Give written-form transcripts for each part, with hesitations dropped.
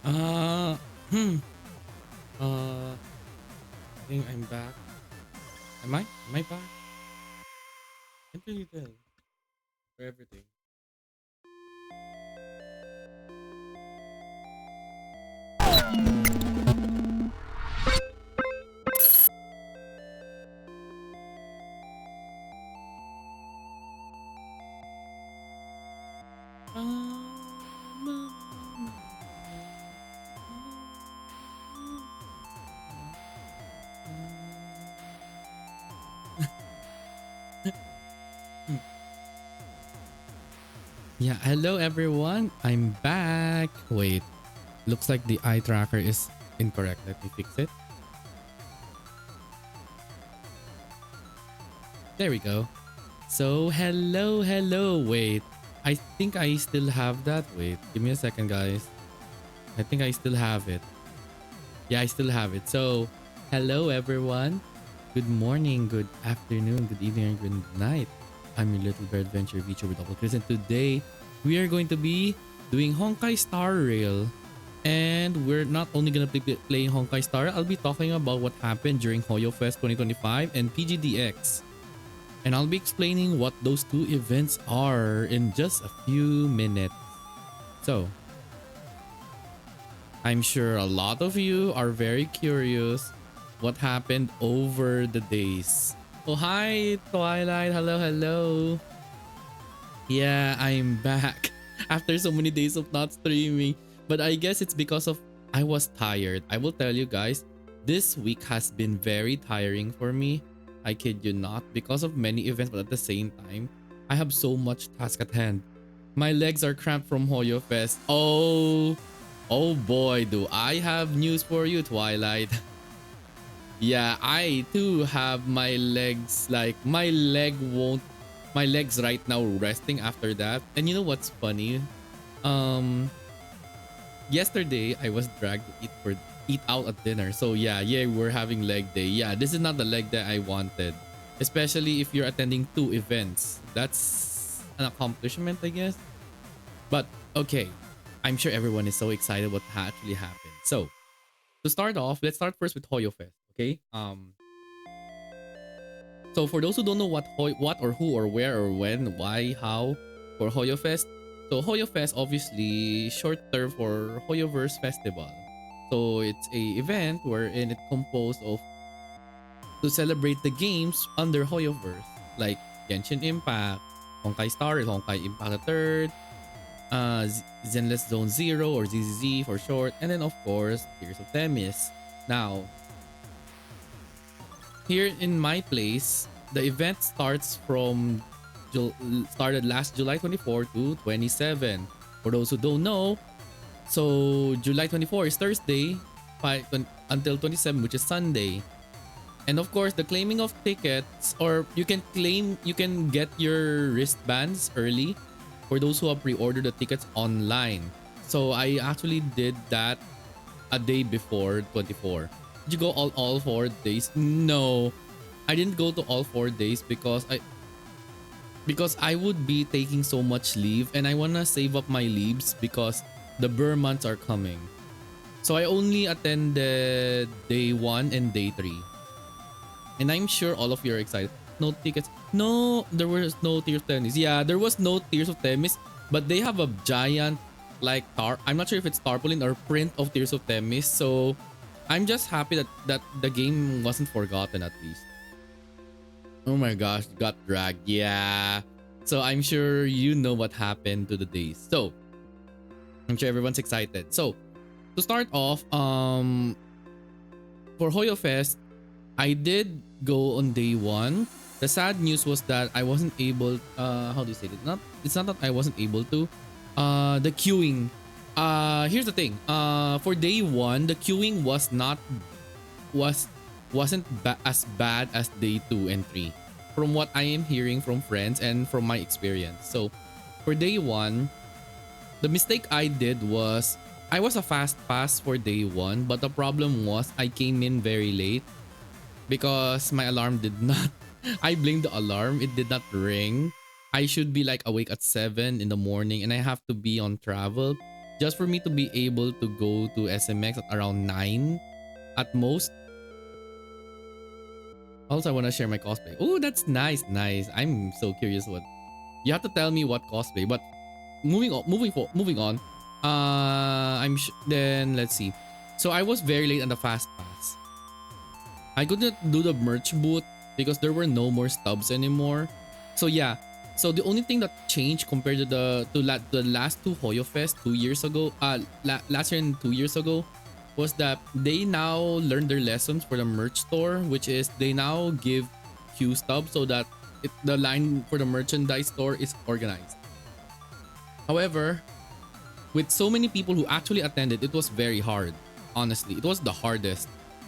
Uh, hmm. I think I'm back. Am I? Am I back? Can't really tell for everything. Yeah, hello everyone. I'm back. Wait, looks like the eye tracker is incorrect. Let me fix it. There we go. So, hello. Wait, I think I still have that. Wait, give me a second, guys. I think I still have it. Yeah, I still have it. So, hello everyone. Good morning, good afternoon, good evening, and good night. I'm your little bear adventure feature with Double Chris, and today we are going to be doing Honkai Star Rail. And we're not only gonna be playing Honkai Star, I'll be talking about what happened during Hoyofest 2025 and PGDX. And I'll be explaining what those two events are in just a few minutes. So, I'm sure a lot of you are very curious what happened over the days. Oh, hi, Twilight. Hello. Yeah, I'm back after so many days of not streaming. But I guess it's because of I was tired. I will tell you guys, this week has been very tiring for me. I kid you not, because of many events, but at the same time, I have so much task at hand. My legs are cramped from Hoyofest. Oh boy, do I have news for you, Twilight. Yeah, I too have my legs, like my legs right now resting after that. And you know what's funny? Um Yesterday I was dragged to eat out at dinner. So yeah, we're having leg day. Yeah, this is not the leg day I wanted. Especially if you're attending two events. That's an accomplishment, I guess. But okay, I'm sure everyone is so excited what actually happened. So to start off, let's start first with Hoyofest. Okay. So for those who don't know what or who or where or when, why, how for Hoyofest. So Hoyofest obviously short term for Hoyoverse Festival. So it's a event wherein it composed of to celebrate the games under Hoyoverse like Genshin Impact, Honkai Star Rail, Honkai Impact the Third, Zenless Zone Zero or ZZZ for short, and then of course Tears of Themis. Now here in my place, the event started last July 24 to 27. For those who don't know, so July 24 is Thursday, until 27, which is Sunday. And of course, the claiming of tickets, or you can get your wristbands early for those who have pre-ordered the tickets online. So I actually did that a day before 24. Did you go all 4 days? No, I didn't go to all 4 days because I would be taking so much leave and I wanna save up my leaves because the Burr months are coming. So I only attended day 1 and day 3. And I'm sure all of you are excited. No tickets. No, there was no Tears of Tennis. Yeah, there was no Tears of Themis, but they have a giant like I'm not sure if it's tarpaulin or print of Tears of Themis. So I'm just happy that the game wasn't forgotten at least. Oh my gosh, got dragged. Yeah. So I'm sure you know what happened to the days. So I'm sure everyone's excited. So to start off, for Hoyofest, I did go on day 1. The sad news was that I wasn't able how do you say it? It's not that I wasn't able to. The queuing. Here's the thing. For day 1, the queuing wasn't as bad as day 2 and 3 from what I am hearing from friends and from my experience. So for day 1, the mistake I did was I was a fast pass for day 1, but the problem was I came in very late because my alarm did not I blamed the alarm. It did not ring. I should be like awake at 7 in the morning and I have to be on travel. just for me to be able to go to SMX at around 9 at most. Also, I want to share my cosplay. Oh, that's nice, nice. I'm so curious what you have to tell me what cosplay. But moving on. Then let's see. So I was very late on the fast pass. I couldn't do the merch booth because there were no more stubs anymore. So yeah. So the only thing that changed compared to the last two Hoyofest 2 years ago, last year and 2 years ago, was that they now learned their lessons for the merch store, which is they now give queue stubs so that the line for the merchandise store is organized. However, with so many people who actually attended, it was very hard. Honestly, it was the hardest.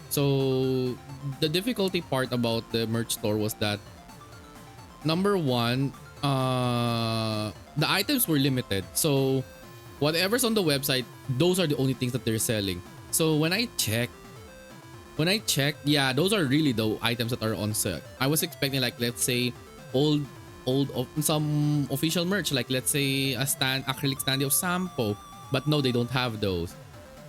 So the difficulty part about the merch store was that number one, the items were limited. So whatever's on the website, those are the only things that they're selling. So when I checked, yeah, those are really the items that are on sale. I was expecting like, let's say, old of some official merch, like let's say a acrylic standee of Sampo, but no, they don't have those.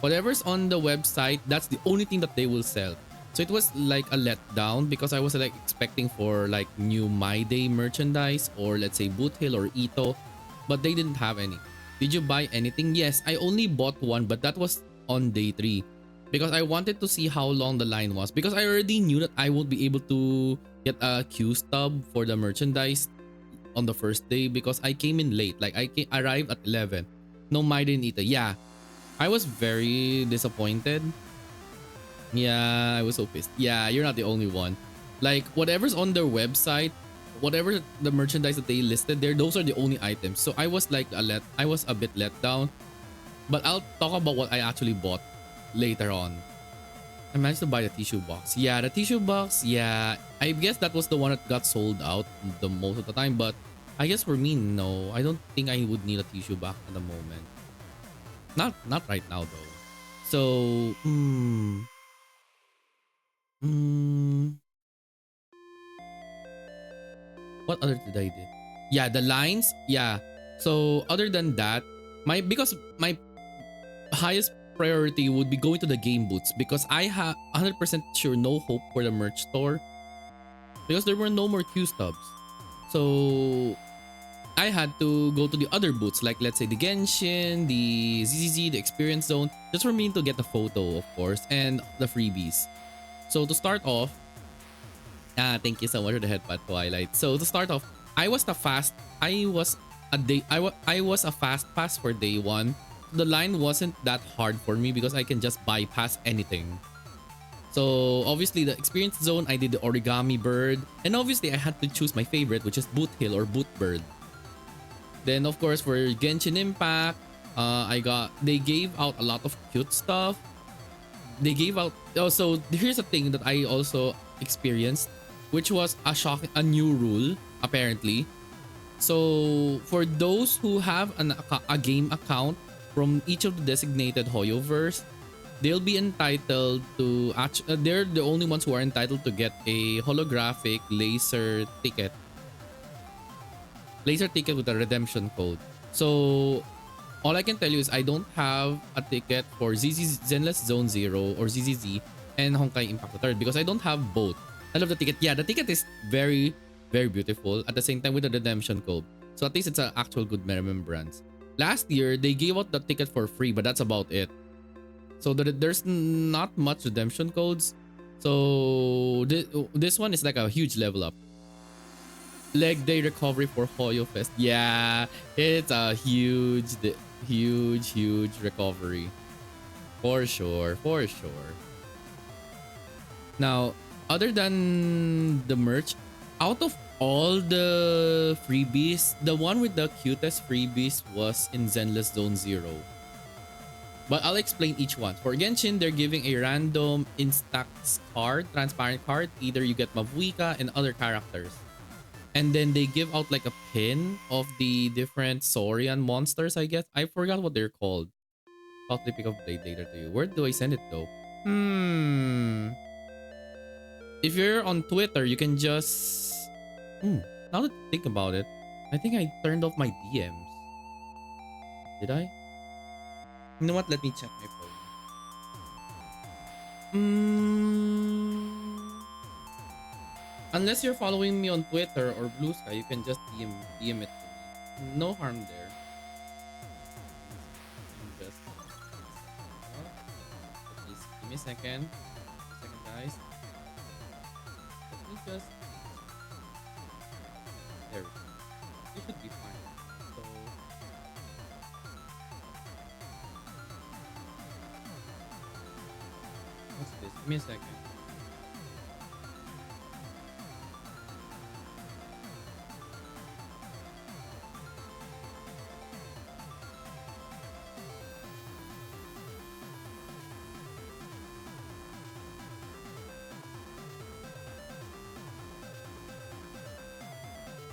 Whatever's on the website, that's the only thing that they will sell. So it was like a letdown because I was like expecting for like new My Day merchandise or let's say Boot Hill or Ito, but they didn't have any. Did you buy anything? Yes, I only bought one, but that was on day 3 because I wanted to see how long the line was, because I already knew that I won't be able to get a queue stub for the merchandise on the first day because I came in late. Like I arrived at 11. No My Day Ito. Yeah, I was very disappointed. Yeah, I was so pissed. Yeah, you're not the only one. Like whatever's on their website, whatever the merchandise that they listed there, those are the only items. So I was like I was a bit let down. But I'll talk about what I actually bought later on. I managed to buy the tissue box. Yeah, the tissue box. Yeah, I guess that was the one that got sold out the most of the time. But I guess for me, no, I don't think I would need a tissue box at the moment. Not right now though. So, what other did I do? Yeah, the lines. Yeah. So other than that, because my highest priority would be going to the game booths because I have 100% sure no hope for the merch store because there were no more queue stubs. So I had to go to the other booths, like let's say the Genshin, the ZZZ, the Experience Zone, just for me to get the photo, of course, and the freebies. So to start off, thank you so much for the headbutt, Twilight. So to start off, I was a fast pass for day 1. The line wasn't that hard for me because I can just bypass anything. So obviously the experience zone, I did the origami bird, and obviously I had to choose my favorite, which is Boot Hill or Boot Bird. Then of course for Genshin Impact, they gave out a lot of cute stuff. They gave out so here's the thing that I also experienced, which was a new rule apparently. So for those who have a game account from each of the designated Hoyoverse, they'll be entitled to they're the only ones who are entitled to get a holographic laser ticket with a redemption code. So all I can tell you is I don't have a ticket for Zenless Zone 0 or ZZZ and Honkai Impact 3rd because I don't have both. I love the ticket. Yeah, the ticket is very, very beautiful at the same time with the redemption code. So at least it's an actual good remembrance. Last year, they gave out the ticket for free, but that's about it. So there's not much redemption codes. So this one is like a huge level up. Leg day recovery for Hoyofest. Yeah, it's a huge recovery. For sure. Now, other than the merch, out of all the freebies, the one with the cutest freebies was in Zenless Zone 0. But I'll explain each one. For Genshin, they're giving a random Instax card, transparent card. Either you get Mavuika and other characters. And then they give out like a pin of the different Saurian monsters, I guess. I forgot what they're called. I'll pick up Blade later to you. Where do I send it though? If you're on Twitter, you can just... now that I think about it, I think I turned off my DMs. Did I? You know what? Let me check my phone. Mm, unless you're following me on Twitter or Blue Sky, you can just DM it to me. No harm there. I'm just please give me a second. Second, guys. Let me just there we go. You should be fine. So what's this? Give me a second.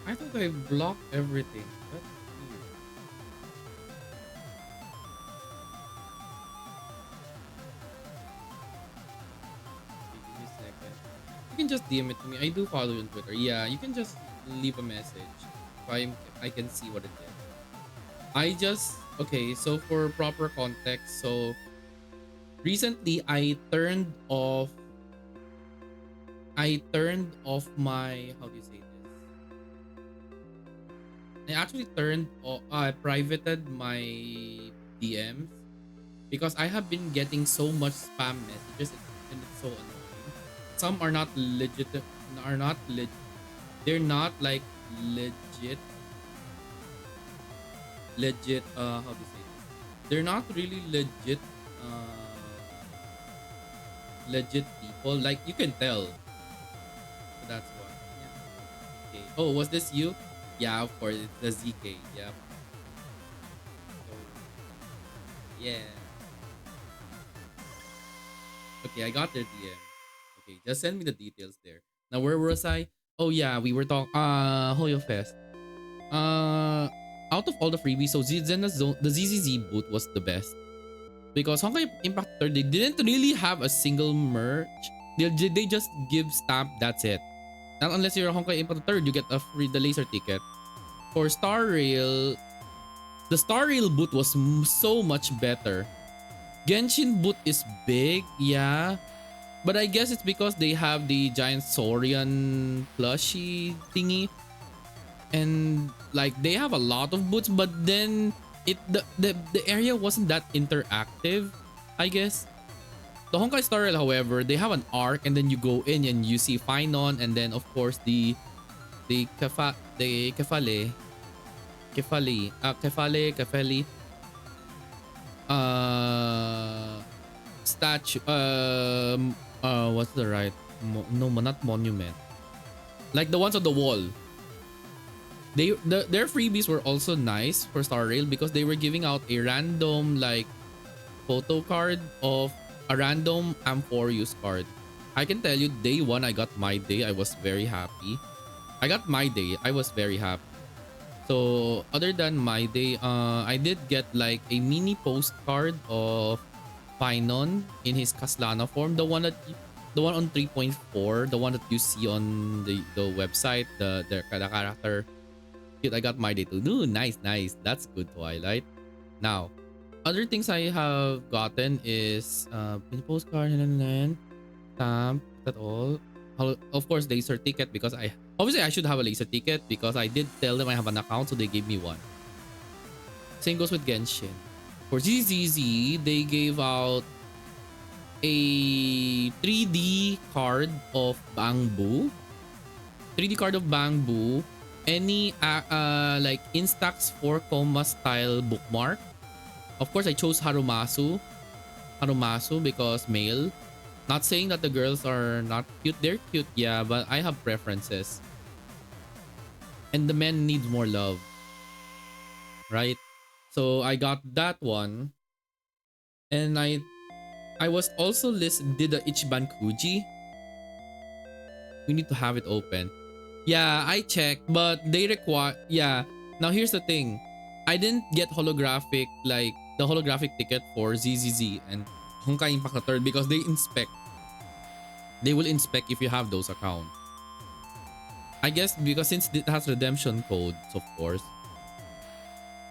I thought I blocked everything. That's weird. Okay, give me a second. You can just DM it to me. I do follow you on Twitter. Yeah, you can just leave a message. I can see what it is. I just okay. So for proper context, so recently I turned off my how do you say this? I actually turned off I privated my DMs because I have been getting so much spam messages and it's so annoying. Some are not legit are not leg they're not like legit how do you say this? They're not really legit people. Like you can tell. So that's why. Yeah. Okay. Oh, was this you? Yeah, of course. It's the ZK. Yeah. So yeah. Okay, I got their DM. Okay, just send me the details there. Now where was I? Oh yeah, we were talking Hoyofest. Uh out of all the freebies, so the ZZZ boot was the best. Because Honkai Impact 3 they didn't really have a single merch. They just give stamp, that's it. Not unless you're a Honkai Impact 3, you get a free the laser ticket. For Star Rail, the Star Rail boot was so much better. Genshin boot is big, yeah. But I guess it's because they have the giant Saurian plushie thingy. And like they have a lot of boots, but then the area wasn't that interactive, I guess. The Honkai Star Rail, however, they have an arc and then you go in and you see Finon and then of course the Kefali statue what's the right no not monument, like the ones on the wall. Their freebies were also nice for Star Rail because they were giving out a random like photo card of a random Amphoreus card. I can tell you day one I got my day. I was very happy. I got my day. I was very happy. So other than my day, I did get like a mini postcard of Finon in his Kaslana form. The one on 3.4, the one that you see on the website, the character. I got my day too. Ooh, nice, nice. That's good, Twilight. Now, other things I have gotten is pin postcard and stamp. That all. Of course, laser ticket because I should have a laser ticket because I did tell them I have an account, so they gave me one. Same goes with Genshin. For ZZZ, they gave out a 3D card of Bamboo. 3D card of Bamboo. Any like Instax 4 style bookmark. Of course, I chose Harumasu because male. Not saying that the girls are not cute. They're cute, yeah, but I have preferences. And the men need more love. Right? So I got that one. And I was also did the Ichiban Kuji. We need to have it open. Yeah, I checked, but they require yeah. Now here's the thing. I didn't get holographic like the holographic ticket for ZZZ and Honkai Impact 3 because they inspect. They will inspect if you have those accounts. I guess because since it has redemption codes, of course.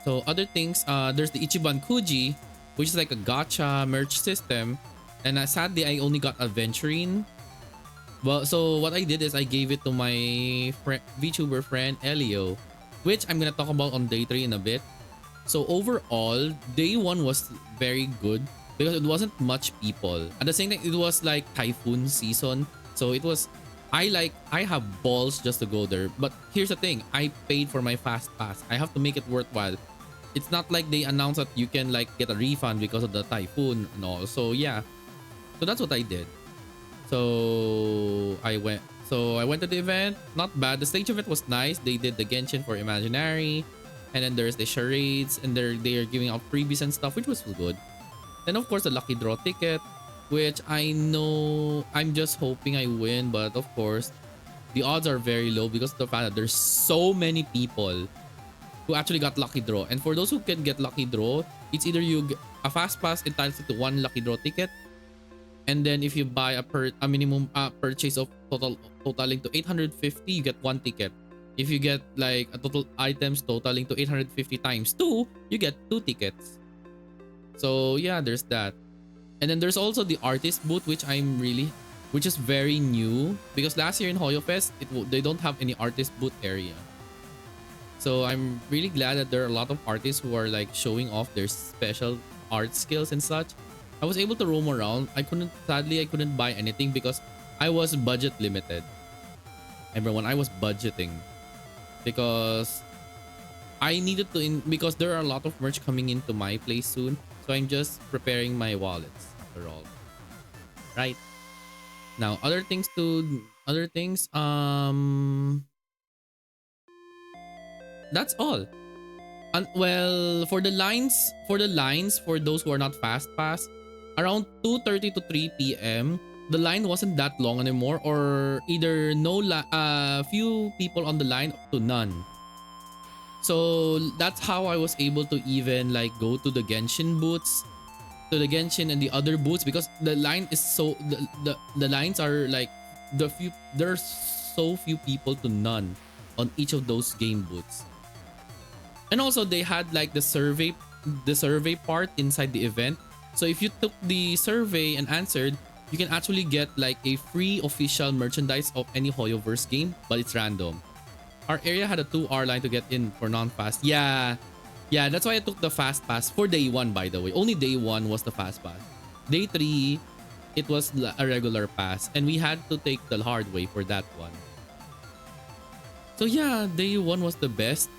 So other things, there's the Ichiban Kuji. which is like a gacha merch system. And sadly, I only got Aventurine. Well, so what I did is I gave it to my VTuber friend Elio, which I'm gonna talk about on day 3 in a bit. So overall, day 1 was very good because it wasn't much people. At the same time, it was like typhoon season. So it was, I have balls just to go there. But here's the thing, I paid for my fast pass. I have to make it worthwhile. It's not like they announced that you can like get a refund because of the typhoon and all. So yeah, so that's what I did. So I went to the event. Not bad. The stage event was nice. They did the Genshin for Imaginary, and then there's the charades, and they're giving out freebies and stuff, which was good. And of course the lucky draw ticket, which I know I'm just hoping I win, but of course the odds are very low because of the fact that there's so many people who actually got lucky draw. And for those who can get lucky draw, it's either you get a fast pass entitles you to 1 lucky draw ticket, and then if you buy a minimum purchase of totaling to 850, you get 1 ticket. If you get like a total items totaling to 850 times 2, you get 2 tickets. So yeah, there's that. And then there's also the artist booth, which is very new because last year in Hoyofest, they don't have any artist booth area. So I'm really glad that there are a lot of artists who are like showing off their special art skills and such. I was able to roam around. Sadly, I couldn't buy anything because I was budget limited. Everyone, I was budgeting because I needed to, because there are a lot of merch coming into my place soon. So I'm just preparing my wallets after all. Right. Now, other things, that's all. And well, for the lines, for those who are not fast pass, around 2:30 to 3 p.m. the line wasn't that long anymore, or either few people on the line to none. So that's how I was able to even like go to the Genshin booths, to the Genshin and the other booths, because the line is so the lines are like there's so few people to none on each of those game booths. And also they had like the survey part inside the event. So if you took the survey and answered, you can actually get like a free official merchandise of any Hoyoverse game, but it's random. Our area had a 2-hour line to get in for non-fast. Yeah, that's why I took the fast pass for day 1, by the way. Only day 1 was the fast pass. Day 3, it was a regular pass, and we had to take the hard way for that one. So yeah, day 1 was the best.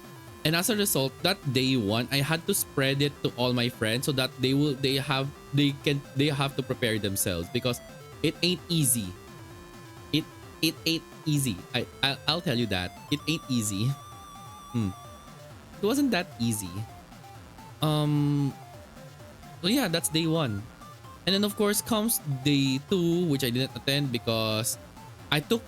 And as a result, that day 1, I had to spread it to all my friends so that they have to prepare themselves, because it ain't easy. It ain't easy. I'll tell you that. It ain't easy. It wasn't that easy. So yeah, that's day 1. And then of course comes day 2, which I didn't attend because I took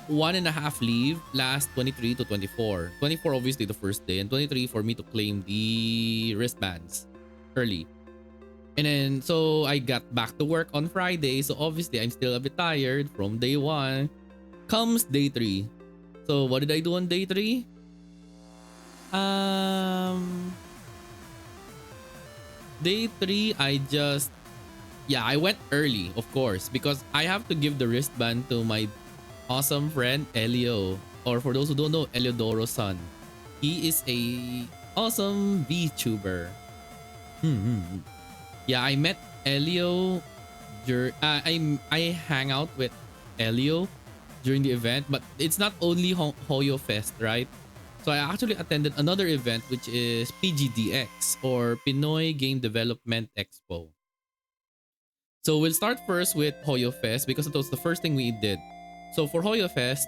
1.5 leave last 23 to 24. 24 obviously the first day, and 23 for me to claim the wristbands early. And then so I got back to work on Friday, so obviously I'm still a bit tired from day 1. Comes day 3. So what did I do on day 3? Day 3 I went early, of course, because I have to give the wristband to my awesome friend Elio, or for those who don't know, Eliodoro's son. He is a awesome VTuber. Yeah, I met Elio. I hang out with Elio during the event, but it's not only Hoyofest, right? So I actually attended another event, which is PGDX, or Pinoy Game Development Expo. So we'll start first with Hoyofest because it was the first thing we did. So for Hoyofest,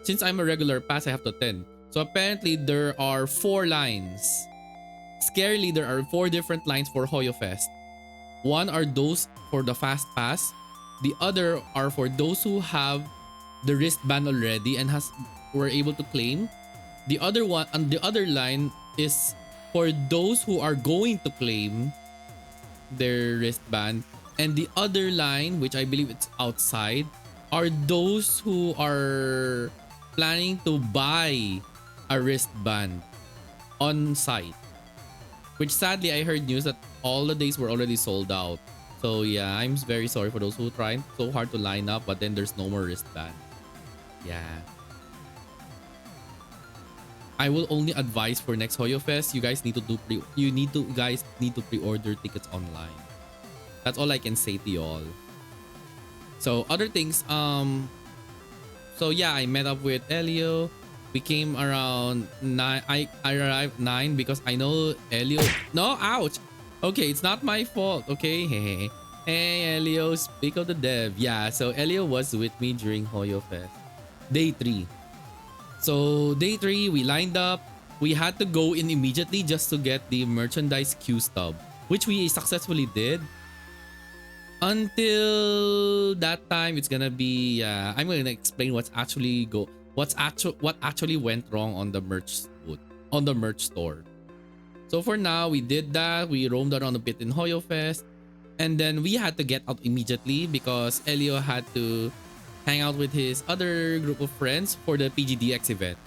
since I'm a regular pass, I have to attend. So apparently there are 4 lines. Scarily, there are 4 different lines for Hoyofest. One are those for the fast pass. The other are for those who have the wristband already and were able to claim. The other one, and the other line is for those who are going to claim their wristband. And the other line, which I believe it's outside, are those who are planning to buy a wristband on site. Which sadly, I heard news that all the days were already sold out. So yeah, I'm very sorry for those who tried so hard to line up, but then there's no more wristband. Yeah. I will only advise for next Hoyofest, you guys need to do pre-order tickets online. That's all I can say to y'all. So other things, so yeah, I met up with Elio. We came around 9. I arrived 9 because I know Elio. No, ouch. Okay, it's not my fault. Okay, hey Elio, speak of the dev. Yeah, so Elio was with me during Hoyofest. Day 3. So day 3, we lined up. We had to go in immediately just to get the merchandise queue stub, which we successfully did. Until that time, it's gonna be. I'm gonna explain what actually went wrong on the merch booth, on the merch store. So for now, we did that. We roamed around a bit in Hoyofest, and then we had to get out immediately because Elio had to hang out with his other group of friends for the PGDX event.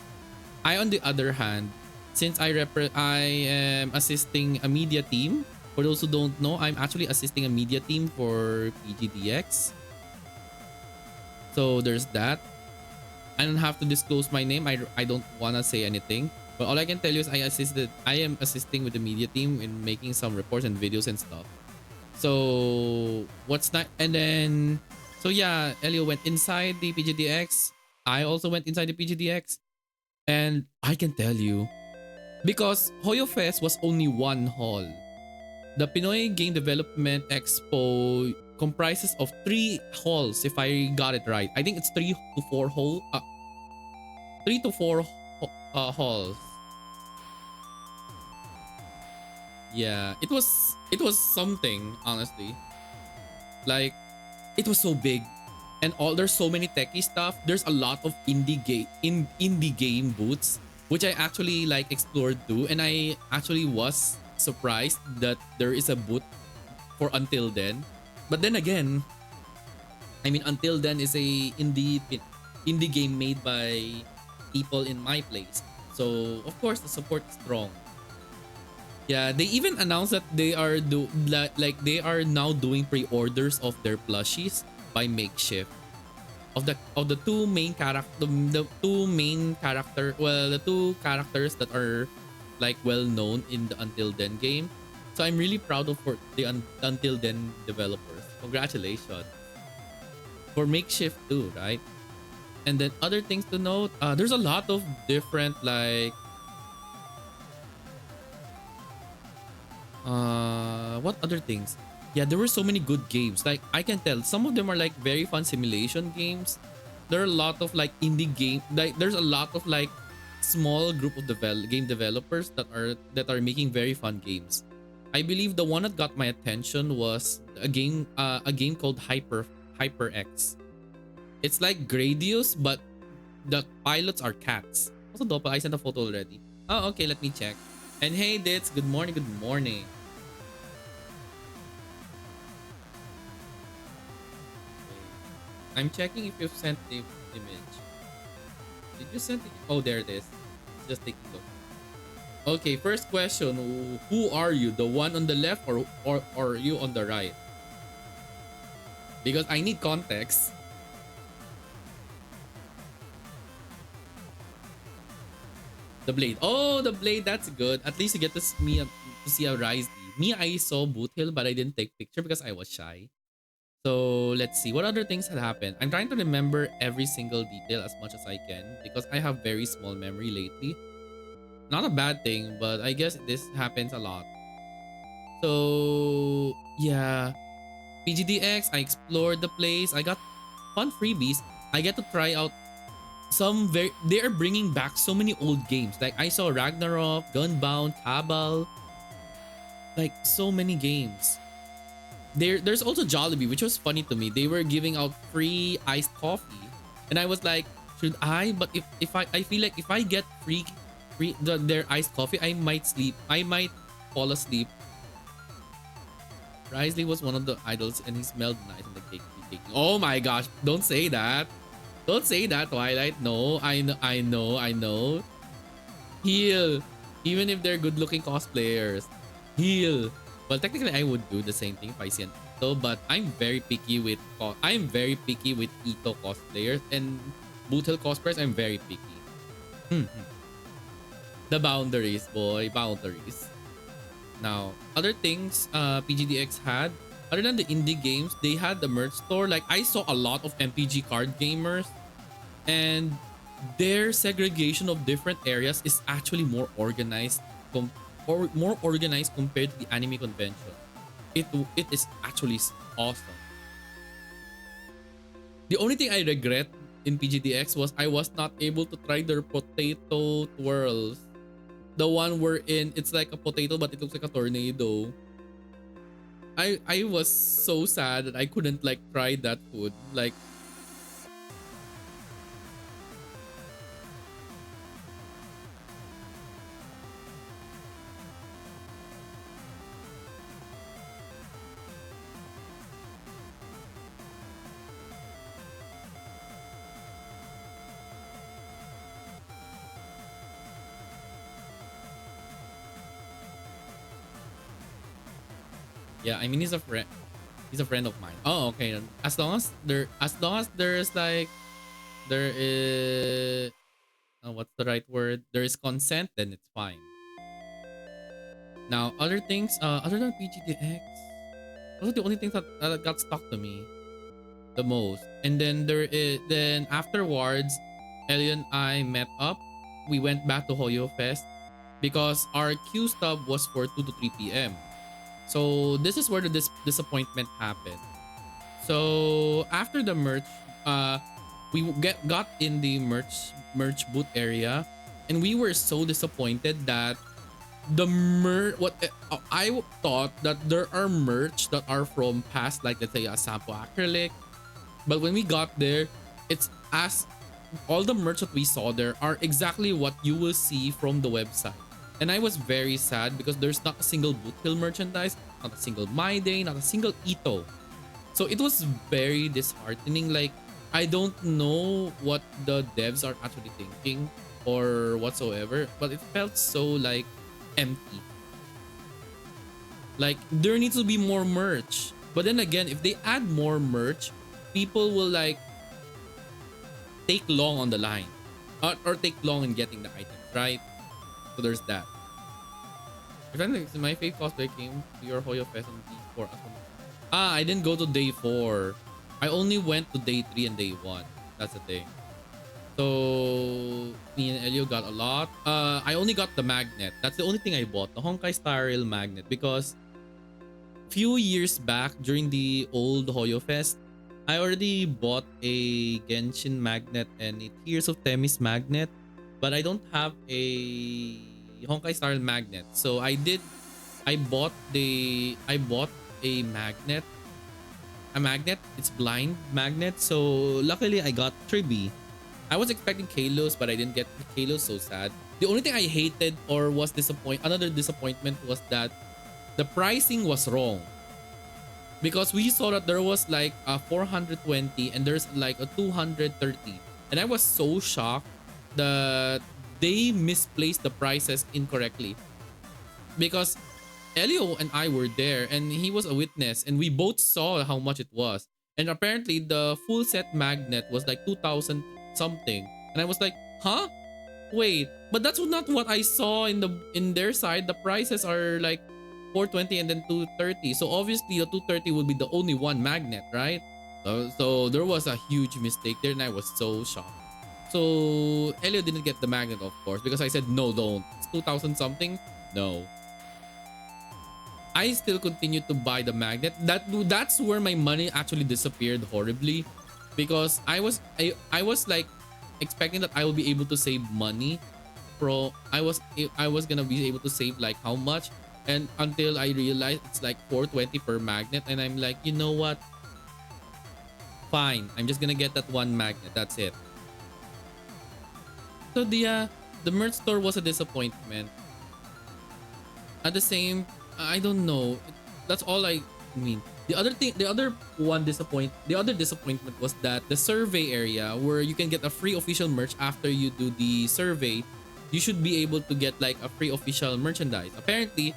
I, on the other hand, since I am assisting a media team. For those who don't know, I'm actually assisting a media team for PGDX. So there's that. I don't have to disclose my name. I don't want to say anything. But all I can tell you is I am assisting with the media team in making some reports and videos and stuff. So what's that? And then, so yeah, Elio went inside the PGDX. I also went inside the PGDX. And I can tell you, because Hoyofest was only one hall. The Pinoy Game Development Expo comprises of 3 halls, if I got it right. I think it's 3 to 4 halls. Yeah, it was something, honestly. Like, it was so big, and there's so many techie stuff. There's a lot of indie game booths, which I actually like explored too, and I actually was surprised that there is a booth for Until Then. But then again, I mean, Until Then is a indie game made by people in my place, so of course the support is strong. Yeah, they even announced that they are they are now doing pre-orders of their plushies by Makeshift. Of the two main the two characters that are like well known in the Until Then game. So I'm really proud of for the Until Then developers. Congratulations. For Makeshift too, right? And then other things to note, there's a lot of different like what other things? Yeah, there were so many good games. Like I can tell some of them are like very fun simulation games. There are a lot of like indie game, like there's a lot of like small group of game developers that are making very fun games. I believe the one that got my attention was a game called HyperX. It's like Gradius, but the pilots are cats. Also, Dopa, I sent a photo already. Oh, okay, let me check. And hey, Dits, good morning, good morning. I'm checking if you've sent the image. Did you send it? Oh, there it is. Just taking a look. Okay, first question. Who are you? The one on the left or you on the right? Because I need context. The blade. Oh, the blade. That's good. At least you get to see a Rise D. Me, I saw Boot Hill, but I didn't take picture because I was shy. So let's see what other things had happened. I'm trying to remember every single detail as much as I can because I have very small memory lately. Not a bad thing, but I guess this happens a lot. So yeah, PGDX, I explored the place. I got fun freebies. I get to try out they are bringing back so many old games. Like I saw Ragnarok, Gunbound, Cabal, like so many games. There's also Jollibee, which was funny to me. They were giving out free iced coffee, and I was like, should I? But if I feel like if I get their iced coffee, I might sleep. I might fall asleep. Risley was one of the idols, and he smelled nice in the cake. Oh my gosh! Don't say that. Don't say that, Twilight. No, I know. Heal. Even if they're good-looking cosplayers, heal. Well, technically, I would do the same thing if I see an Ito, but I'm very picky with Ito cosplayers and Boot Hill cosplayers. I'm very picky. The boundaries, boy, boundaries. Now, other things PGDX had, other than the indie games, they had the merch store. Like I saw a lot of MPG card gamers, and their segregation of different areas is actually more organized, or more organized compared to the anime convention. It is actually awesome. The only thing I regret in PGDX was I was not able to try their potato twirls. The one wherein it's like a potato but it looks like a tornado. I was so sad that I couldn't like try that food. Like, yeah, I mean he's a friend. He's a friend of mine. Oh, okay. As long as there's like there is what's the right word? There is consent, then it's fine. Now, other things, other than PGDX, those are the only things that got stuck to me the most. And then then afterwards, Ellie and I met up. We went back to Hoyofest because our queue stub was for 2 to 3 p.m. So this is where the disappointment happened. So after the merch, we got in the merch booth area, and we were so disappointed that the I thought that there are merch that are from past, like let's say a sample acrylic, but when we got there, it's as all the merch that we saw there are exactly what you will see from the website. And I was very sad because there's not a single Boot Hill merchandise, not a single My Day, not a single Ito. So it was very disheartening. Like, I don't know what the devs are actually thinking or whatsoever, but it felt so like empty. Like, there needs to be more merch. But then again, if they add more merch, people will like take long on the line, or take long in getting the items, right? So there's that. I think my fave cosplay came to your Hoyofest on D4 as well. I didn't go to day 4. I only went to day 3 and day 1. That's the thing. So me and Elio got a lot. I only got the magnet. That's the only thing I bought, the Honkai Star Rail magnet, because few years back during the old Hoyofest, I already bought a Genshin magnet and a Tears of Themis magnet, but I don't have a Honkai Star Rail magnet. So I bought a magnet. A magnet. It's blind magnet. So luckily I got Tribi. I was expecting Kalos, but I didn't get Kalos. So sad. The only thing I hated or was another disappointment was that the pricing was wrong. Because we saw that there was like a 420 and there's like a 230. And I was so shocked that they misplaced the prices incorrectly. Because Elio and I were there and he was a witness and we both saw how much it was. And apparently the full set magnet was like 2,000 something. And I was like, huh? Wait, but that's not what I saw in their side. The prices are like 420 and then 230. So obviously the 230 would be the only one magnet, right? So there was a huge mistake there and I was so shocked. So Elio didn't get the magnet, of course, because I said no, don't. It's 2,000 something. No. I still continued to buy the magnet. That's where my money actually disappeared horribly, because I was like expecting that I will be able to save money. I was gonna be able to save like how much, and until I realized it's like 420 per magnet, and I'm like, you know what? Fine, I'm just gonna get that one magnet. That's it. So the merch store was a disappointment. At the same, I don't know. That's all I mean. The other disappointment was that the survey area where you can get a free official merch after you do the survey, you should be able to get like a free official merchandise. Apparently,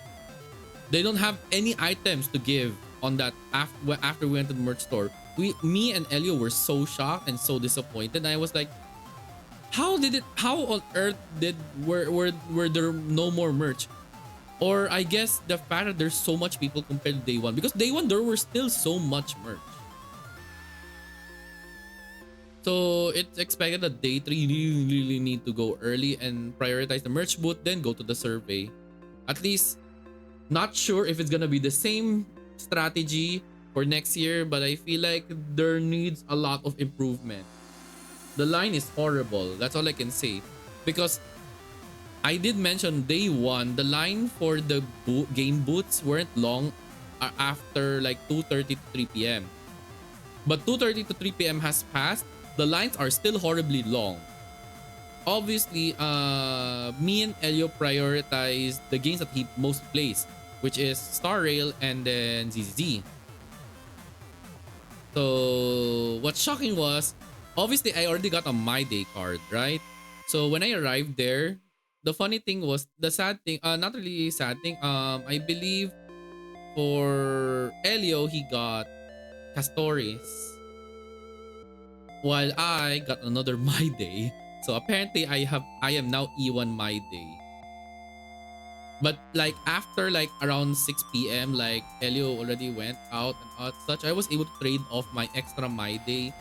They don't have any items to give on that after we went to the merch store. Me and Elio were so shocked and so disappointed. I was like, how on earth were there no more merch? Or I guess the fact that there's so much people compared to day one, because day one there were still so much merch. So it's expected that day three you really need to go early and prioritize the merch booth, then go to the survey. At least, not sure if it's gonna be the same strategy for next year, but I feel like there needs a lot of improvement. The line is horrible. That's all I can say. Because I did mention day one, the line for the game booths weren't long after like 2:30 to 3 p.m. But 2:30 to 3 p.m. has passed. The lines are still horribly long. Obviously, me and Elio prioritize the games that he most plays, which is Star Rail and then ZZZ. So what's shocking was, obviously I already got a My Day card, right? So when I arrived there, the funny thing was, the sad thing, not really sad thing, I believe for Elio, he got Castores, while I got another My Day. So apparently I am now E1 My Day. But like after like around 6 p.m, like Elio already went out and such, I was able to trade off my extra My Day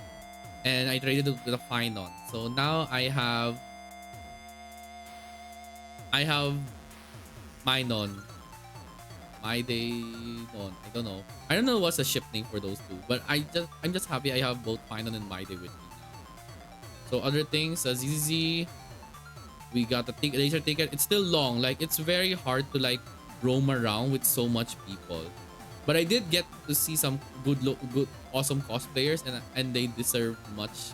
and I traded it with a Finon. So now I have Minon. My Day non. I don't know. I don't know what's the ship name for those two, but I'm just happy I have both Finon and My Day with me now. So other things, ZZZ, we got the laser ticket. It's still long. Like it's very hard to like roam around with so much people. But I did get to see some good awesome cosplayers, and they deserve much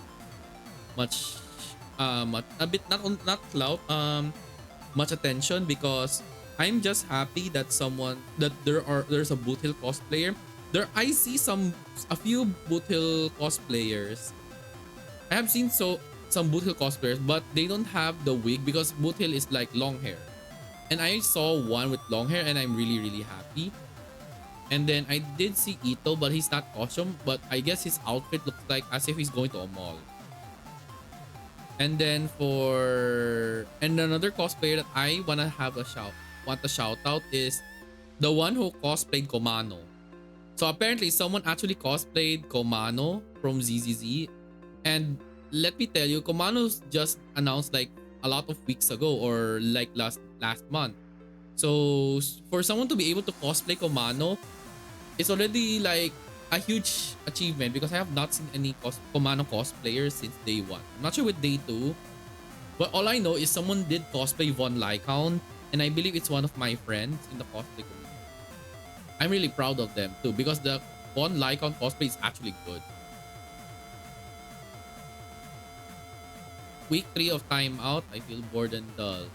a bit not clout, much attention, because I'm just happy that there's a Boot Hill cosplayer. I see a few Boot Hill cosplayers. I have seen some Boot Hill cosplayers, but they don't have the wig because Boot Hill is like long hair. And I saw one with long hair and I'm really really happy. And then I did see Ito, but he's not costume, but I guess his outfit looks like as if he's going to a mall. And then another cosplayer that I want to shout out is the one who cosplayed Komano. So apparently someone actually cosplayed Komano from ZZZ, and let me tell you, Komano's just announced like a lot of weeks ago, or like last month. So for someone to be able to cosplay Komano, it's already like a huge achievement, because I have not seen any Komano cosplayers since day one. I'm not sure with day two, but all I know is someone did cosplay Von Lycaon, and I believe it's one of my friends in the cosplay community. I'm really proud of them too, because the Von Lycaon cosplay is actually good. Week 3 of timeout, I feel bored and dull.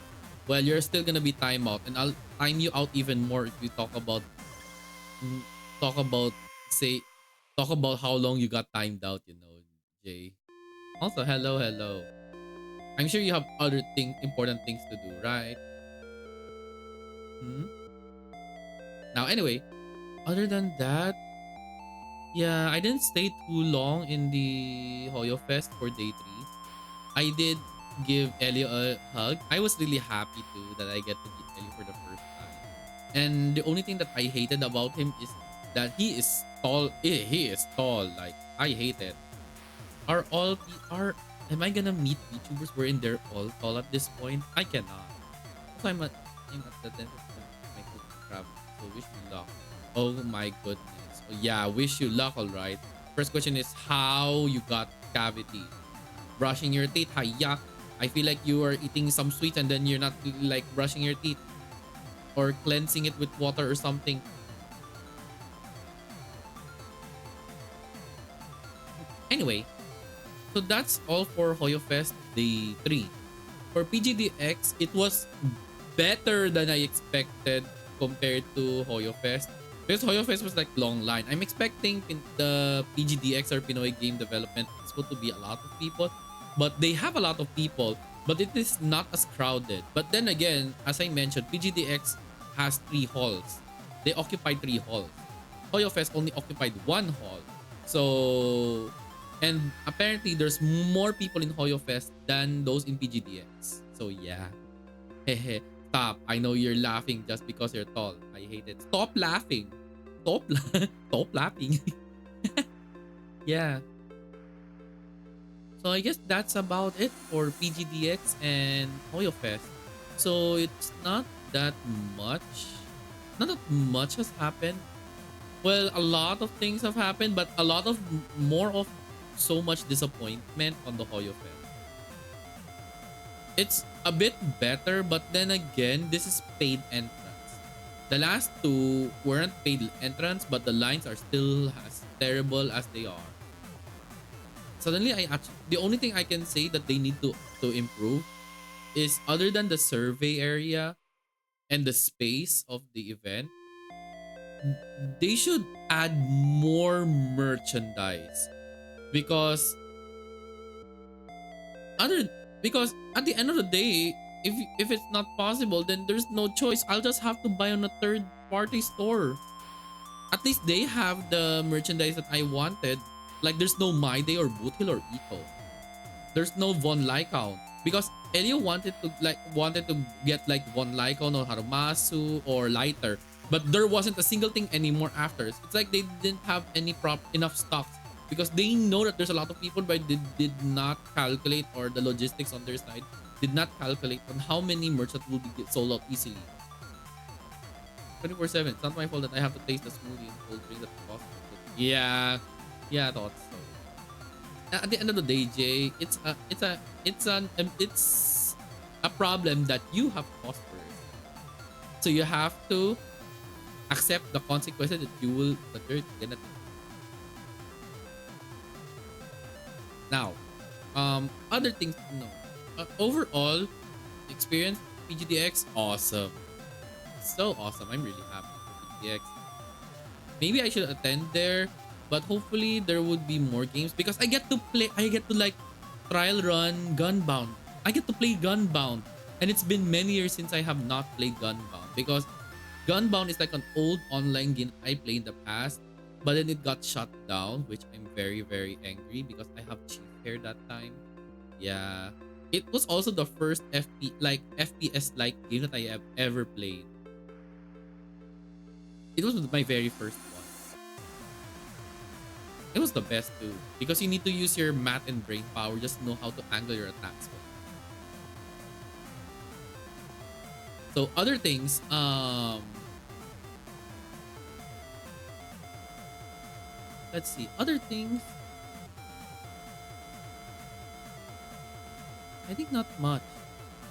Well, you're still gonna be timeout, and I'll time you out even more if you talk about how long you got timed out, Jay. Also, hello. I'm sure you have other important things to do, right? Now, anyway, other than that, yeah, I didn't stay too long in the Hoyofest for day 3. I did give Elio a hug. I was really happy too that I get to meet Elio for the first time. And the only thing that I hated about him is that he is tall. He is tall. Like, I hate it. Am I gonna meet VTubers wherein they're all tall at this point? I cannot. Also, I'm at the dentist with my foot travel. So wish me luck. Oh my goodness. Oh, yeah, wish you luck, alright. First question is how you got cavity. Brushing your teeth, hiya. I feel like you are eating some sweets and then you're not like brushing your teeth or cleansing it with water or something. Anyway, so that's all for Hoyofest Day 3. For PGDX, it was better than I expected compared to Hoyofest. Because Hoyofest was like long line. I'm expecting the PGDX or Pinoy Game Development Expo to be a lot of people. But they have a lot of people, but it is not as crowded. But then again, as I mentioned, PGDX has 3 halls. they occupied 3 halls. Hoyofest only occupied 1 hall. So, and apparently there's more people in Hoyofest than those in PGDX. So yeah. Hehe. Stop. I know you're laughing just because you're tall. I hate it. Stop laughing. Stop laughing. Yeah. So I guess that's about it for PGDX and Hoyofest. So it's not that much. Not that much has happened. Well, a lot of things have happened, but a lot of more of so much disappointment on the Hoyofest. It's a bit better, but then again, this is paid entrance. The last two weren't paid entrance, but the lines are still as terrible as they are. Suddenly, the only thing I can say that they need to improve is, other than the survey area and the space of the event, they should add more merchandise, because other because at the end of the day, if it's not possible, then there's no choice. I'll just have to buy on a third party store. At least they have the merchandise that I wanted. Like, there's no My Day or Boothill or Eco. There's no Von Lycaon, because Elio wanted to get like Von Lycaon or Harumasu or Lighter, but there wasn't a single thing anymore after. It's like they didn't have enough stocks, because they know that there's a lot of people, but they did not calculate, or the logistics on their side did not calculate on how many merch that will be sold out easily. 24/7. It's not my fault that I have to taste the smoothie and cold drink that cost. Yeah, yeah, I thought so. At the end of the day, Jay, it's a problem that you have caused first. So you have to accept the consequences that you're gonna take. Now, other things to know. Overall experience, PGDX, awesome. So awesome. I'm really happy for PGDX. Maybe I should attend there, but hopefully there would be more games, because I get to like trial run Gunbound. I get to play Gunbound, and it's been many years since I have not played Gunbound, because Gunbound is like an old online game I played in the past, but then it got shut down, which I'm very, very angry, because I have chief hair that time. Yeah. It was also the first FPS like game that I have ever played. It was my very first one. It was the best too, because you need to use your math and brain power just to know how to angle your attacks. So other things, let's see, other things. I think not much.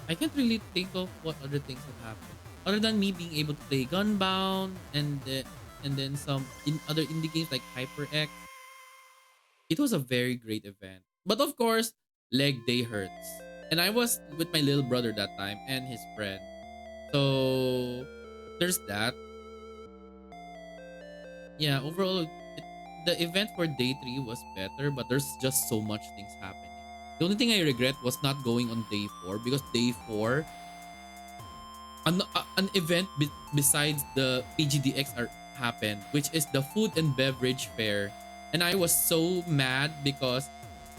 I can't really think of what other things have happened, other than me being able to play Gunbound, and then some in other indie games like HyperX. It was a very great event. But of course, leg day hurts. And I was with my little brother that time and his friend. So there's that. Yeah, overall, the event for day 3 was better, but there's just so much things happening. The only thing I regret was not going on day 4, because day 4, an event besides the PGDX happened, which is the food and beverage fair. And I was so mad, because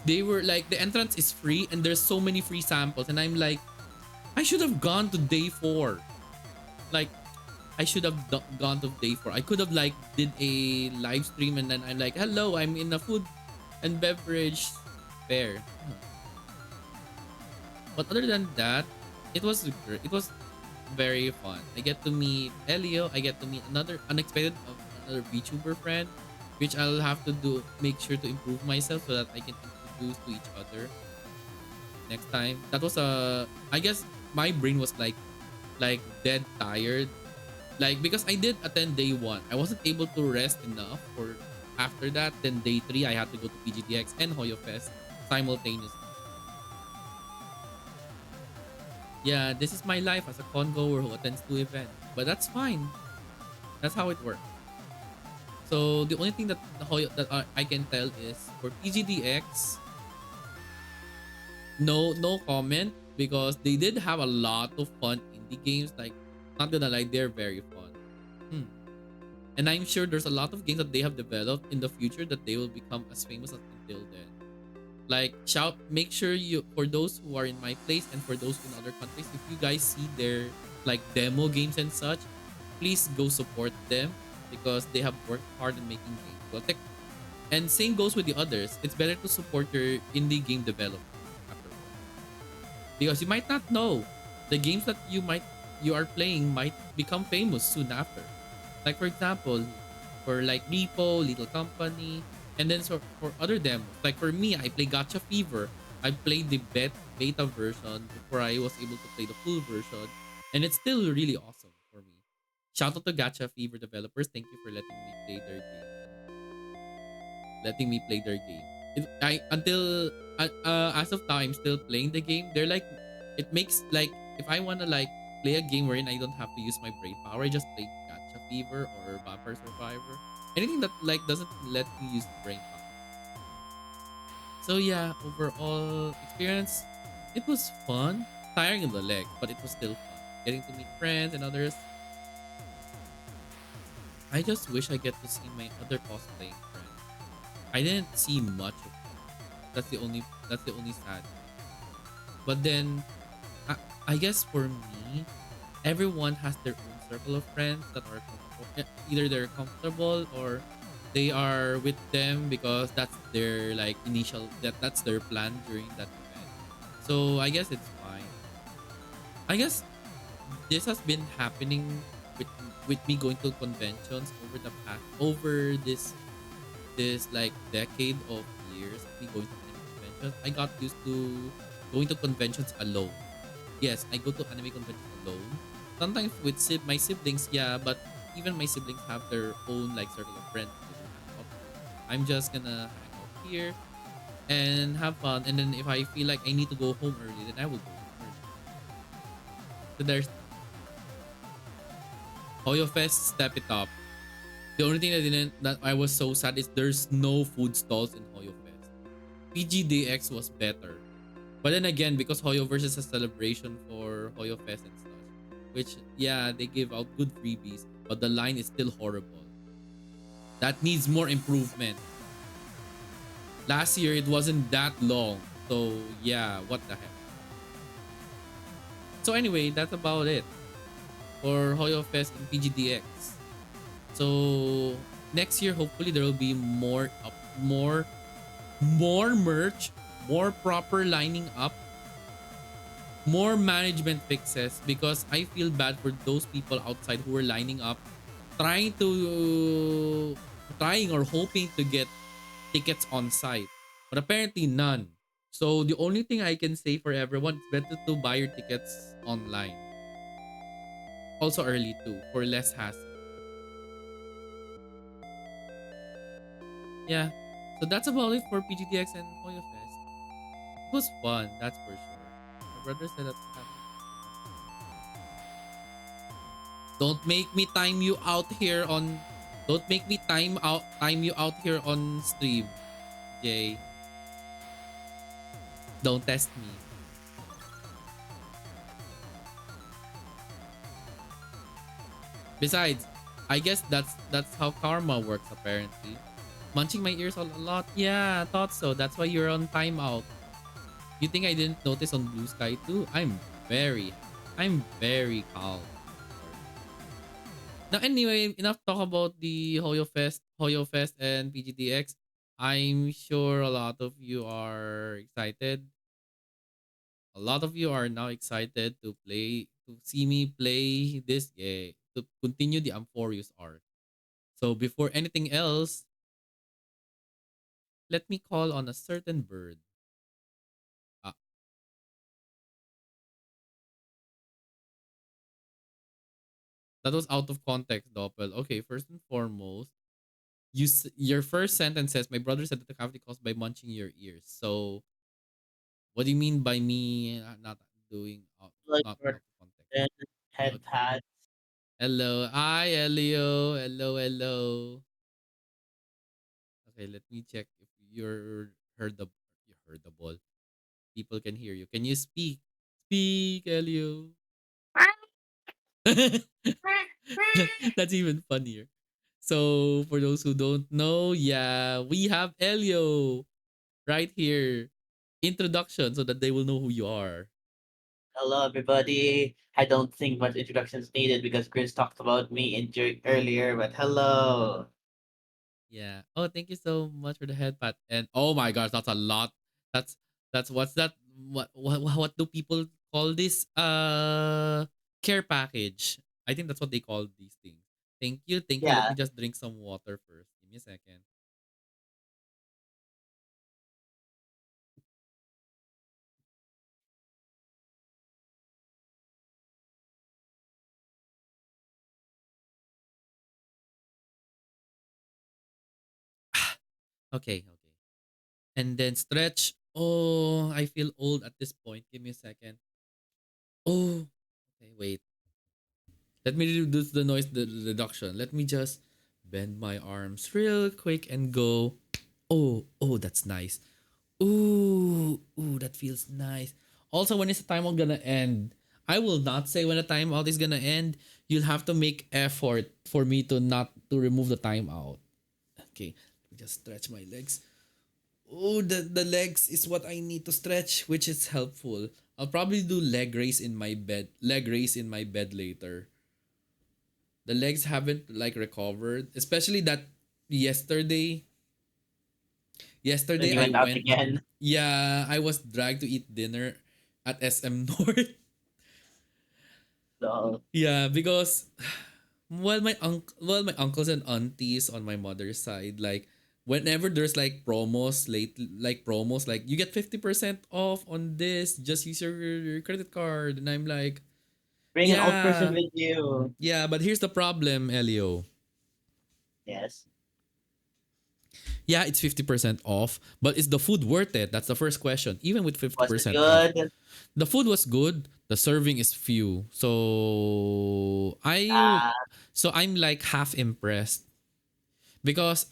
they were like, the entrance is free and there's so many free samples, and I'm like, I should have gone to day 4. Like, I should have gone to day 4. I could have like did a live stream, and then I'm like, hello, I'm in a food and beverage fair. But other than that, it was very fun. I get to meet Elio. I get to meet another VTuber friend, which I'll have to make sure to improve myself so that I can introduce to each other next time. That was I guess my brain was like dead tired, like, because I did attend day 1. I wasn't able to rest enough for after that. Then day 3, I had to go to PGDX and Hoyofest simultaneously. Yeah, this is my life as a con goer who attends 2 events, but that's fine. That's how it works. So the only thing that I can tell is, for PGDX, no comment, because they did have a lot of fun indie games. Like, not gonna lie, they're very fun. And I'm sure there's a lot of games that they have developed in the future that they will become as famous as until then. Like shout, make sure you, for those who are in my place and for those in other countries, if you guys see their like demo games and such, please go support them because they have worked hard in making games. Well, and same goes with the others. It's better to support your indie game developers afterwards because you might not know the games that you are playing might become famous soon after. Like for example, for like Repo, Little Company, and then so for other demos. Like for me, I play Gacha Fever. I played the beta version before I was able to play the full version, and it's still really awesome for me. Shout out to Gacha Fever developers. Thank you for letting me play their game and letting me play their game. I until as of now, I'm still playing the game. They're like, it makes like if I wanna like play a game wherein I don't have to use my brain power, I just play Gacha Fever or Vampire Survivor. Anything that like doesn't let me use brain power. So yeah, overall experience, it was fun. Tiring in the legs, but it was still fun. Getting to meet friends and others. I just wish I get to see my other cosplaying friends. I didn't see much of them. That's the only sad thing. But then I, I guess for me, everyone has their own circle of friends that are either they're comfortable or they are with them because that's their like initial that's their plan during that event. So I guess it's fine. I guess this has been happening with me going to conventions over this like decade of years of me going to anime conventions. I got used to going to conventions alone. Yes, I go to anime conventions alone. Sometimes with my siblings, yeah, but even my siblings have their own like circle of friends to hang out. I'm just gonna hang out here and have fun. And then if I feel like I need to go home early, then I will go home early. So there's Hoyofest, step it up. The only thing that I was so sad is there's no food stalls in Hoyofest. PGDX was better. But then again, because Hoyoverse is a celebration for Hoyo Fest and such, which yeah, they give out good freebies, but the line is still horrible. That needs more improvement. Last year it wasn't that long. So yeah, what the heck. So anyway, that's about it for Hoyo Fest and PGDX. So next year hopefully there will be more merch, more proper lining up, more management fixes because I feel bad for those people outside who are lining up trying or hoping to get tickets on site, but apparently none. So the only thing I can say for everyone is better to buy your tickets online, also early too, for less hassle. Yeah, so that's about it for PGDX and Hoyo Fest. It was fun, that's for sure. My brother said that don't make me time you out here on don't make me time you out here on stream, Jay. Don't test me. Besides, I guess that's how karma works apparently. Munching my ears a lot? Yeah, I thought so. That's why you're on timeout. You think I didn't notice on Blue Sky too? I'm very calm. Now anyway, enough talk about the Hoyo Fest and PGDX. I'm sure a lot of you are excited. A lot of you are now excited to see me play this game, to continue the Amphoreus arc. So before anything else, let me call on a certain bird. Ah, that was out of context, Doppel. Okay, first and foremost, your first sentence says, "My brother said that the cavity caused by munching your ears." So, what do you mean by me not doing Like not your out of context? then head Okay. pad. Hello, hi, Elio. Hello, hello. Okay, let me check if you heard the ball. People can hear you. Can you speak? Speak, Elio. That's even funnier. So for those who don't know, yeah, we have Elio right here. Introduction so that they will know who you are. Hello, everybody. I don't think much introduction is needed because Chris talked about me earlier, but hello. Yeah. Oh, thank you so much for the head pat. And oh my gosh, that's a lot. That's what's that? What do people call this? Care package. I think that's what they call these things. Thank you. Thank you. Let Yeah, me just drink some water first. Give me a second. Okay, okay. And then stretch. Oh, I feel old at this point. Give me a second. Oh, okay, wait. Let me reduce the noise reduction. Let me just bend my arms real quick and go. Oh, oh, that's nice. Ooh, ooh, that feels nice. Also, when is the timeout gonna end? I will not say when the timeout is gonna end. You'll have to make effort for me to not to remove the timeout. Okay, let me just stretch my legs. Oh, the legs is what I need to stretch, which is helpful. I'll probably do leg raise in my bed. Leg raise in my bed later. The legs haven't like recovered, especially that yesterday. when Yesterday you I went out went. again. Yeah, I was dragged to eat dinner at SM North. So Yeah, because my uncles and aunties on my mother's side, like whenever there's like promos like you get 50% off on this, just use your credit card. And I'm like, bring an old person yeah, with you. yeah, but here's the problem, Elio. Yes. Yeah, it's 50% off, but is the food worth it? That's the first question. Even with Was it 50% off, good? the food was good. The serving is few. Ah, I'm like half impressed because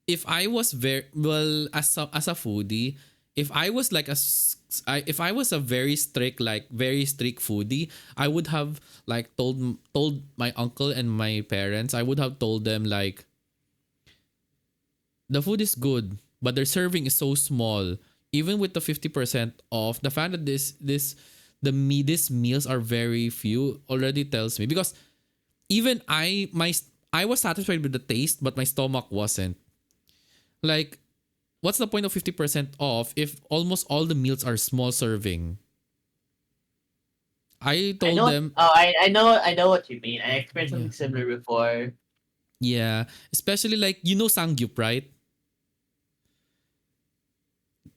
if I was very well as a foodie, if I was like if I was a very strict foodie, I would have like told my uncle and my parents. I would have told them like the food is good, but their serving is so small. Even with the 50% off, the fact that these meals are very few already tells me because even I was satisfied with the taste, but my stomach wasn't. Like, what's the point of 50% off if almost all the meals are small serving? I I told know. them, I know what you mean. I experienced yeah, something similar before. yeah, especially like sangyup, right?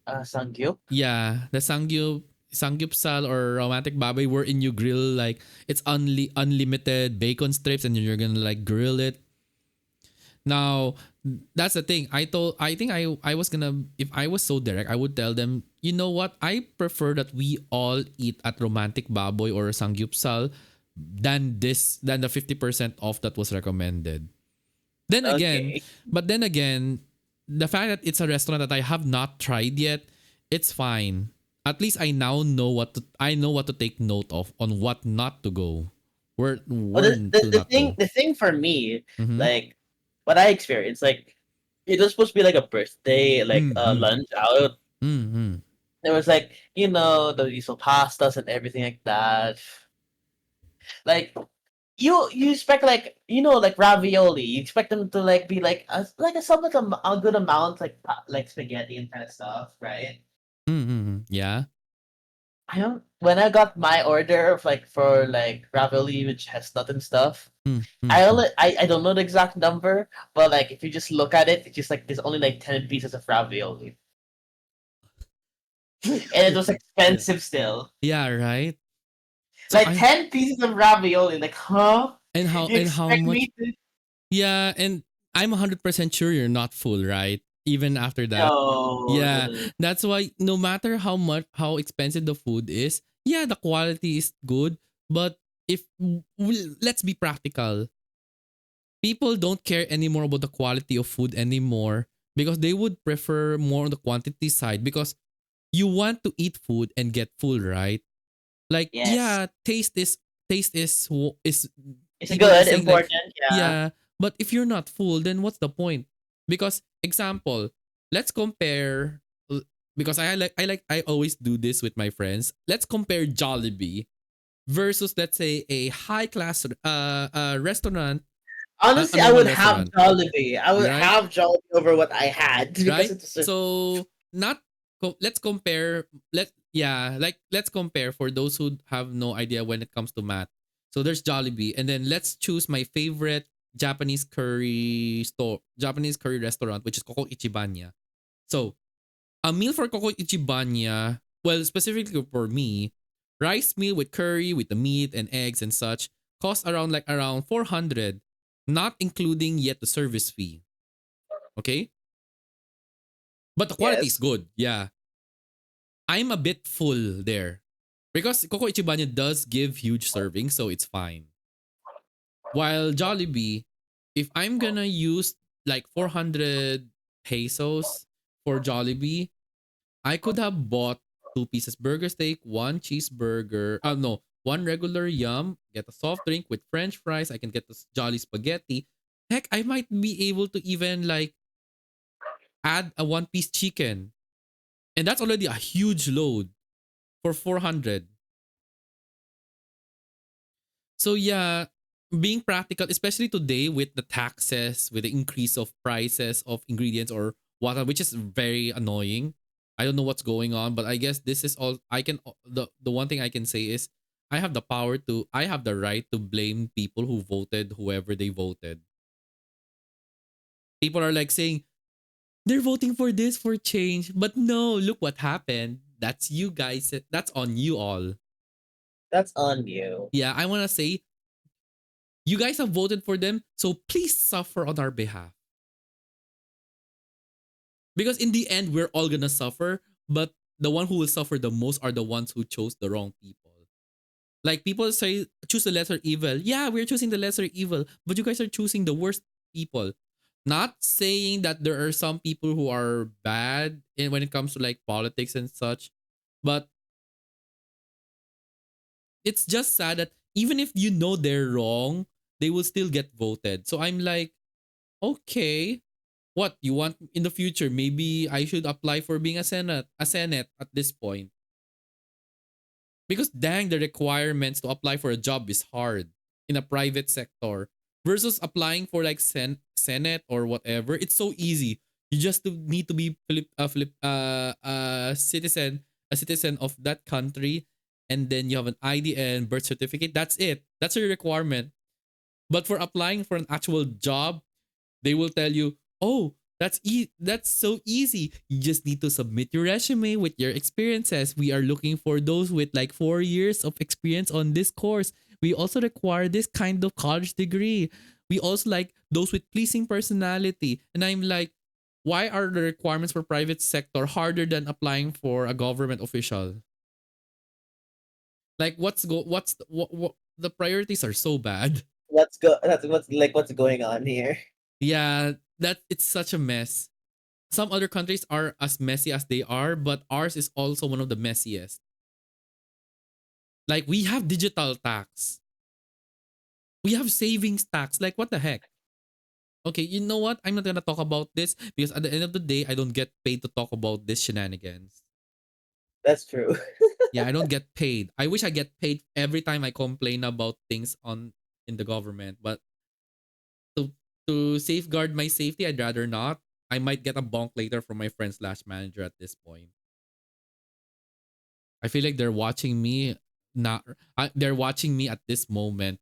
Sangyup. Yeah, the sangyupsal or romantic baboy wherein you grill like it's unlimited bacon strips and you're gonna like grill it. Now that's the thing. I think I was gonna if I was so direct, I would tell them, you know what? I prefer that we all eat at romantic baboy or sangyupsal than the 50% off that was recommended. Then again, Okay. but then again, the fact that it's a restaurant that I have not tried yet, it's fine. At least I know what to take note of on what not to go. Well, Where to not go. the thing for me, Mm-hmm. like what I experienced, like it was supposed to be like a birthday, like Mm-hmm. lunch out. Mm-hmm. There was like, the usual pastas and everything like that. Like you expect like like ravioli. You expect them to like be like a somewhat a good amount like spaghetti and kind of stuff, right? Mm-hmm. Yeah. I don't. When I got my order of like for like ravioli with chestnut and stuff, Mm-hmm. I don't know the exact number, but like if you just look at it, it's just like there's only like 10 pieces of ravioli, and it was Yeah. expensive still. Yeah, right? So Like 10 pieces of ravioli, like huh? You and how expect much? me to? Yeah, and I'm 100% sure you're not full, right? Even after that. No, no, Yeah, no, no. that's why no matter how expensive the food is, yeah, the quality is good, but if let's be practical. People don't care anymore about the quality of food anymore because they would prefer more on the quantity side because you want to eat food and get full, right? Like Yes, yeah, taste is is it's a people are good, saying like important, yeah. yeah, But if you're not full, then what's the point? Because example, let's compare because I always do this with my friends. Let's compare Jollibee versus let's say a high class restaurant, a Honestly, I normal would have restaurant, Jollibee. I would right? have Jollibee over what I had because Right? it's a So not let's compare let's compare for those who have no idea when it comes to math. So there's Jollibee and then let's choose my favorite Japanese curry restaurant, which is Koko Ichibanya. So a meal for Koko Ichibanya, well, specifically for me, rice meal with curry, with the meat and eggs and such, costs around 400, not including yet the service fee. Okay? But the quality is yes. good. Yeah. I'm a bit full there. Because Koko Ichibanya does give huge servings, so it's fine. While Jollibee, if I'm gonna use like 400 pesos for Jollibee, I could have bought two pieces burger steak, one cheeseburger, no, one regular yum, get a soft drink with french fries, I can get the jolly spaghetti. Heck, I might be able to even like add a one piece chicken. And that's already a huge load for 400. So yeah, being practical, especially today with the taxes, with the increase of prices of ingredients or whatnot, which is very annoying. I don't know what's going on, but I guess this is all I can. The one thing I can say is I have the right to blame people who voted whoever they voted. People are like saying they're voting for this for change, but no, look what happened. That's you guys. That's on you all. That's on you. Yeah, I want to say you guys have voted for them, so please suffer on our behalf. Because in the end, we're all gonna suffer, but the one who will suffer the most are the ones who chose the wrong people. Like people say, choose the lesser evil. Yeah, we're choosing the lesser evil, but you guys are choosing the worst people. Not saying that there are some people who are bad in when it comes to like politics and such, but it's just sad that even if you know they're wrong, they will still get voted. So I'm like, okay, what you want in the future? Maybe I should apply for being a senate at this point. Because dang, the requirements to apply for a job is hard in a private sector versus applying for like senate or whatever. It's so easy. You just need to be a citizen of that country, and then you have an ID and birth certificate. That's it. That's a requirement. But for applying for an actual job, they will tell you, "Oh, that's so easy. You just need to submit your resume with your experiences. We are looking for those with like 4 years of experience on this course. We also require this kind of college degree. We also like those with pleasing personality." And I'm like, why are the requirements for private sector harder than applying for a government official? Like what the priorities are so bad. What's going on here. Yeah, that it's such a mess. Some other countries are as messy as they are, but ours is also one of the messiest. Like we have digital tax, we have savings tax. Like what the heck? Okay, you know what? I'm not gonna talk about this because at the end of the day, I don't get paid to talk about this shenanigans. That's true. Yeah, I don't get paid. I wish I get paid every time I complain about things on in the government, but to to safeguard my safety, I'd rather not. I might get a bonk later from my friend slash manager at this point. I feel like they're watching me not they're watching me at this moment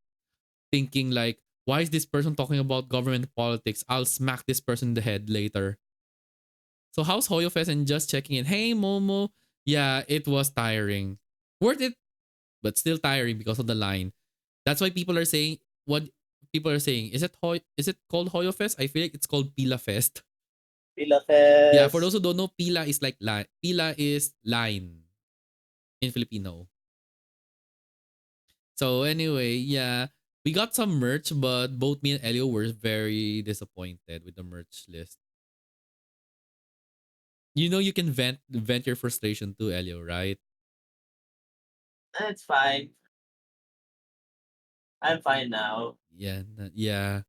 thinking like why is this person talking about government politics? I'll smack this person in the head later. So how's Hoyofest and just checking in? Hey Momo. Yeah, it was tiring. Worth it, but still tiring because of the line. That's why people are saying what people are saying. Is it called Hoyofest? I feel like it's called Pila Fest. Pila Yeah, for those Fest. who don't know, Pila is like line. Pila is line in Filipino. So anyway, yeah, we got some merch, but both me and Elio were very disappointed with the merch list. You know, you can vent your frustration to Elio, right? It's fine. I'm fine now. Yeah, yeah.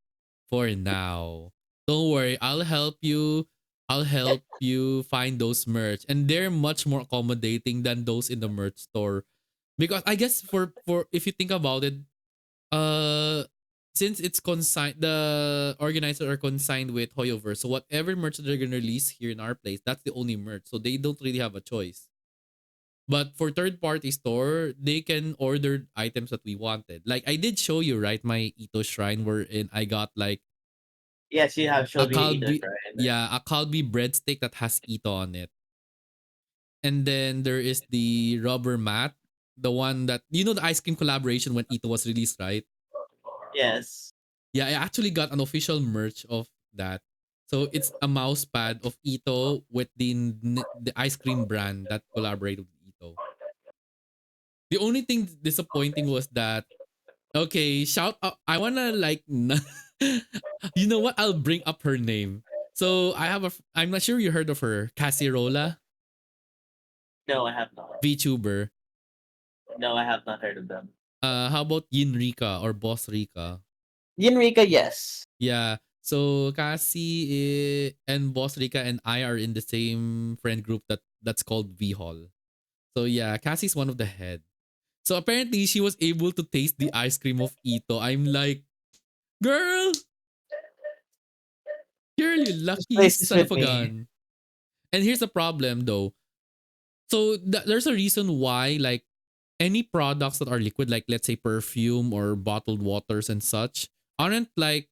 for now. Don't worry, I'll help you. I'll help you find those merch, and they're much more accommodating than those in the merch store. Because I guess for if you think about it, uh since it's consigned, the organizers are consigned with Hoyoverse, so whatever merch that they're gonna release here in our place, that's the only merch, so they don't really have a choice. But for third party store, they can order items that we wanted. Like I did show you, right, my Ito shrine wherein I got like Yes, you have a showed me Ito kalbi, Shrine. yeah, a kalbi breadstick that has Ito on it. And then there is the rubber mat, the one that, you know, the ice cream collaboration when Ito was released, right? Yes. Yeah, I actually got an official merch of that. So it's a mouse pad of Ito with the ice cream brand that collaborated with Ito. The only thing disappointing was that, okay, shout out. I wanna like, you know what? I'll bring up her name. So I have a. I'm not sure you heard of her, Cassirola, No, I have not. VTuber. No, I have not heard of them. How about Yin Rika or Boss Rika? Yinrika, yes. Yeah. So Cassie and Boss Rika and I are in the same friend group that's called V Hall. So yeah, Cassie's one of the head. So apparently she was able to taste the ice cream of Ito. I'm like, girl, you This lucky place is son of with a me. gun. And here's the problem though. So there's a reason why like any products that are liquid, like let's say perfume or bottled waters and such, aren't like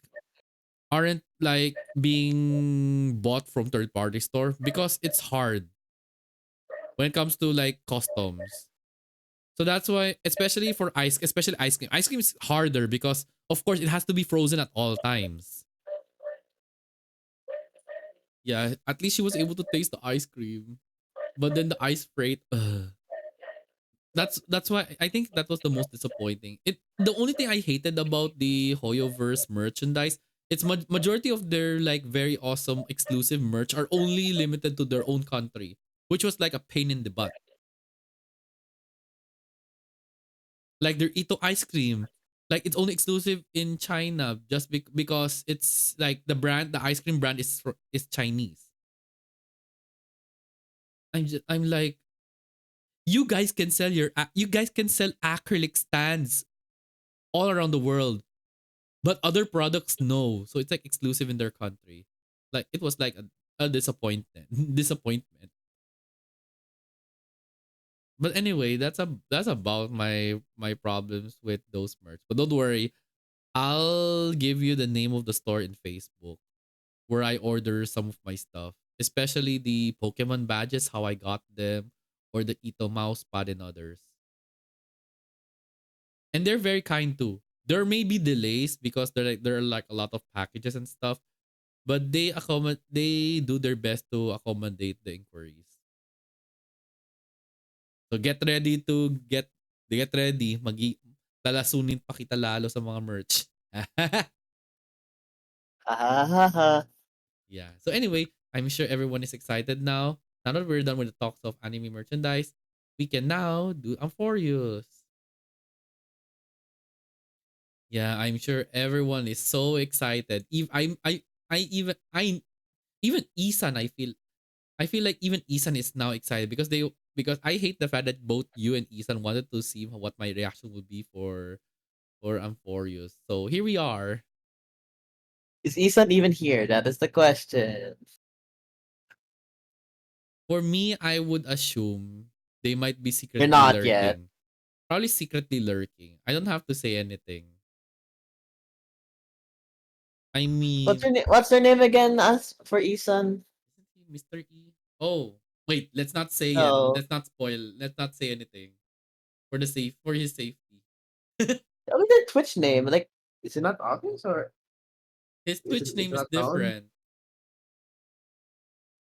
aren't like being bought from third party store because it's hard when it comes to like customs. So that's why, especially ice cream. Ice cream is harder because of course it has to be frozen at all times. Yeah, at least she was able to taste the ice cream, but then the ice freight. That's why I think that was the most disappointing. The only thing I hated about the Hoyoverse merchandise, it's majority of their like very awesome exclusive merch are only limited to their own country, which was like a pain in the butt. Like their Ito ice cream, like it's only exclusive in China just because it's like the ice cream brand is Chinese. I'm like, you guys can sell acrylic stands all around the world, but other products no. So it's like exclusive in their country. Like it was like a disappointment. Disappointment. But anyway, that's about my problems with those merch. But don't worry, I'll give you the name of the store in Facebook where I order some of my stuff, especially the Pokemon badges, how I got them, or the Ito mouse pad and others. And they're very kind too. There may be delays because there are like a lot of packages and stuff, but they do their best to accommodate the inquiries. So get ready, lalasunin pa kita lalo sa mga merch. Ha ha ha ha. Yeah. So anyway, I'm sure everyone is excited now. Now that we're done with the talks of anime merchandise, we can now do Amphoreus. Yeah, I'm sure everyone is so excited. Even Isan, I feel like even Isan is now excited because I hate the fact that both you and Isan wanted to see what my reaction would be for Amphoreus. So here we are. Is Isan even here? That is the question. For me, I would assume they might be You're secretly not yet. lurking. Probably secretly lurking. I don't have to say anything. I mean, What's her name again? As for Isan? isn't he Mr. E? Oh, wait, let's not say it. No. Let's not spoil. Let's not say anything for his safety. What was their Twitch name? Like, is it not obvious or His Twitch it's name is not known? different.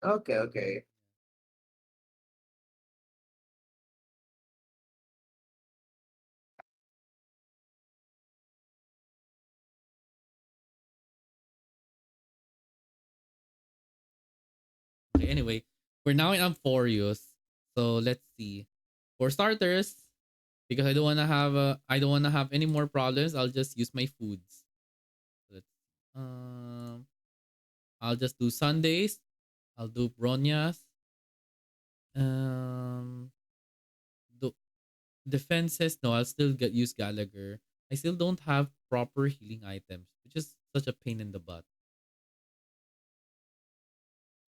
Okay, okay. Okay, anyway, we're now in Amphoreus. So let's see. For starters, because I don't wanna have any more problems, I'll just use my foods. Let's Um, I'll just do Sundays. I'll do Bronyas. Um, do defenses. No, I'll still use Gallagher. I still don't have proper healing items, which is such a pain in the butt.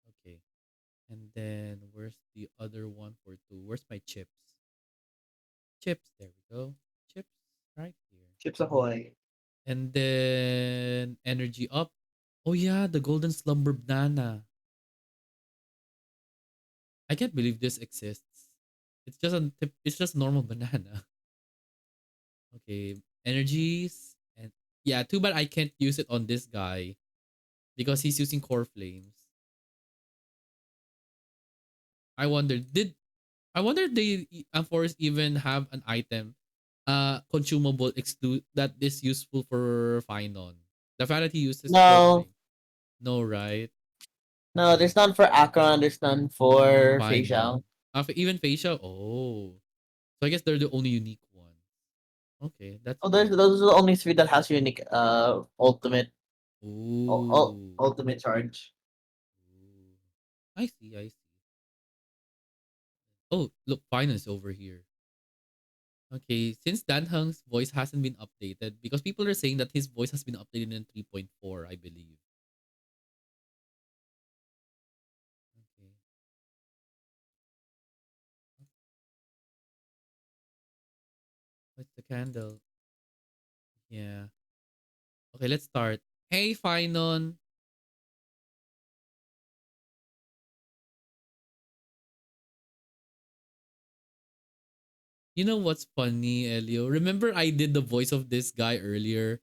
Okay. And then where's the other one for two? Where's my chips? Chips. There we go. Chips right here. Chips Ahoy. And then energy up. Oh yeah, the golden slumber banana. I can't believe this exists. It's just normal banana. Okay, energies and yeah, too bad I can't use it on this guy because he's using core flames. I wonder if Amphoreus even have an item consumable exclude that is useful for Finon. The fact that he uses core No, flame. No, right? no, there's none for Akron, there's none for Finon. Facial. Even facial. Oh. So I guess they're the only unique ones. Okay, that's Oh, fair. those are the only three that has unique ultimate Ooh. ultimate charge. Ooh. I see, I see. Oh, look, finance over here. Okay, since Dan Hung's voice hasn't been updated, because people are saying that his voice has been updated in 3.4, I believe. Okay, what's the candle? Yeah. Okay, let's start. Hey, Finon. You know what's funny, Elio? Remember I did the voice of this guy earlier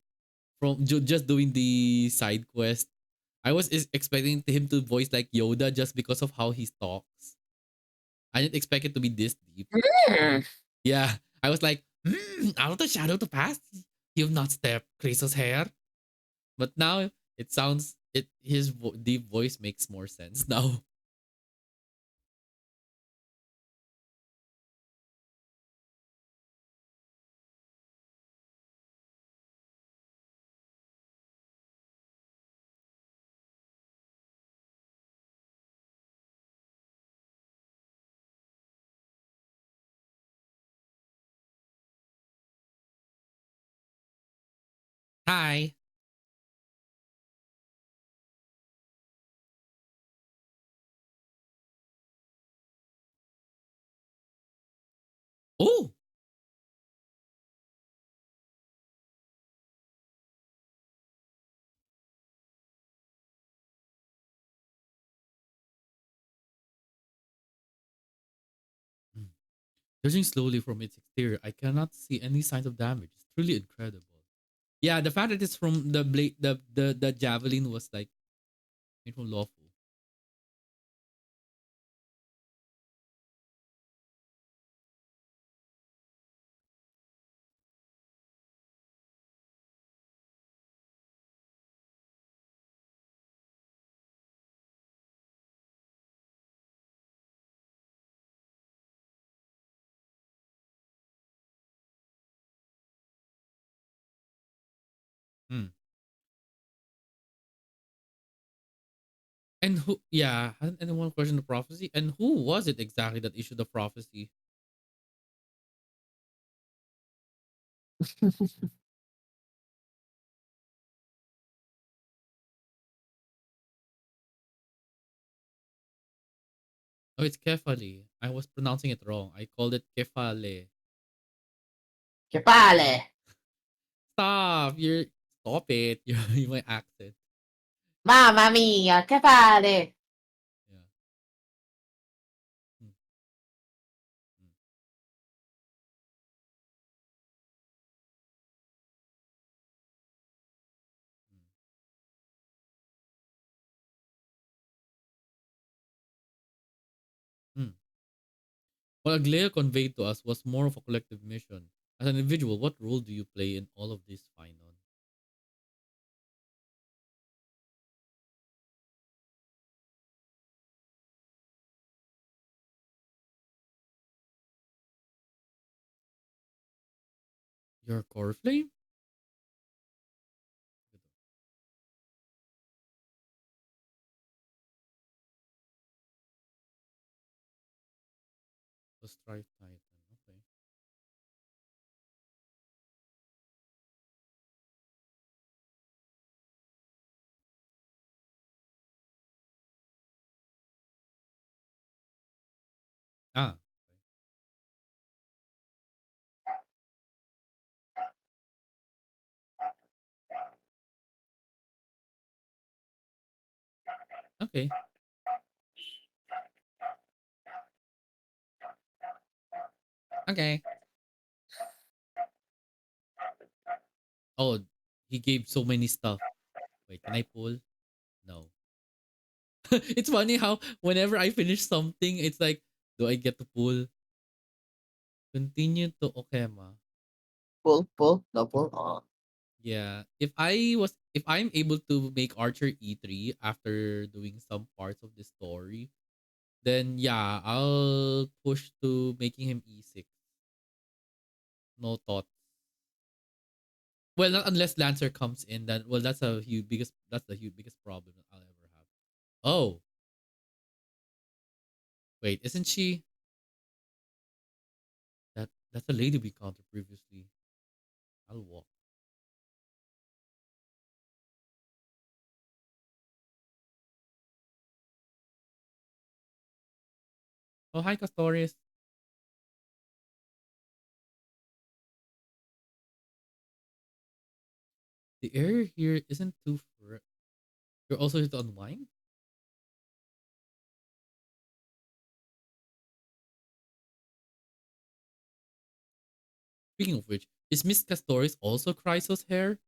from just doing the side quest? I was expecting him to voice like Yoda just because of how he talks. I didn't expect it to be this deep. Hmm. Yeah, I was like, out of the shadow to pass, you've not stepped Kratos' hair. But now it sounds his deep voice makes more sense now. Hi. Oh, judging slowly from its exterior, I cannot see any signs of damage. It's truly incredible. Yeah, the fact that it's from the blade, the javelin was like made from lawful. Hmm. And who? Yeah, hasn't anyone questioned the prophecy? And who was it exactly that issued the prophecy? Oh, it's Kefali. I was pronouncing it wrong. I called it Kefale. Que vale. Stop! Stop it. You're my accent. Mamma mia, che vale. Yeah. Mm, mm, mm, mm. What Aglea conveyed to us was more of a collective mission. As an individual, what role do you play in all of this, Finon? Your core flame? So Strife Titan. Okay. Ah. Okay. Okay. Oh, he gave so many stuff. Wait, can I pull? No. It's funny how whenever I finish something, it's like, do I get to pull? Continue to Okema. Pull, pull, no pull. Oh. Yeah. If I'm able to make Archer E3 after doing some parts of the story, then yeah, I'll push to making him E6. No thought. Well, not unless Lancer comes in, then well that's the huge biggest problem that I'll ever have. Oh, wait, isn't she that's a lady we counted previously. I'll walk. Oh hi Castoris. The area here isn't too you're also here to unwind? Speaking of which, is Miss Castoris also Chrysos hair?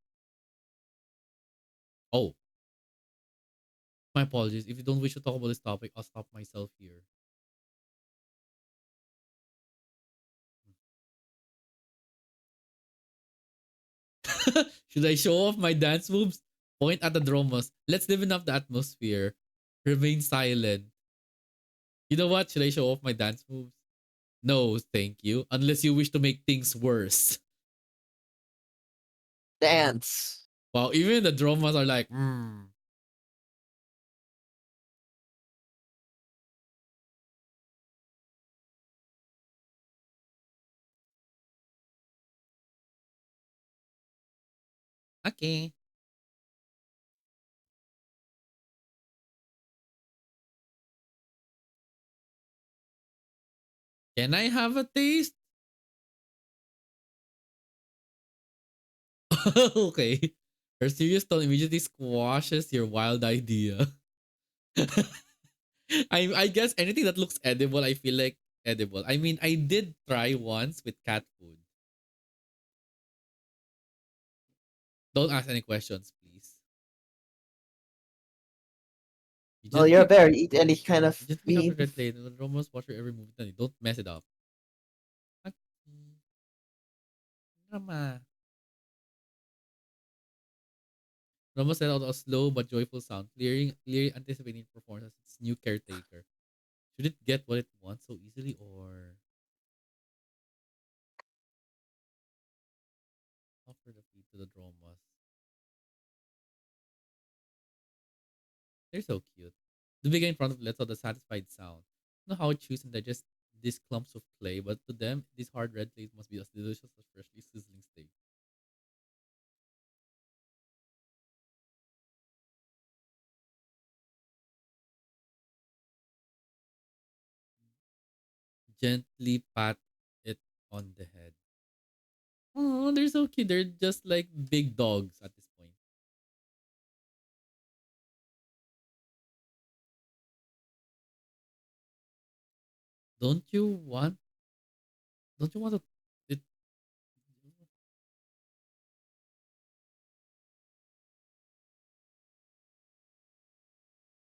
Oh, my apologies. If you don't wish to talk about this topic, I'll stop myself here. Should I show off my dance moves? Point at the dromos. Let's liven up the atmosphere. Remain silent. You know what? Should I show off my dance moves? No, thank you. Unless you wish to make things worse. Dance. Wow, even the dromos are like, hmm. Okay. Can I have a taste? Okay. Her serious tone immediately squashes your wild idea. I guess anything that looks edible, I feel like edible. I mean, I did try once with cat food. Don't ask any questions, please. You Well, you're a gently bear. Eat any kind of you gently have the meat. red plate and almost watch your every move. Don't mess it up. Okay. Drama. Rama set out a slow but joyful sound, clearly anticipating performance as its new caretaker. Should it get what it wants so easily, or offer the feed to the dramas? They're so cute. The big guy in front of lets out a satisfied sound. I don't know how it chews and digests these clumps of clay, but to them, these hard red clays must be as delicious as freshly sizzling steak. Gently pat it on the head. Oh, they're so cute. They're just like big dogs at this point. Don't you want? Don't you want to? It,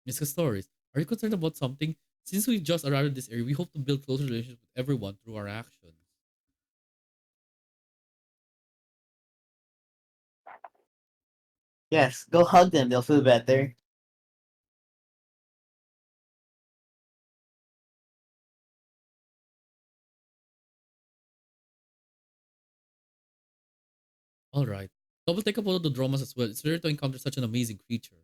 Miss Stories, are you concerned about something? Since we've just arrived in this area, we hope to build closer relationships with everyone through our actions. Yes, go hug them. They'll feel better. All right. Double take a photo of the dramas as well. It's rare to encounter such an amazing creature.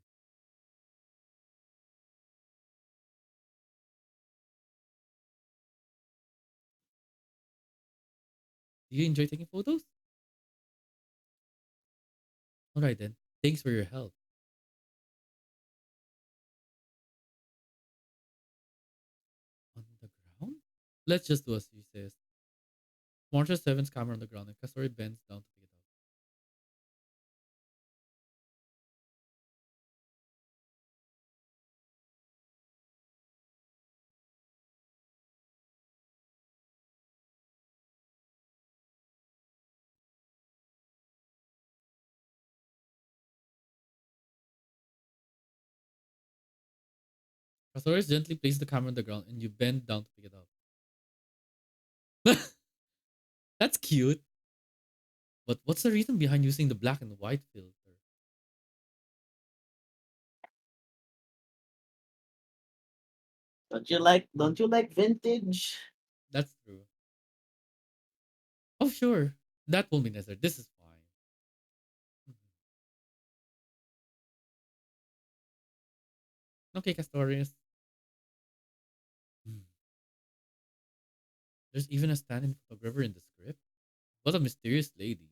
Do you enjoy taking photos? All right then. Thanks for your help. On the ground? Let's just do as she says. Monster Seven's camera on the ground and Kasori bends down to pick it up. Kasori gently places the camera on the ground and you bend down to pick it up. That's cute. But what's the reason behind using the black and white filter? Don't you like vintage? That's true. Oh, sure. That won't be necessary. This is fine. Mhm. Okay, Castorius. Hmm. There's even a stand-in photographer in the script. What a mysterious lady.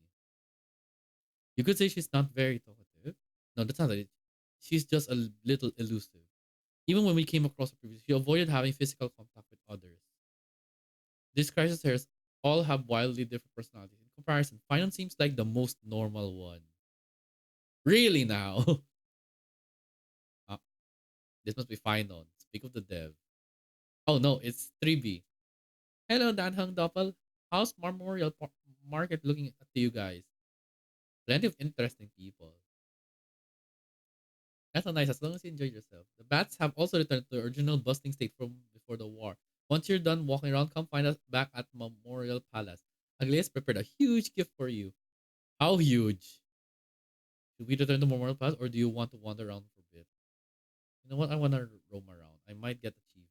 You could say she's not very talkative. No, that's not it. She's just a little elusive. Even when we came across her previously, she avoided having physical contact with others. These crisis hairs all have wildly different personalities. In comparison, Finon seems like the most normal one. Really now? Ah, this must be Finon. Speak of the dev. Oh no, it's 3B. Hello, Danhung Doppel. How's Market looking at you guys? Plenty of interesting people. That's so nice, as long as you enjoy yourself. The bats have also returned to the original bustling state from before the war. Once you're done walking around, come find us back at Memorial Palace. Aglaeus prepared a huge gift for you. How huge? Should we return to Memorial Palace or do you want to wander around for a bit? You know what? I want to roam around. I might get achievements.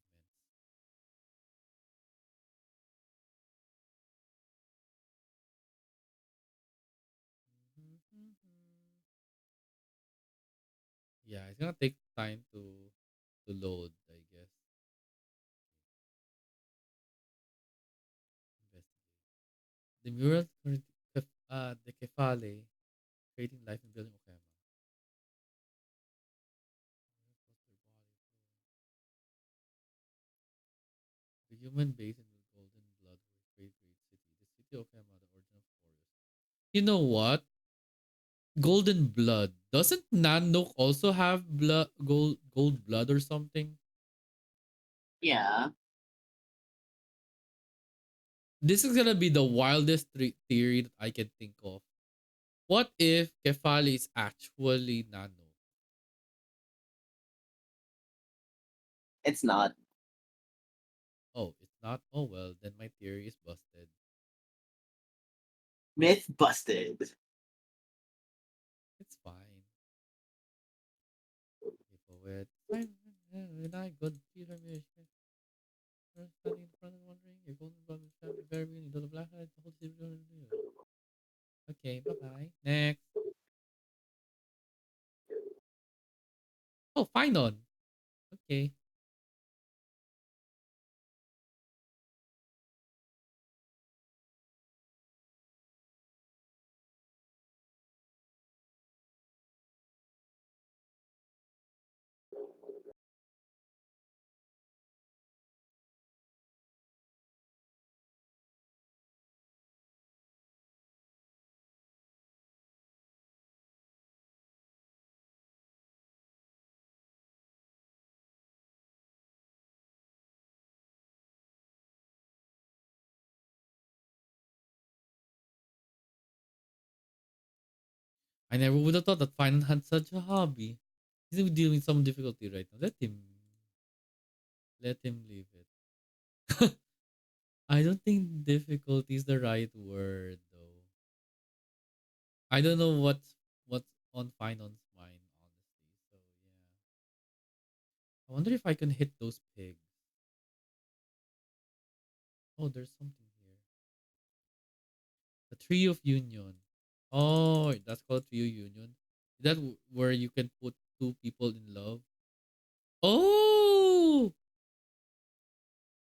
Yeah, it's gonna take time to load, I guess. Investigate. The mural the Kefale, creating life and building Okema. The human basin with golden blood were great city. The city of Okema, the origin of forest. You know what? Golden blood. Doesn't Nanook also have gold blood or something? Yeah. This is gonna be the wildest theory that I can think of. What if Kefali is actually Nano? It's not. Oh, it's not? Oh well, then my theory is busted. Myth busted. It's fine. People with when I got Peter Mission, standing in front and wondering, your golden blood is very beginning, though the black eyes, the whole city. Okay, bye bye. Next. Oh, fine on. Okay. I never would have thought that Finan had such a hobby. He's dealing with some difficulty right now. Let him leave it. I don't think difficulty is the right word though. I don't know what's on Finan's mind, honestly. So yeah. I wonder if I can hit those pigs. Oh, there's something here. The Tree of Union. Oh, that's called Tree of Union. Is that where you can put two people in love? Oh,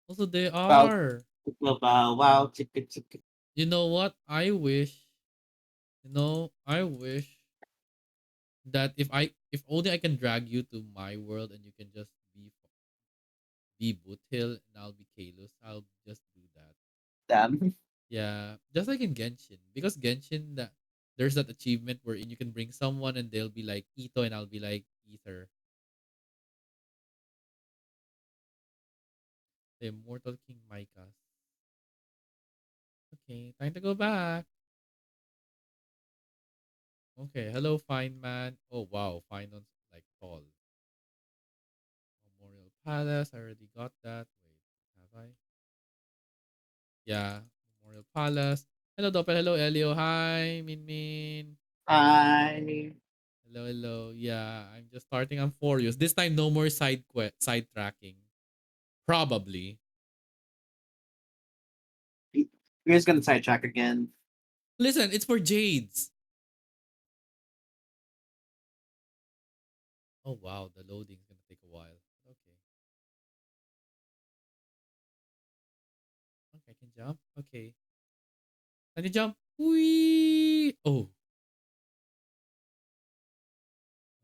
also they Wow. are. Wow. Wow. Chicka chicka. You know what? I wish that if only I can drag you to my world and you can just be Boothil and I'll be Kalos, I'll just do that. Damn. Yeah, just like in Genshin. Because Genshin that there's that achievement wherein you can bring someone and they'll be like Ito and I'll be like Ether. The Immortal King Micahs. Okay, time to go back. Okay, hello, fine man. Oh wow, fine on like tall. Memorial Palace. I already got that. Wait, have I? Yeah, Memorial Palace. Hello, Doppel. Hello, Elio. Hi, Min Min. I Hello, hello. Yeah, I'm just starting Amphoreus. This time, no more side tracking. Probably. We're just gonna sidetrack again. Listen, it's for Jades. Oh wow, the loading is gonna take a while. Okay, okay, I can jump. Okay, can you jump? Whee! Oh,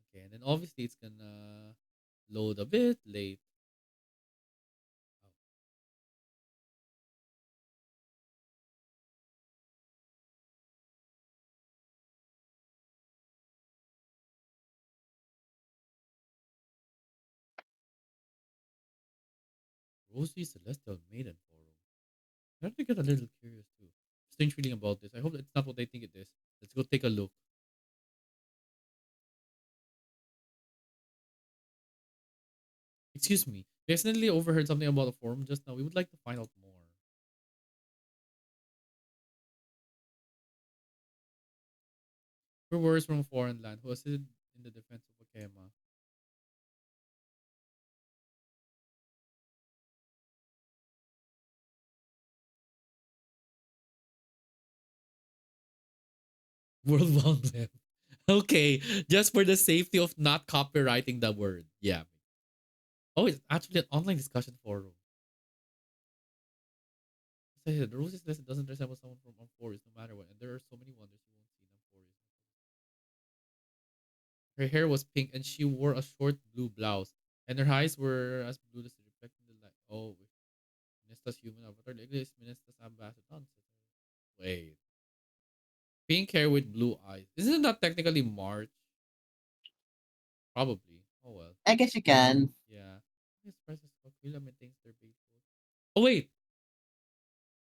okay, and then obviously it's gonna load a bit late. Oh, Rosie Celestial Maiden Forum. I have to get a little curious too. Strange feeling about this. I hope it's not what I think it is. Let's go take a look. Excuse me. We accidentally overheard something about a forum just now. We would like to find out more. We're warriors from a foreign land who assisted in the defense of Wakema. Worldbound them. Okay, just for the safety of not copywriting the word. Yeah. Oh, it's actually an online discussion forum. So the rules is this, it doesn't resemble someone from Amphoreus no matter what. And there are so many wonders you won't see in Amphoreus. Her hair was pink and she wore a short blue blouse. And her eyes were as blue as reflecting the light. Oh, Minista's human avatar. The English Minista's ambassador. Nonsense. Wait. Pink hair with blue eyes. Isn't that technically March? Probably. Oh well. I guess you can. Yeah. This prices Aquila maintains their faithful. Oh wait.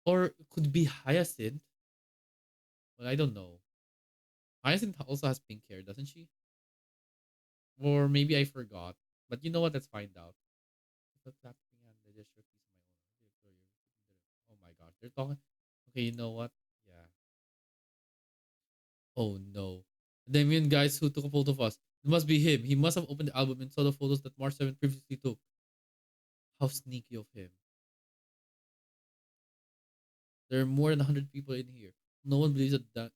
Or it could be Hyacinth. Well, I don't know. Hyacinth also has pink hair, doesn't she? Or maybe I forgot. But you know what? Let's find out. Oh my gosh. They're talking. Okay, you know what? Yeah. Oh no. The immune guys who took a photo of us. It must be him. He must have opened the album and saw the photos that March 7 previously took. How sneaky of him. There are more than 100 people in here. No one believes that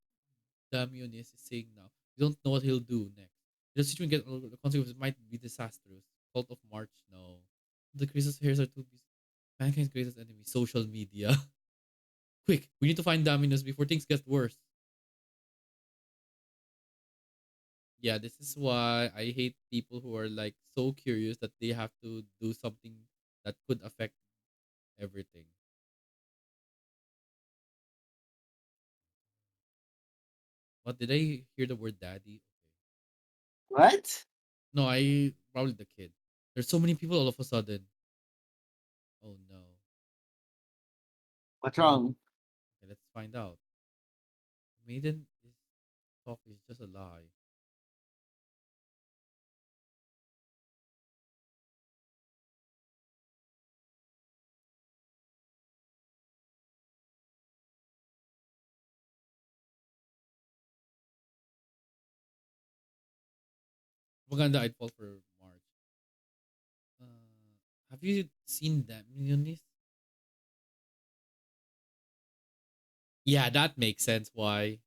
Damianis is saying now. We don't know what he'll do next. The situation get the consequences might be disastrous. Cult of March, no. The Chris's hairs are too busy. Mankind's greatest enemy, social media. Quick, we need to find Dominus before things get worse. Yeah, this is why I hate people who are like so curious that they have to do something that could affect everything. What did I hear the word daddy? Okay. What? No, I probably the kid. There's so many people all of a sudden. Oh no. What's wrong? Okay, let's find out. Maiden is talk is just a lie. Maganda I'd fall for March. Have you seen that Millionis? Yeah, that makes sense why.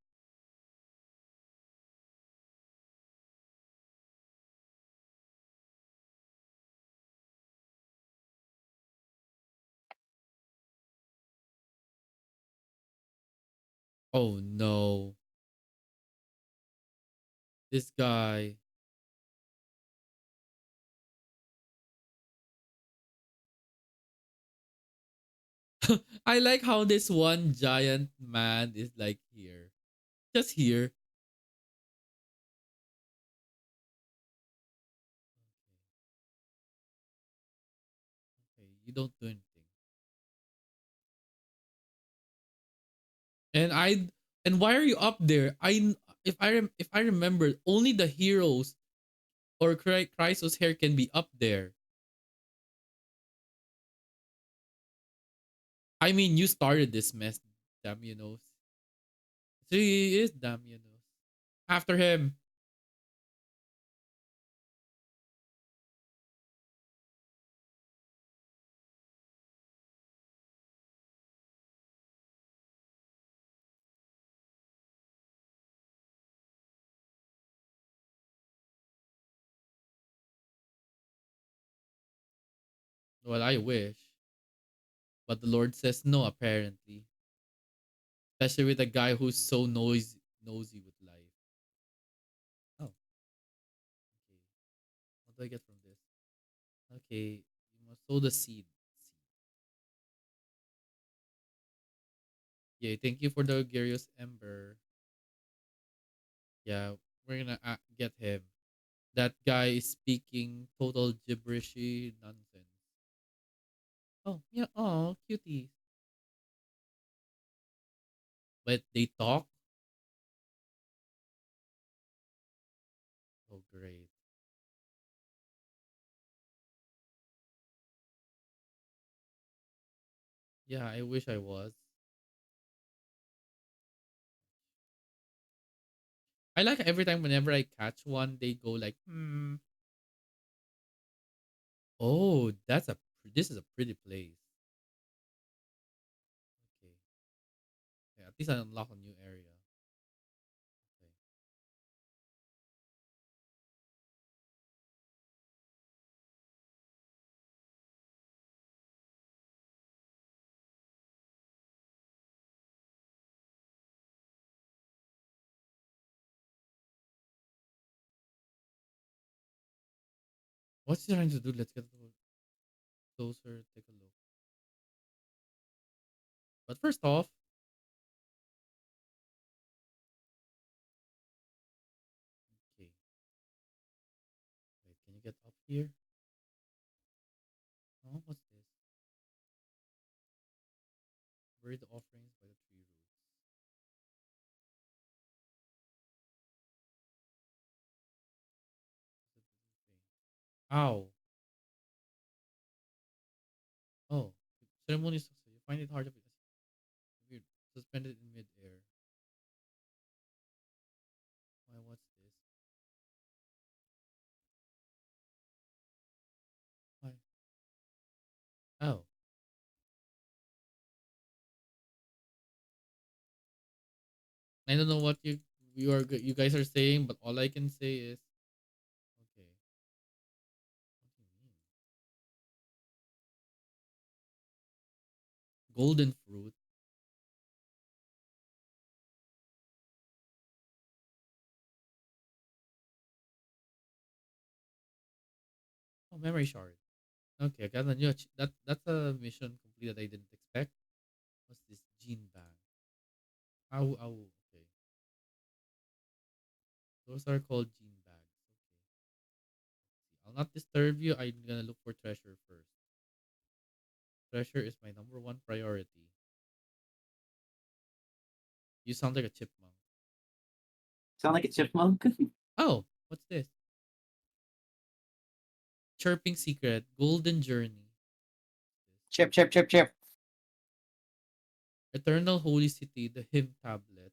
Oh no. This guy. I like how this one giant man is like here. Just here. Okay, you don't do anything. And I and why are you up there? If I remember, only the heroes or Chrysos hair can be up there. I mean, you started this mess, damn you knows. She is damn you knows. After him. Well, I wish. But the Lord says no, apparently. Especially with a guy who's so nosy with life. Oh, okay. What do I get from this? Okay, you must sow the seed. Yeah, thank you for the Garius Ember. Yeah, we're gonna get him. That guy is speaking total gibberishy nonsense. Oh, yeah, oh, cutie. But they talk? Oh, great. Yeah, I wish I was. I like every time whenever I catch one, they go like, hmm. Oh, this is a pretty place. Okay. Yeah, at least I unlock a new area. Okay. What's he trying to do? Let's get closer, take a look. But first off, okay. Wait, can you get up here? Oh, what's this? Bury the offerings by the tree roots. What's the blue thing? Ow. Oh. Ceremony success. You find it hard to be weird. Suspended in midair. Why, what's this? Why? Oh. I don't know what you guys are saying, but all I can say is okay. What do you mean? Golden fruit. Oh, memory shard. Okay, I got a new that's a mission complete that I didn't expect. What's this gene bag? Ow, ow. Okay, those are called gene bags. Okay, I'll not disturb you. I'm gonna look for treasure first. Treasure is my number one priority. You sound like a chipmunk. Sound like a chipmunk? Oh, what's this? Chirping secret, golden journey, Chip, chip, chip, chip. eternal holy city, the hymn tablet.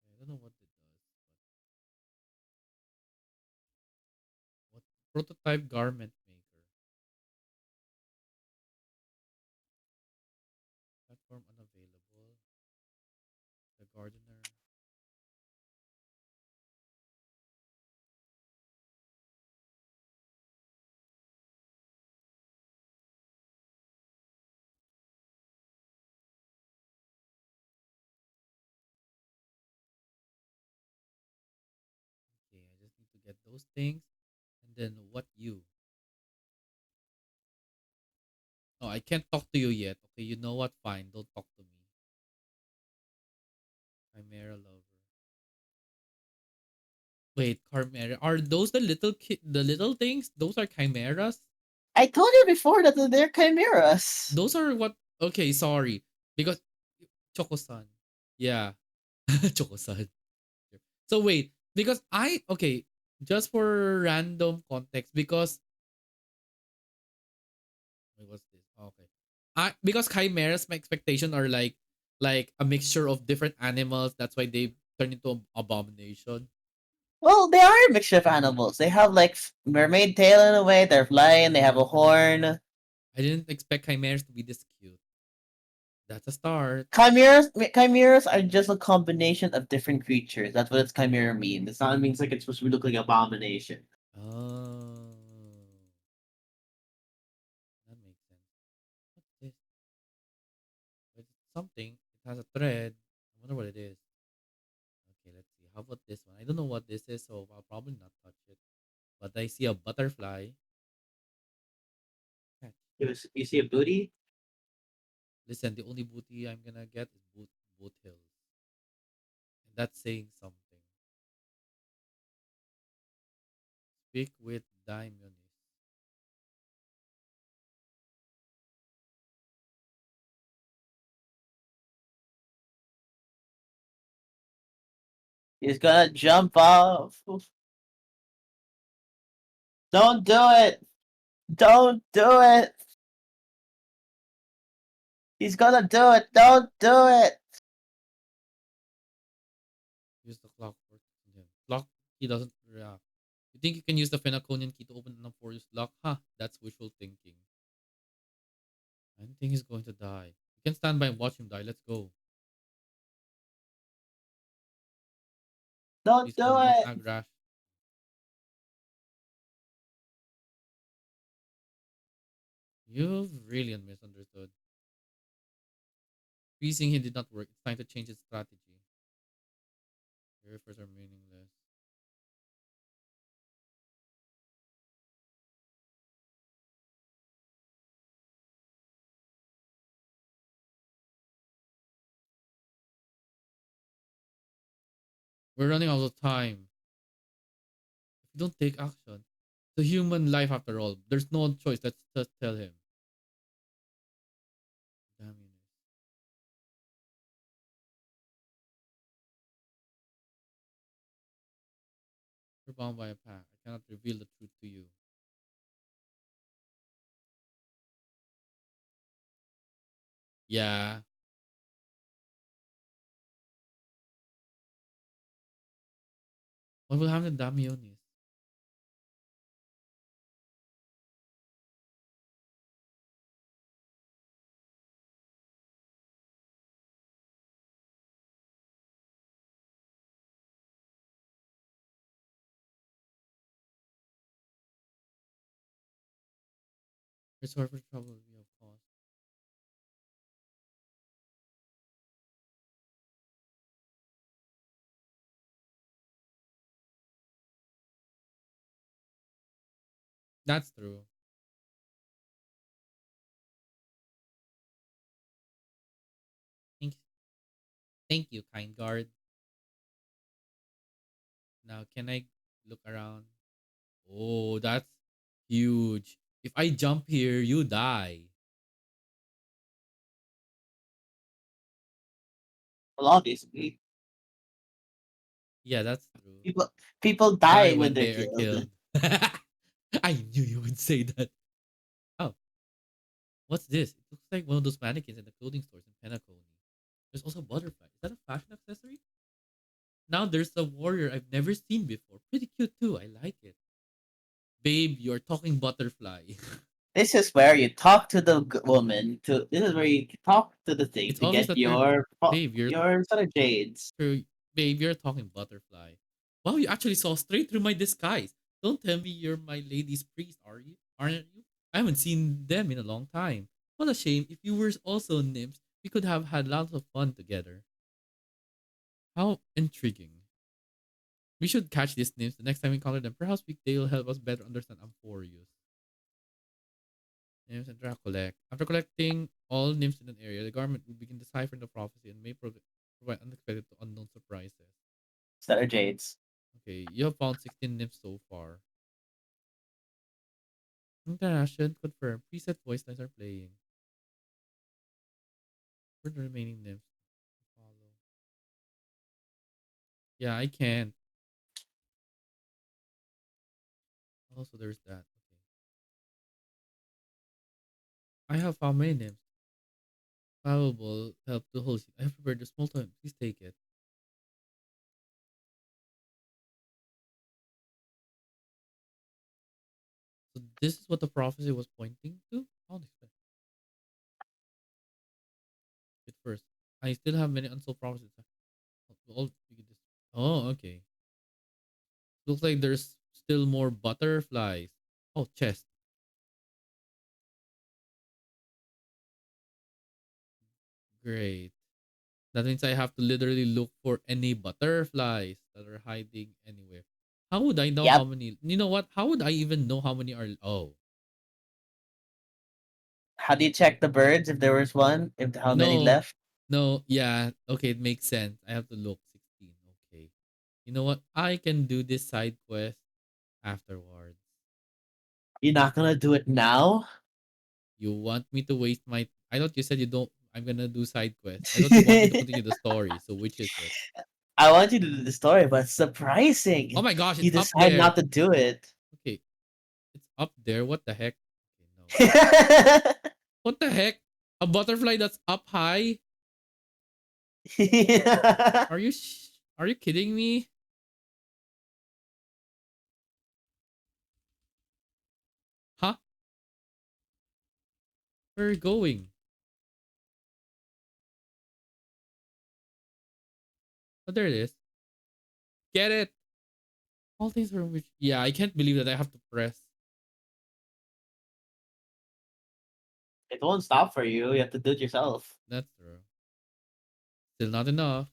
I don't know what it does. What prototype garment maker? Platform unavailable. The gardener. those things, and then what you? No, I can't talk to you yet. Okay, you know what? Fine, don't talk to me. Chimera lover. Wait, chimera. Are those the little things? Those are chimeras. I told you before that they're chimeras. Those are what? Okay, sorry, because Choco-san. Yeah, Choco-san. So wait, because I okay, just for random context, because wait, what's this? Okay, I because chimeras, my expectation are like a mixture of different animals. That's why they turn into abomination. Well, they are a mixture of animals. They have like mermaid tail in a way. They're flying. They have a horn. I didn't expect chimeras to be this cute. That's a start. Chimeras are just a combination of different creatures. That's what its chimera means. It's not it means like it's supposed to look like an abomination. Oh, that makes sense. What's this? It's something. It has a thread. I wonder what it is. Okay, let's see. How about this one? I don't know what this is, so I'll probably not touch it. But I see a butterfly. Catch. You see a booty? Listen, the only booty I'm gonna get is boot hills, and that's saying something. Speak with Daimonis. He's gonna jump off. Don't do it! Don't do it! He's gonna do it! Don't do it! Use the clockwork. Yeah. Clock key doesn't react. You think you can use the Phenaconian key to open an Amphoreus lock? Huh, that's wishful thinking. I don't think he's going to die. You can stand by and watch him die. Let's go. Don't Please do don't it! act rash. You've really misunderstood. Freezing him did not work. It's time to change its strategy. Your efforts are meaningless. We're running out of time. If you don't take action, it's a human life after all. There's no choice. Let's just tell him. Damn you. You're bound by a pact. I cannot reveal the truth to you. Yeah. What will happen to Damionis? You're sorry for trouble you have caused. That's true. Thank, thank you, kind guard. Now, can I look around? Oh, that's huge. If I jump here, you die. Well, obviously. Yeah, that's true. People Die die when when they're they are killed. killed. I knew you would say that. Oh, what's this? It looks like one of those mannequins in the clothing stores in Penacony. There's also a butterfly. Is that a fashion accessory? Now there's a warrior I've never seen before. Pretty cute too. I like it. Babe, you're talking butterfly. This is where you talk to the woman. This is where you talk to the thing It's to obvious get that babe, your sort of jades. you're, babe, you're talking butterfly. Wow, you actually saw straight through my disguise. Don't tell me you're my lady's priest, are you? Aren't you? I haven't seen them in a long time. What a shame. If you were also nymphs, we could have had lots of fun together. How intriguing. We should catch these nymphs the next time we encounter them. Perhaps they'll help us better understand Amphoreus. Nymphs and try to collect. After collecting all nymphs in an area, the government will begin deciphering the prophecy and may provide unexpected to unknown surprises. Stellar Jades. Okay, you have found 16 nymphs so far. Interaction confirmed. Preset voice lines are playing. For the remaining nymphs to follow. Yeah, I can't. Also, there's that. Okay. I have found many nymphs. Valuable help to host it. I have prepared a small time. Please take it. So this is what the prophecy was pointing to? How expect it first. I still have many unsolved prophecies. Oh, okay. Looks like there's still more butterflies. Oh, chest. Great. That means I have to literally look for any butterflies that are hiding anywhere. How would I know how Yep. many? You know what? How would I even know how many are? Oh, How do you check the birds if there was one? If how many no, left? no. Yeah. Okay, it makes sense. I have to look 16. Okay. You know what? I can do this side quest afterwards. You're not gonna do it now? You want me to waste my? I thought you said you don't. I'm gonna do side quest. I thought you want me to I continue the story. So which is it? want you to do the story, but Oh surprising. my gosh, You it's up decide there. not to do it. Okay, it's up there. What the heck? Okay, no. What the heck? A butterfly that's up high? Are you are you kidding me? Huh? Where are you going? Oh, there it is. Get it. All things from which yeah, I can't believe that I have to press. It won't stop for you. You have to do it yourself. That's true. Still not enough.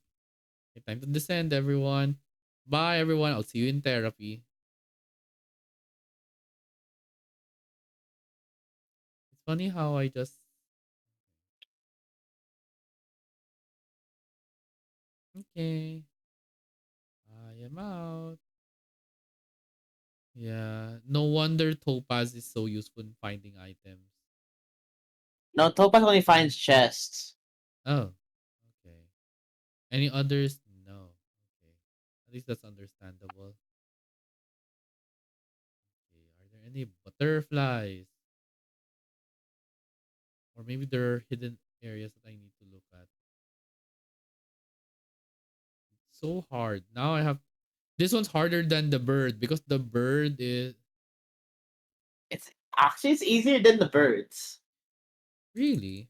Okay, time to descend, everyone. Bye, everyone. I'll see you in therapy. It's funny how I just okay. I am out. Yeah, no wonder Topaz is so useful in finding items. No, Topaz only finds chests. Oh, okay. Any others? No. Okay. At least that's understandable. Okay. Are there any butterflies? Or maybe there are hidden areas that I need to look at. It's so hard. Now I have this one's harder than the bird because the bird is It's easier than the birds. really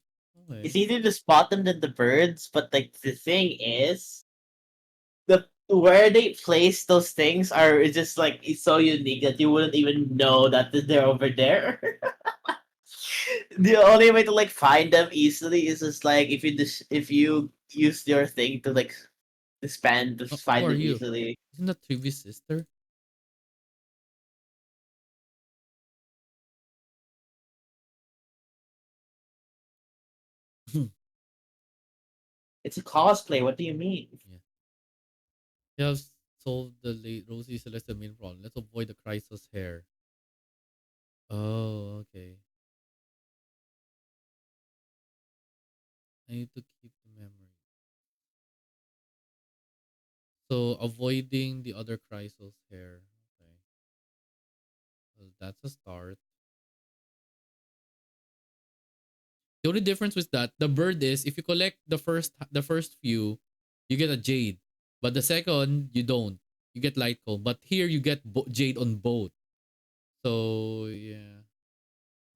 okay. It's easier to spot them than the birds, but like the thing is, the where they place those things are is just like it's so unique that you wouldn't even know that they're over there. The only way to like find them easily is just like if you use your thing to like expand to Oh, who find are them you? easily. Isn't that Trivi's sister? Yeah. It's a cosplay. What do you mean? You have solved the late Rosie Celeste main problem. Let's avoid the Chrysos hair. Oh, okay. I need to keep the memory. So avoiding the other Chrysos hair. Okay. Well, that's a start. The only difference with that, the bird is if you collect the first few, you get a jade. But the second, you don't. You get light coal. But here you get jade on both. So yeah,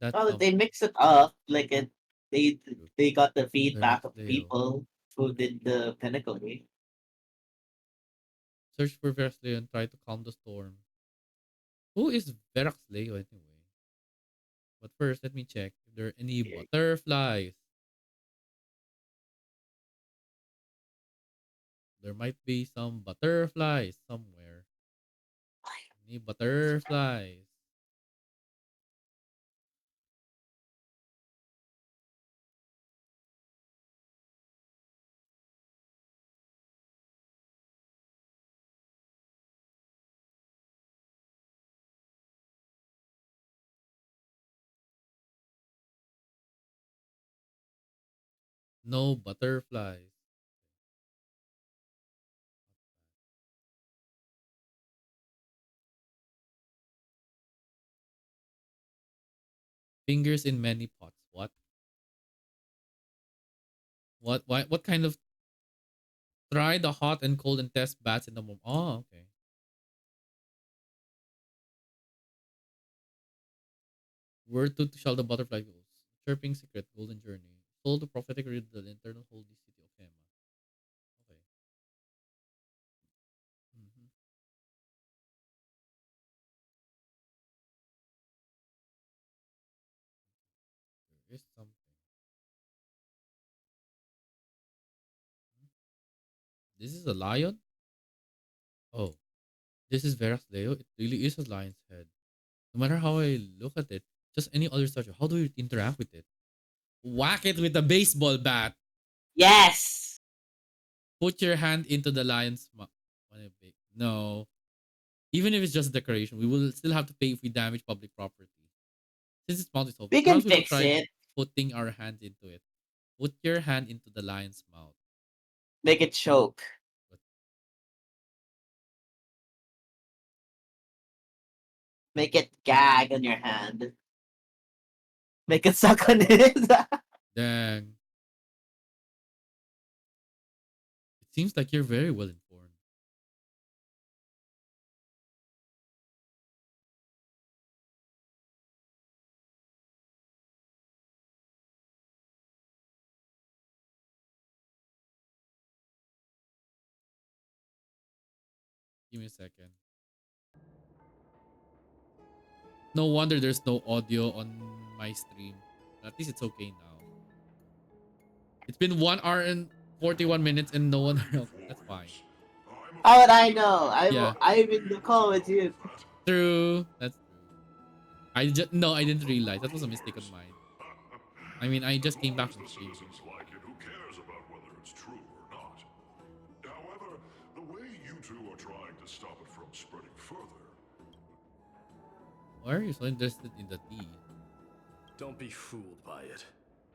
that's Well, they something. mix it up. Like it, they True. they got the Verax feedback of the Leo. people who did the pinnacle game. Search for Verax Leo and try to calm the storm. Who is Verax Leo anyway? But first, let me check if there are any butterflies. There might be some butterflies somewhere. Any butterflies? No butterflies. Fingers in many pots. What? What? What kind of try the hot and cold and test bats in the moment? Oh, okay. Where to shall the butterfly goes? Chirping secret, golden journey. Soul the prophetic riddle, internal holy city of Hema. Okay. Mhm. There is something. This is a lion? Oh, this is Verax Leo. It really is a lion's head. No matter how I look at it, just any other statue. How do you interact with it? Whack it with a baseball bat. Yes. Put your hand into the lion's mouth. No. Even if it's just decoration, we will still have to pay if we damage public property. Since its mouth is open, We can perhaps we will fix try it. putting our hands into it. Put your hand into the lion's mouth. Make it choke. But Make it gag on your hand. Make it suck on it. dang. It seems like you're very well informed. Give me a second. No wonder there's no audio on my stream. At least it's okay now. It's been 1 hour and 41 minutes and no one. That's fine. How would I know? Yeah, I'm in the call with you. true. That's true. I just no, I didn't realize that was a mistake of mine. I mean, I just came back from streaming. Like it, who cares about whether it's true or not? However, the way you two are trying to stop it from spreading further. Why are you so interested in the tea? Don't be fooled by it.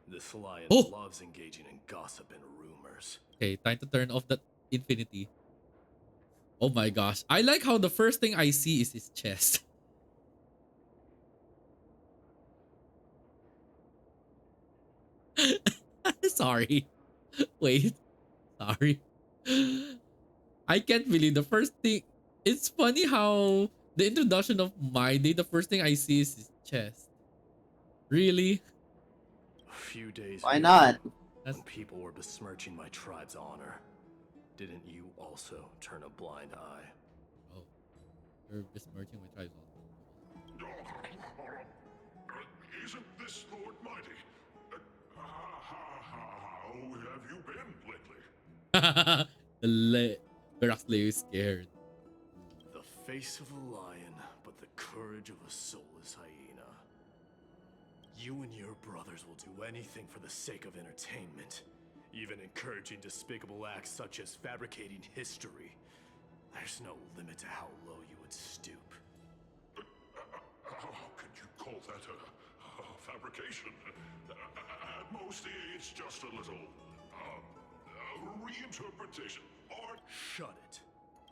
This lion Oh! loves engaging in gossip and rumors. Okay, time to turn off that infinity. Oh my gosh. I like how the first thing I see is his chest. Sorry. Wait. Sorry. I can't believe the first thing. It's funny how the introduction of my day, the first thing I see is his chest. Really? A few days Why ago, not? That's when people were besmirching my tribe's honor, didn't you also turn a blind eye? oh. You're besmirching my tribe's Isn't this Lord Mighty? How have you been lately? honor. Beraxley is scared. The face of a lion, but the courage of a soulless hyena. You and your brothers will do anything for the sake of entertainment, even encouraging despicable acts such as fabricating history. There's no limit to how low you would stoop. How could you call that a fabrication? At most, it's just a little reinterpretation. Art. Shut it.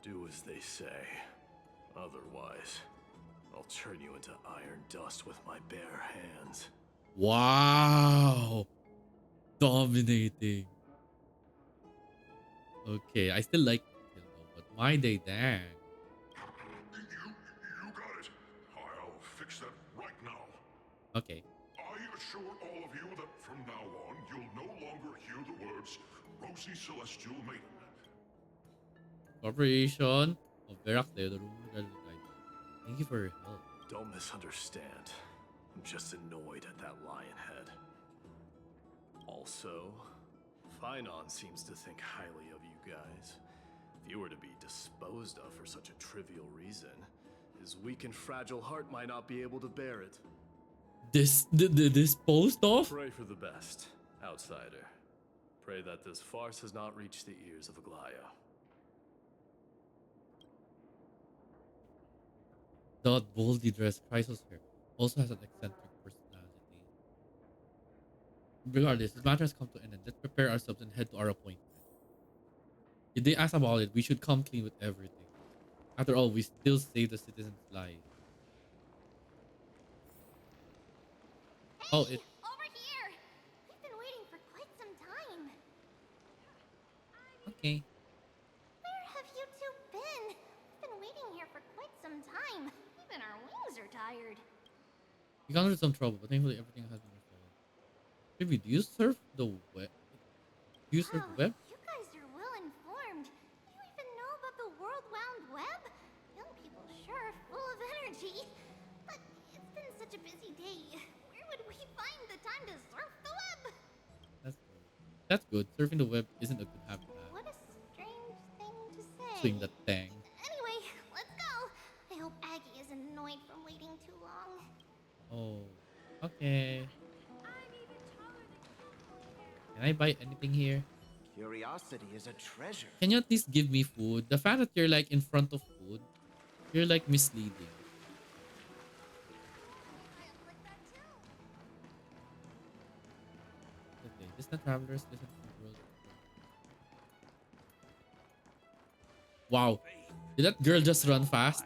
Do as they say. Otherwise, I'll turn you into iron dust with my bare hands. Wow. Dominating. Okay, I still like it though, but my day, dang. You got it. I'll fix that right now. Okay. I assure all of you that from now on, you'll no longer hear the words Rosy Celestial Maiden. Corporation of Verax Leo, the rumor guided the guide. Thank you for your help. Don't misunderstand. I'm just annoyed at that lion head. Also, Finon seems to think highly of you guys. If you were to be disposed of for such a trivial reason, His weak and fragile heart might not be able to bear it. This post off? Pray for the best, outsider. Pray that this farce has not reached the ears of Aglaya. That boldly dressed Chrysos here also has an eccentric personality. Regardless, this matter has come to an end. Let's prepare ourselves and head to our appointment. If they ask about it, we should come clean with everything. After all, we still save the citizens' lives. Oh, Hey, it. over here! We've been waiting for quite some time. Okay. Where have you two been? We've been waiting here for quite some time. Even our wings are tired. We got into some trouble, but thankfully everything has been resolved. Maybe do you surf the web? Do you surf the Wow, web? you guys are well informed. You even know about the World Wound Web? Young people sure are full of energy. But it's been such a busy day. Where would we find the time to surf the web? That's good. That's good. Surfing the web isn't a good habit. What a strange thing to say. Swing that thing. Anyway, let's go. I hope Aggie isn't annoyed from waiting too long. Oh, okay. Can I buy anything here? Curiosity is a treasure. Can you at least give me food? The fact that you're like in front of food, you're like misleading. Okay, distant travelers, listen to the world. Wow, did that girl just run fast?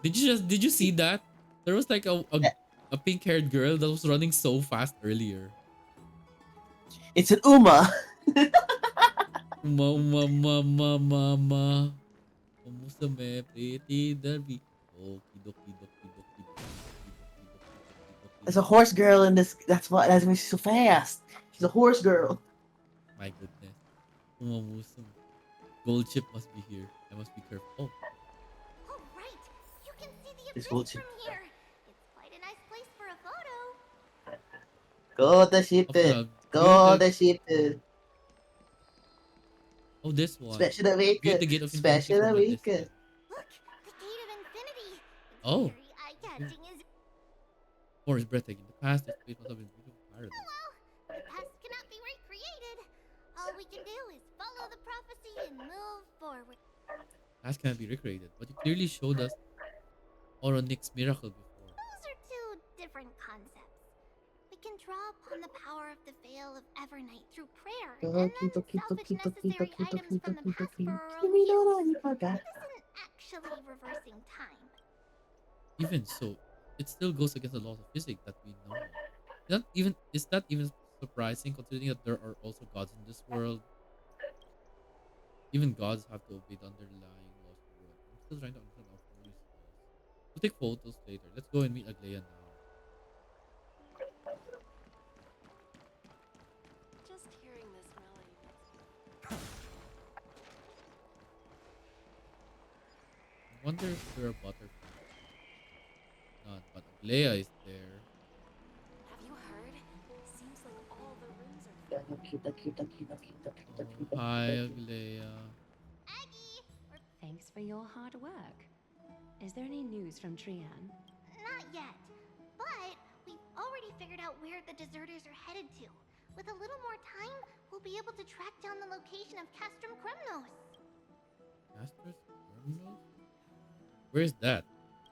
Did you see that? There was like a pink-haired girl that was running so fast earlier. It's an Uma. Mama. Kamusta me, pretty derby? Okie dokie dokie dokie dokie dokie. There's a horse girl in this. That's why she's so fast. She's a horse girl. My goodness. Umamusum. Gold chip must be here. I must be careful. Oh, Oh, right. You can see the This abyss gold from chip. here. It's quite a nice place for a photo. Go the ship. Upgrade. Go the ship. Oh, this one. Special awake. View the gate of infinity Special from a awake. distance. Look, the gate of infinity. It's Oh. very eye-catching, isn't it? Or is breathtaking. The past is must have been beautiful paradise. Well, the past cannot be recreated. All we can do is follow the prophecy and move forward. Past cannot be recreated, but you clearly showed us Oronik's miracle before. Those are two different concepts. We can draw upon the power of the veil of Evernight through prayer, and then salvage necessary items from the past for our own use. It isn't actually reversing time. Even so, it still goes against the laws of physics that we know. Is that even surprising considering that there are also gods in this world? Even gods have to obey the underlying laws of the world. I'm still trying to understand Amphoreus' laws. We'll take photos later. Let's go and meet Aglaya now. Just hearing this really. I wonder if there are butterflies. None, but Aglaya is there. Have you heard? Seems like all the rooms are. Oh, hi, Aglaya. Aggie, we're Thanks for your hard work. Is there any news from Trian? not yet, but we've already figured out where the deserters are headed to. With a little more time, we'll be able to track down the location of Castrum Kremnos. Masters Terminal? Where is that?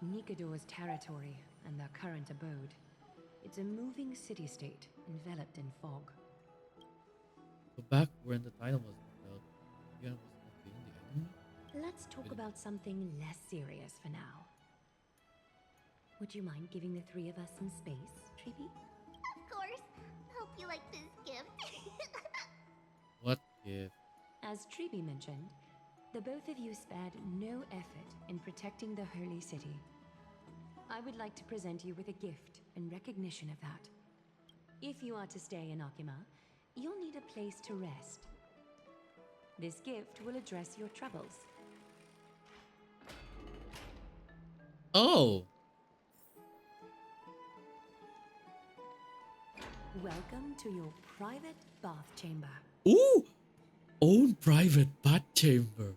Nikador's territory and their current abode. It's a moving city-state enveloped in fog. So back when the title was revealed, Trian was locating the enemy? Let's talk about something less serious for now. Would you mind giving the three of us some space, Treevy? Of course. Hope you like this gift. What gift? As Treevy mentioned, the both of you spared no effort in protecting the holy city. I would like to present you with a gift in recognition of that. If you are to stay in Akima, you'll need a place to rest. This gift will address your troubles. Oh! Welcome to your private bath chamber. Ooh! Own private bath chamber.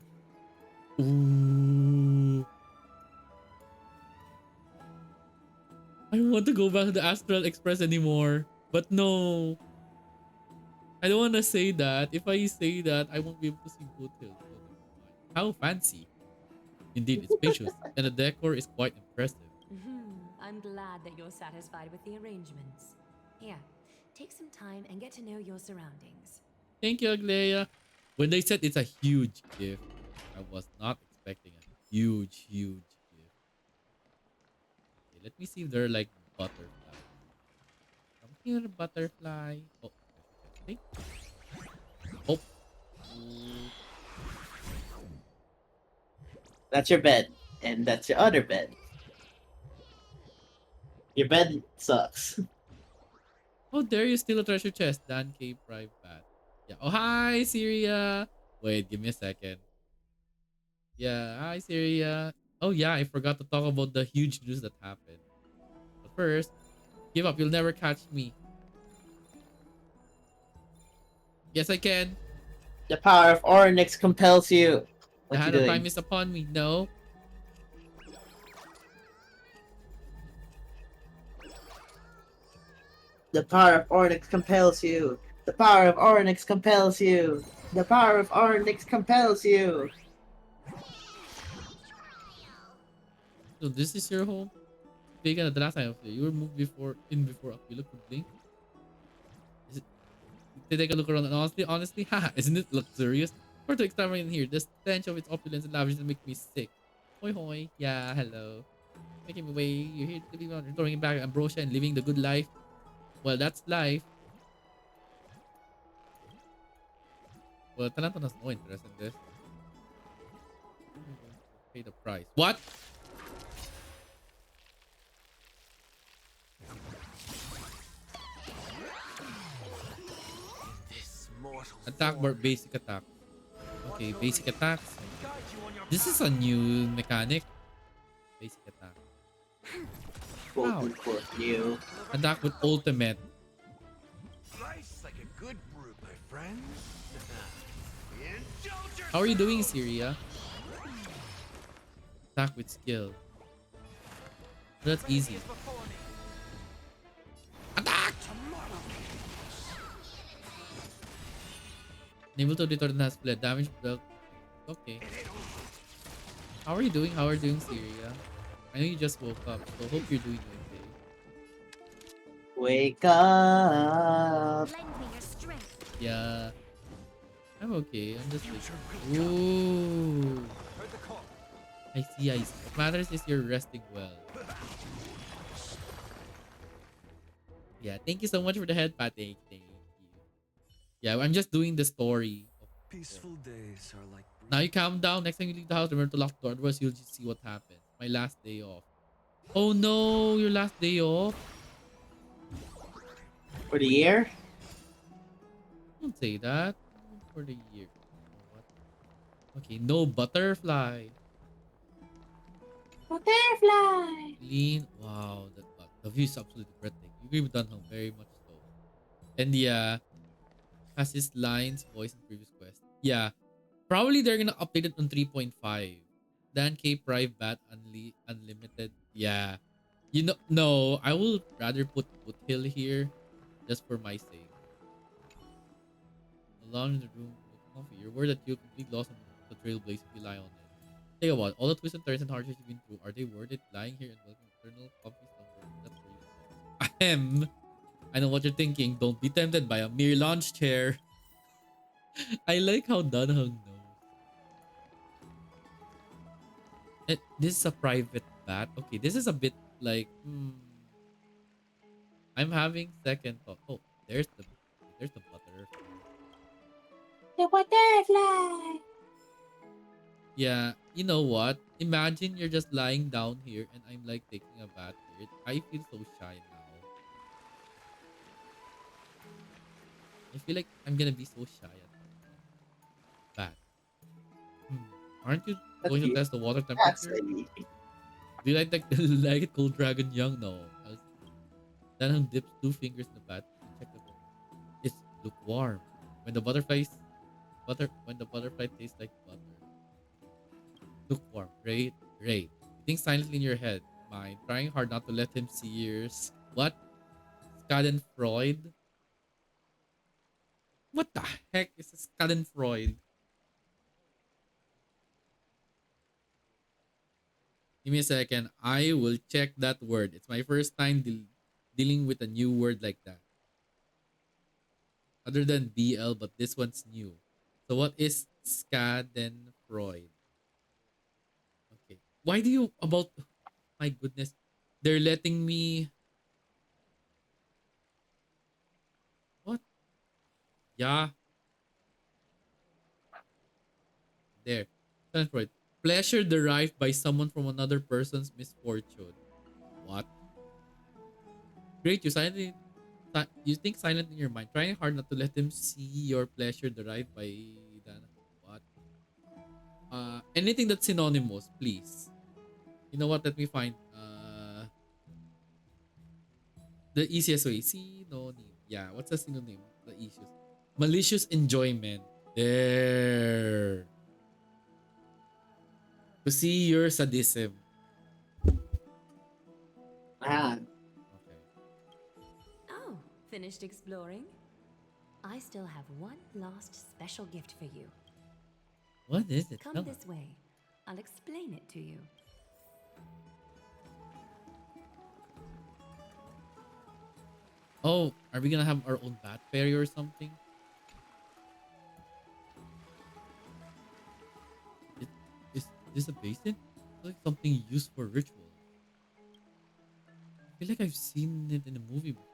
Ooh. I don't want to go back to the Astral Express anymore. But no. I don't want to say that. If I say that, I won't be able to see both hills. So never mind. How fancy. Indeed, it's spacious. And the decor is quite impressive. I'm glad that you're satisfied with the arrangements. Here, take some time and get to know your surroundings. Thank you, Aglea. When they said it's a huge gift, I was not expecting a huge gift. Okay, let me see if they're like butterflies. Come here, butterfly. Oh, there's a chest. Oh. Ooh. That's your bed, and that's your other bed. Your bed sucks. Oh, there you steal a treasure chest. Dan K. Private. Yeah. Oh, hi, Syria. Wait, give me a second. Yeah, hi, Syria. Oh, yeah, I forgot to talk about the huge news that happened. But first, give up. You'll never catch me. Yes, I can. The power of Oryx compels you. The What you hand of doing? time is upon me. No. The power of Oryx compels you. The power of Oryx compels you. The power of Oryx compels you. So this is your home? Bigger the last time you were moved before Aquila could blink. Is it, to take a look around and honestly, haha, isn't it luxurious? For to experiment in here, the stench of its opulence and lavishness make me sick. Hoi hoi, yeah, hello. Making me way, you're here to be on throwing back ambrosia and living the good life. Well, that's life. Well, Talanton has no interest in this. I'm going to pay the price. What? Attack bar basic attack. Okay, basic attacks. This is a new mechanic. Basic attack. Quote Wow. unquote new. Attack with ultimate. Slice like a good brew, my friends. How are you doing, Syria? Attack with skill. That's easy. Attack! Naval to return has fled. Damage belt. Okay. How are you doing? How are you doing, Syria? I know you just woke up, so hope you're doing okay. Wake up. Lend me your strength. Yeah. I'm okay. I'm just like, ooh. I see, I see. What matters is you're resting well. Yeah, thank you so much for the head pat. Thank you. Yeah, I'm just doing the story. Peaceful days are like Now you calm down. Next time you leave the house, remember to lock the door. Otherwise, you'll just see what happens. My last day off. Oh no, your last day off? For the year? Don't say that. For the year. What? Okay, no butterfly. Butterfly. Lean. Wow, the view is absolutely breathtaking. You agree with Dunham, very much so. And yeah, has his lines voiced in previous quest. Yeah, probably they're gonna update it on 3.5. Dan K Prive Bat Unlimited. Yeah. You know, no, I will rather put Foothill here just for my sake. Alone in the room, look comfy. You're worried that you'll completely lost on the trailblaze if you lie on it. Think about it. All the twists and turns and hardships you've been through, are they worth it? Lying here and welcoming eternal comfy slumber. That's where you fall. Ahem. I know what you're thinking. Don't be tempted by a mere launch chair. I like how Dunhung knows. This is a private bat. Okay, this is a bit like I'm having second thought. Oh, there's the butterfly. The butterfly. Yeah, you know what? Imagine you're just lying down here and I'm like taking a bath here. I feel so shy now. I feel like I'm gonna be so shy at bath. Aren't you going to test the water temperature? Do you like like it cold dragon young? No. Then dips 2 fingers in the bath and check the water. It's lukewarm. When the butterfly tastes like butter. Lukewarm. Great. You think silently in your head. mind. Trying hard not to let him see yours. What? Schadenfreude? What the heck is a Schadenfreude? Give me a second. I will check that word. It's my first time dealing with a new word like that. Other than BL, but this one's new. So what is Schadenfreude? Okay. Why do you about my goodness. They're letting me what? Yeah, there. Schadenfreude. Pleasure derived by someone from another person's misfortune. What? Great, you think silent in your mind, trying hard not to let them see your pleasure derived by the what? Anything that's synonymous, please. You know what? Let me find the easiest way. Synonym. Yeah, what's a synonym? The easiest. Malicious enjoyment. There. To see your sadism. Ah, Okay. Oh, finished exploring? I still have one last special gift for you. What is it? Come Tell this us. way. I'll explain it to you. Oh, are we gonna have our own bat fairy or something? Is, is this a basin? It's like something used for ritual. I feel like I've seen it in a movie before.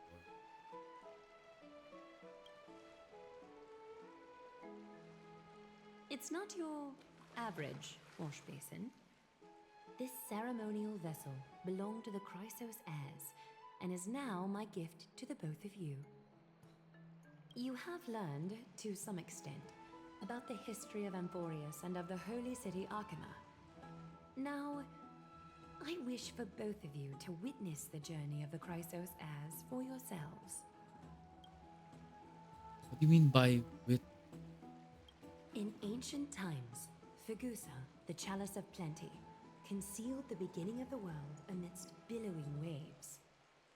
It's not your average wash basin. This ceremonial vessel belonged to the Chrysos heirs and is now my gift to the both of you. You have learned, to some extent, about the history of Amphoreus and of the holy city Archima. Now, I wish for both of you to witness the journey of the Chrysos heirs for yourselves. What do you mean by with? In ancient times, Fegusa, the chalice of plenty, concealed the beginning of the world amidst billowing waves.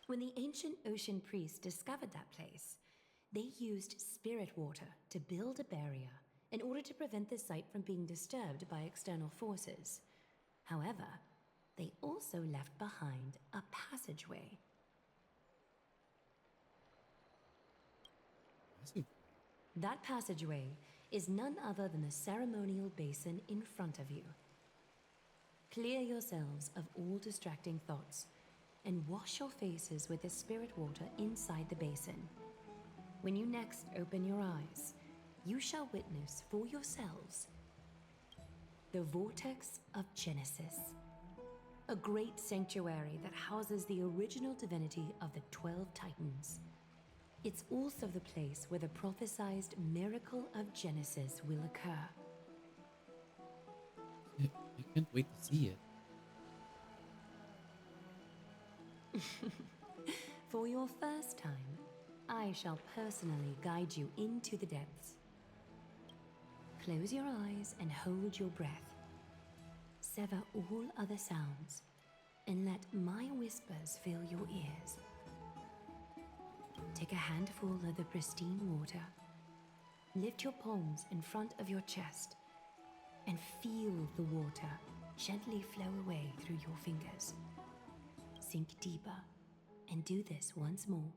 When the ancient ocean priests discovered that place, they used spirit water to build a barrier in order to prevent the site from being disturbed by external forces. However, they also left behind a passageway. That passageway is none other than the ceremonial basin in front of you. Clear yourselves of all distracting thoughts and wash your faces with the spirit water inside the basin. When you next open your eyes, you shall witness for yourselves the Vortex of Genesis, a great sanctuary that houses the original divinity of the 12 Titans. It's also the place where the prophesized miracle of Genesis will occur. I can't wait to see it. For your first time, I shall personally guide you into the depths. Close your eyes and hold your breath. Sever all other sounds and let my whispers fill your ears. Take a handful of the pristine water. Lift your palms in front of your chest and feel the water gently flow away through your fingers. Sink deeper and do this once more.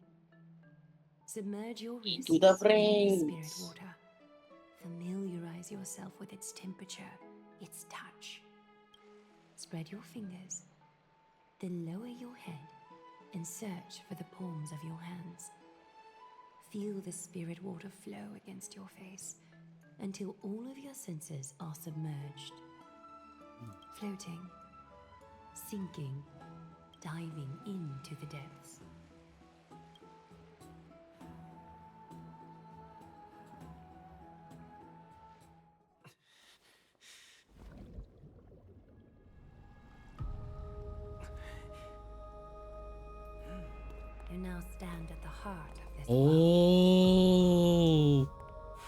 Submerge your wrists into the in spirit brains. water. Familiarize yourself with its temperature, its touch. Spread your fingers, then lower your head and search for the palms of your hands. Feel the spirit water flow against your face until all of your senses are submerged. Floating, sinking, diving into the depths. You now stand at the heart of this world.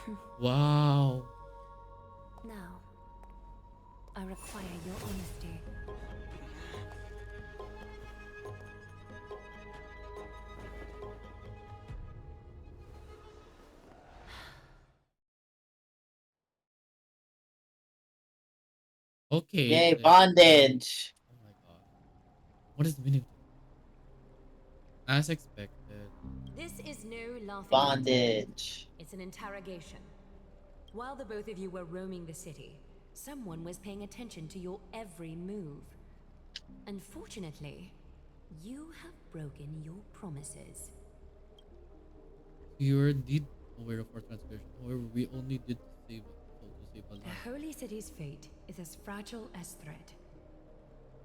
Oh, wow. Now, I require your honesty. Okay. Yay, Okay. bondage. Oh my god. What is the meaning? As expected. This is no laughing matter. Bondage. It's an interrogation. While the both of you were roaming the city, someone was paying attention to your every move. Unfortunately, you have broken your promises. You did aware of our transgression. However, we only did to save a The life. holy city's fate is as fragile as thread.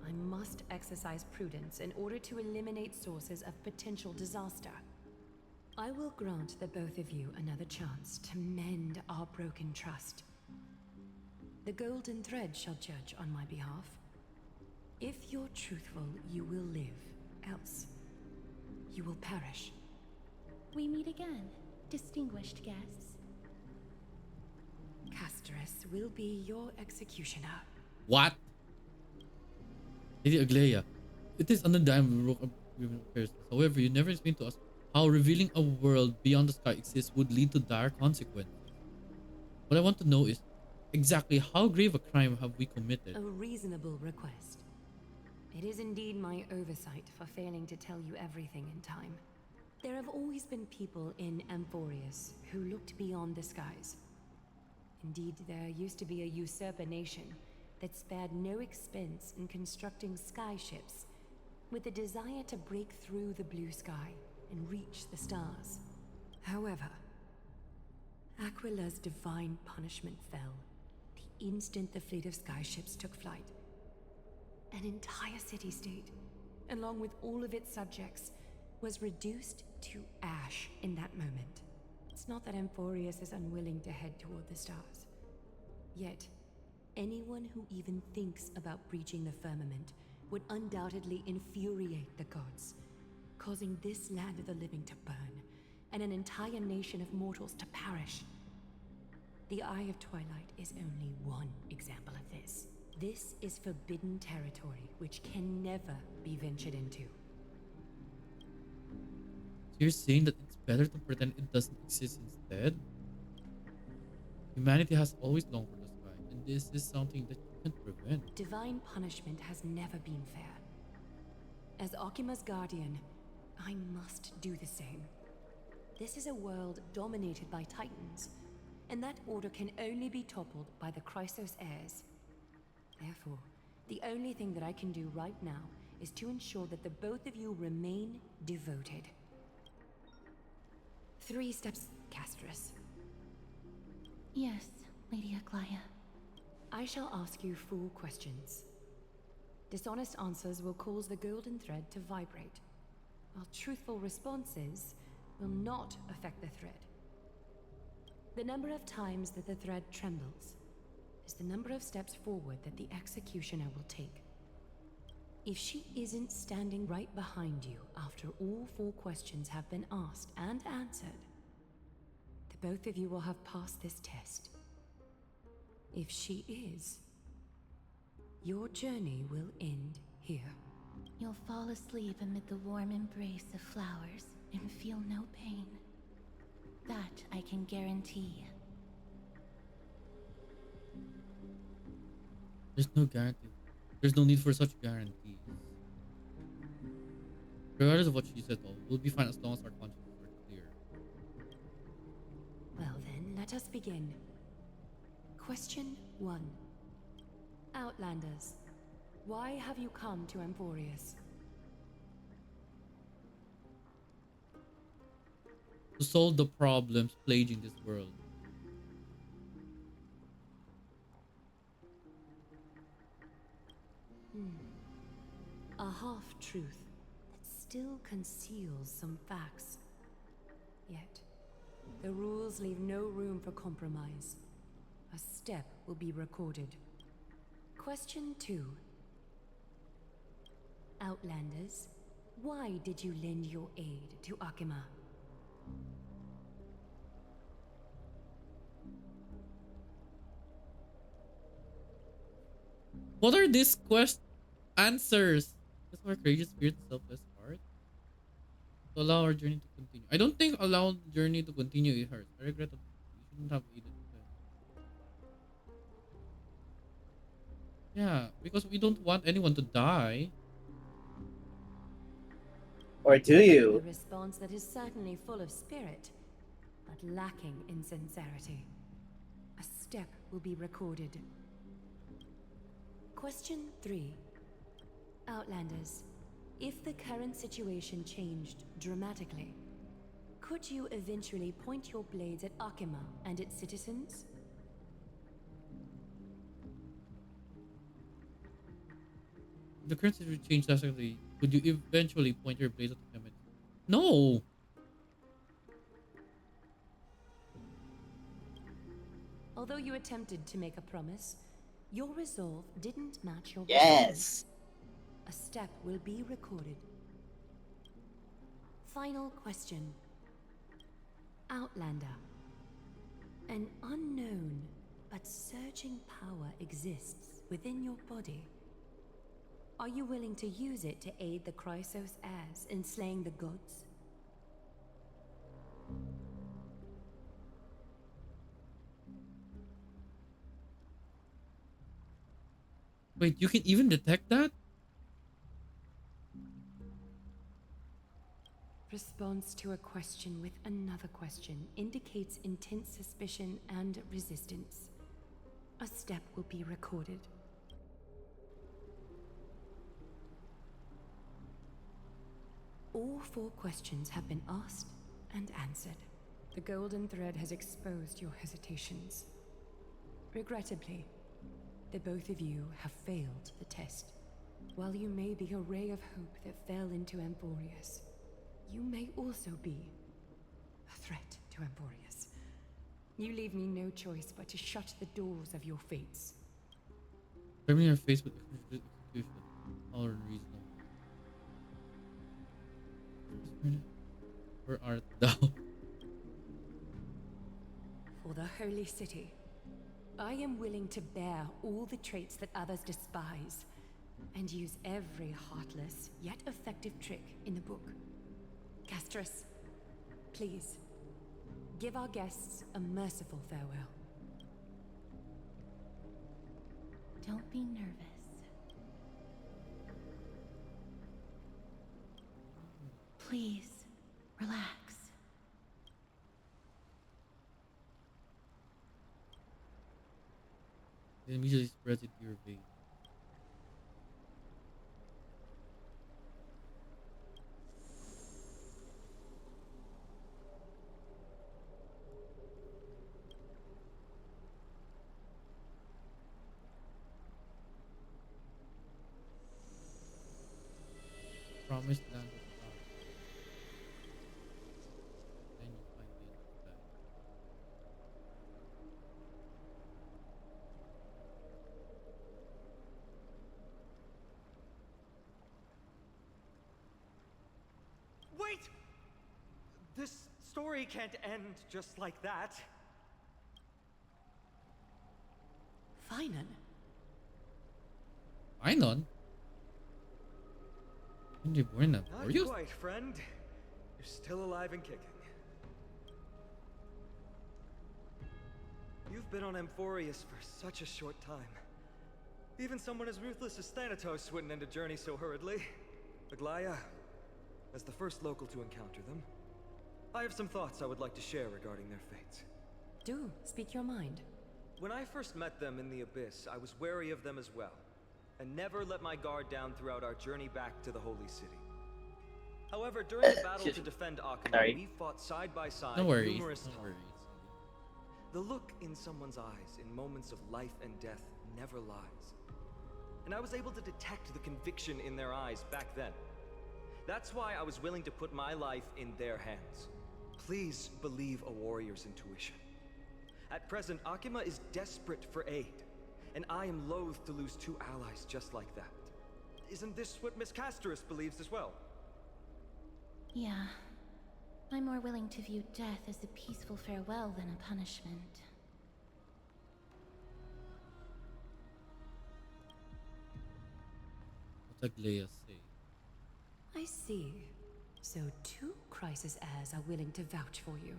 I must exercise prudence in order to eliminate sources of potential disaster. I will grant the both of you another chance to mend our broken trust. The golden thread shall judge on my behalf. If you're truthful, you will live. Else, you will perish. We meet again, distinguished guests. Casterus will be your executioner. What? Lady Aglaia, it is on a dime we broke up with affairs. However, you never explained to us how revealing a world beyond the sky exists would lead to dire consequences. What I want to know is exactly how grave a crime have we committed? A reasonable request. It is indeed my oversight for failing to tell you everything in time. There have always been people in Amphoreus who looked beyond the skies. Indeed, there used to be a usurper nation that spared no expense in constructing skyships with the desire to break through the blue sky and reach the stars. However, Aquila's divine punishment fell the instant the fleet of skyships took flight. An entire city-state, along with all of its subjects, was reduced to ash in that moment. It's not that Amphoreus is unwilling to head toward the stars. Yet, anyone who even thinks about breaching the firmament would undoubtedly infuriate the gods, causing this land of the living to burn, and an entire nation of mortals to perish. The Eye of Twilight is only one example of this. This is forbidden territory which can never be ventured into. So you're saying that it's better to pretend it doesn't exist instead? Humanity has always longed for the sky, and this is something that you can't prevent. Divine punishment has never been fair. As Okima's guardian, I must do the same. This is a world dominated by titans, and that order can only be toppled by the Chrysos heirs. Therefore, the only thing that I can do right now is to ensure that the both of you remain devoted. 3 steps, Casterus. Yes, Lady Aglaia. I shall ask you 4 questions. Dishonest answers will cause the golden thread to vibrate, while truthful responses will not affect the thread. The number of times that the thread trembles is the number of steps forward that the executioner will take. If she isn't standing right behind you after all 4 questions have been asked and answered, the both of you will have passed this test. If she is, your journey will end here. You'll fall asleep amid the warm embrace of flowers and feel no pain. That I can guarantee. There's no guarantee. There's no need for such guarantees. Regardless of what she said, though, we'll be fine as long as our consciences are clear. Well then, let us begin. Question 1. Outlanders, why have you come to Amphoreus? To solve the problems plaguing this world. A half-truth that still conceals some facts. Yet, the rules leave no room for compromise. A step will be recorded. Question 2. Outlanders, why did you lend your aid to Akima? What are these answers? That's our courageous spirit, selfless heart. To allow our journey to continue. I don't think allow the journey to continue it hurts. I regret that we shouldn't have aided them. Yeah, because we don't want anyone to die. Or do A you? response that is certainly full of spirit, but lacking in sincerity. A step will be recorded. Question 3. Outlanders, if the current situation changed dramatically, could you eventually point your blades at Akima and its citizens? If the current situation changed drastically, would you eventually point your blades at the Kemet? No! Although you attempted to make a promise, your resolve didn't match your response. Yes. A step will be recorded. Final question. Outlander. An unknown but surging power exists within your body. Are you willing to use it to aid the Chrysos heirs in slaying the gods? Wait, you can even detect that? Response to a question with another question indicates intense suspicion and resistance. A step will be recorded. All 4 questions have been asked and answered. The golden thread has exposed your hesitations. Regrettably, the both of you have failed the test. While you may be a ray of hope that fell into Amphoreus, you may also be a threat to Amphoreus. You leave me no choice but to shut the doors of your fates. Covering your face with execution. All reasonable. Where art thou? For the holy city, I am willing to bear all the traits that others despise, and use every heartless yet effective trick in the book. Castris, please, give our guests a merciful farewell. Don't be nervous. Please, relax. It immediately spreads into your veins. Promised land of God. Then you find the end of the path. Wait! This story can't end just like that. Finan, Einon? When you born that? Not Were you? quite, friend. You're still alive and kicking. You've been on Amphoreus for such a short time. Even someone as ruthless as Thanatos wouldn't end a journey so hurriedly. Aglaya, as the first local to encounter them, I have some thoughts I would like to share regarding their fates. do speak your mind. When I first met them in the Abyss, I was wary of them as well, and never let my guard down throughout our journey back to the Holy City. However, during the battle to defend Akima, Sorry. we fought side by side No worries. numerous No times. worries. The look in someone's eyes in moments of life and death never lies. And I was able to detect the conviction in their eyes back then. That's why I was willing to put my life in their hands. Please believe a warrior's intuition. At present, Akima is desperate for aid, and I am loath to lose 2 allies just like that. Isn't this what Miss Castris believes as well? Yeah. I'm more willing to view death as a peaceful farewell than a punishment. What's Aglaya say? I see. So 2 crisis heirs are willing to vouch for you.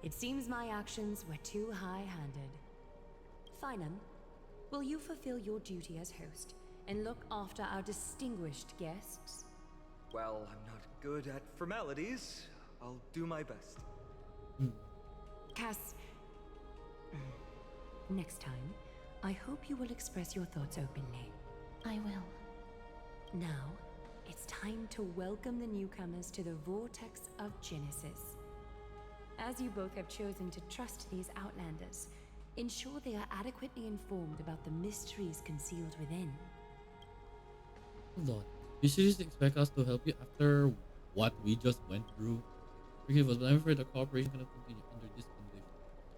It seems my actions were too high-handed. Finan, Will you fulfill your duty as host and look after our distinguished guests? Well, I'm not good at formalities. I'll do my best. Cass, next time, I hope you will express your thoughts openly. I will. Now, it's time to welcome the newcomers to the Vortex of Genesis. As you both have chosen to trust these Outlanders, ensure they are adequately informed about the mysteries concealed within. Hold on. You seriously expect us to help you after what we just went through? Forgive us, but I'm afraid the cooperation cannot continue under this condition.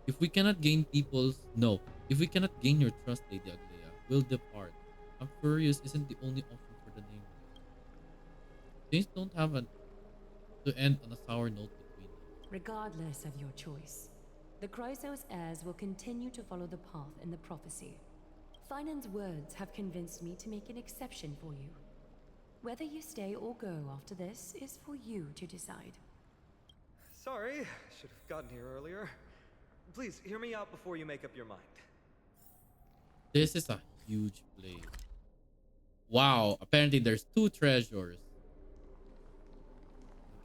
If we cannot gain if we cannot gain your trust, Lady Aglaya, we'll depart. Amphoreus isn't the only option for the name. Things don't have to end on a sour note between us. Regardless of your choice, the Chrysos heirs will continue to follow the path in the prophecy. Finan's words have convinced me to make an exception for you. Whether you stay or go after this is for you to decide. Sorry, should have gotten here earlier. Please, hear me out before you make up your mind. This is a huge place. Wow, apparently there's 2 treasures.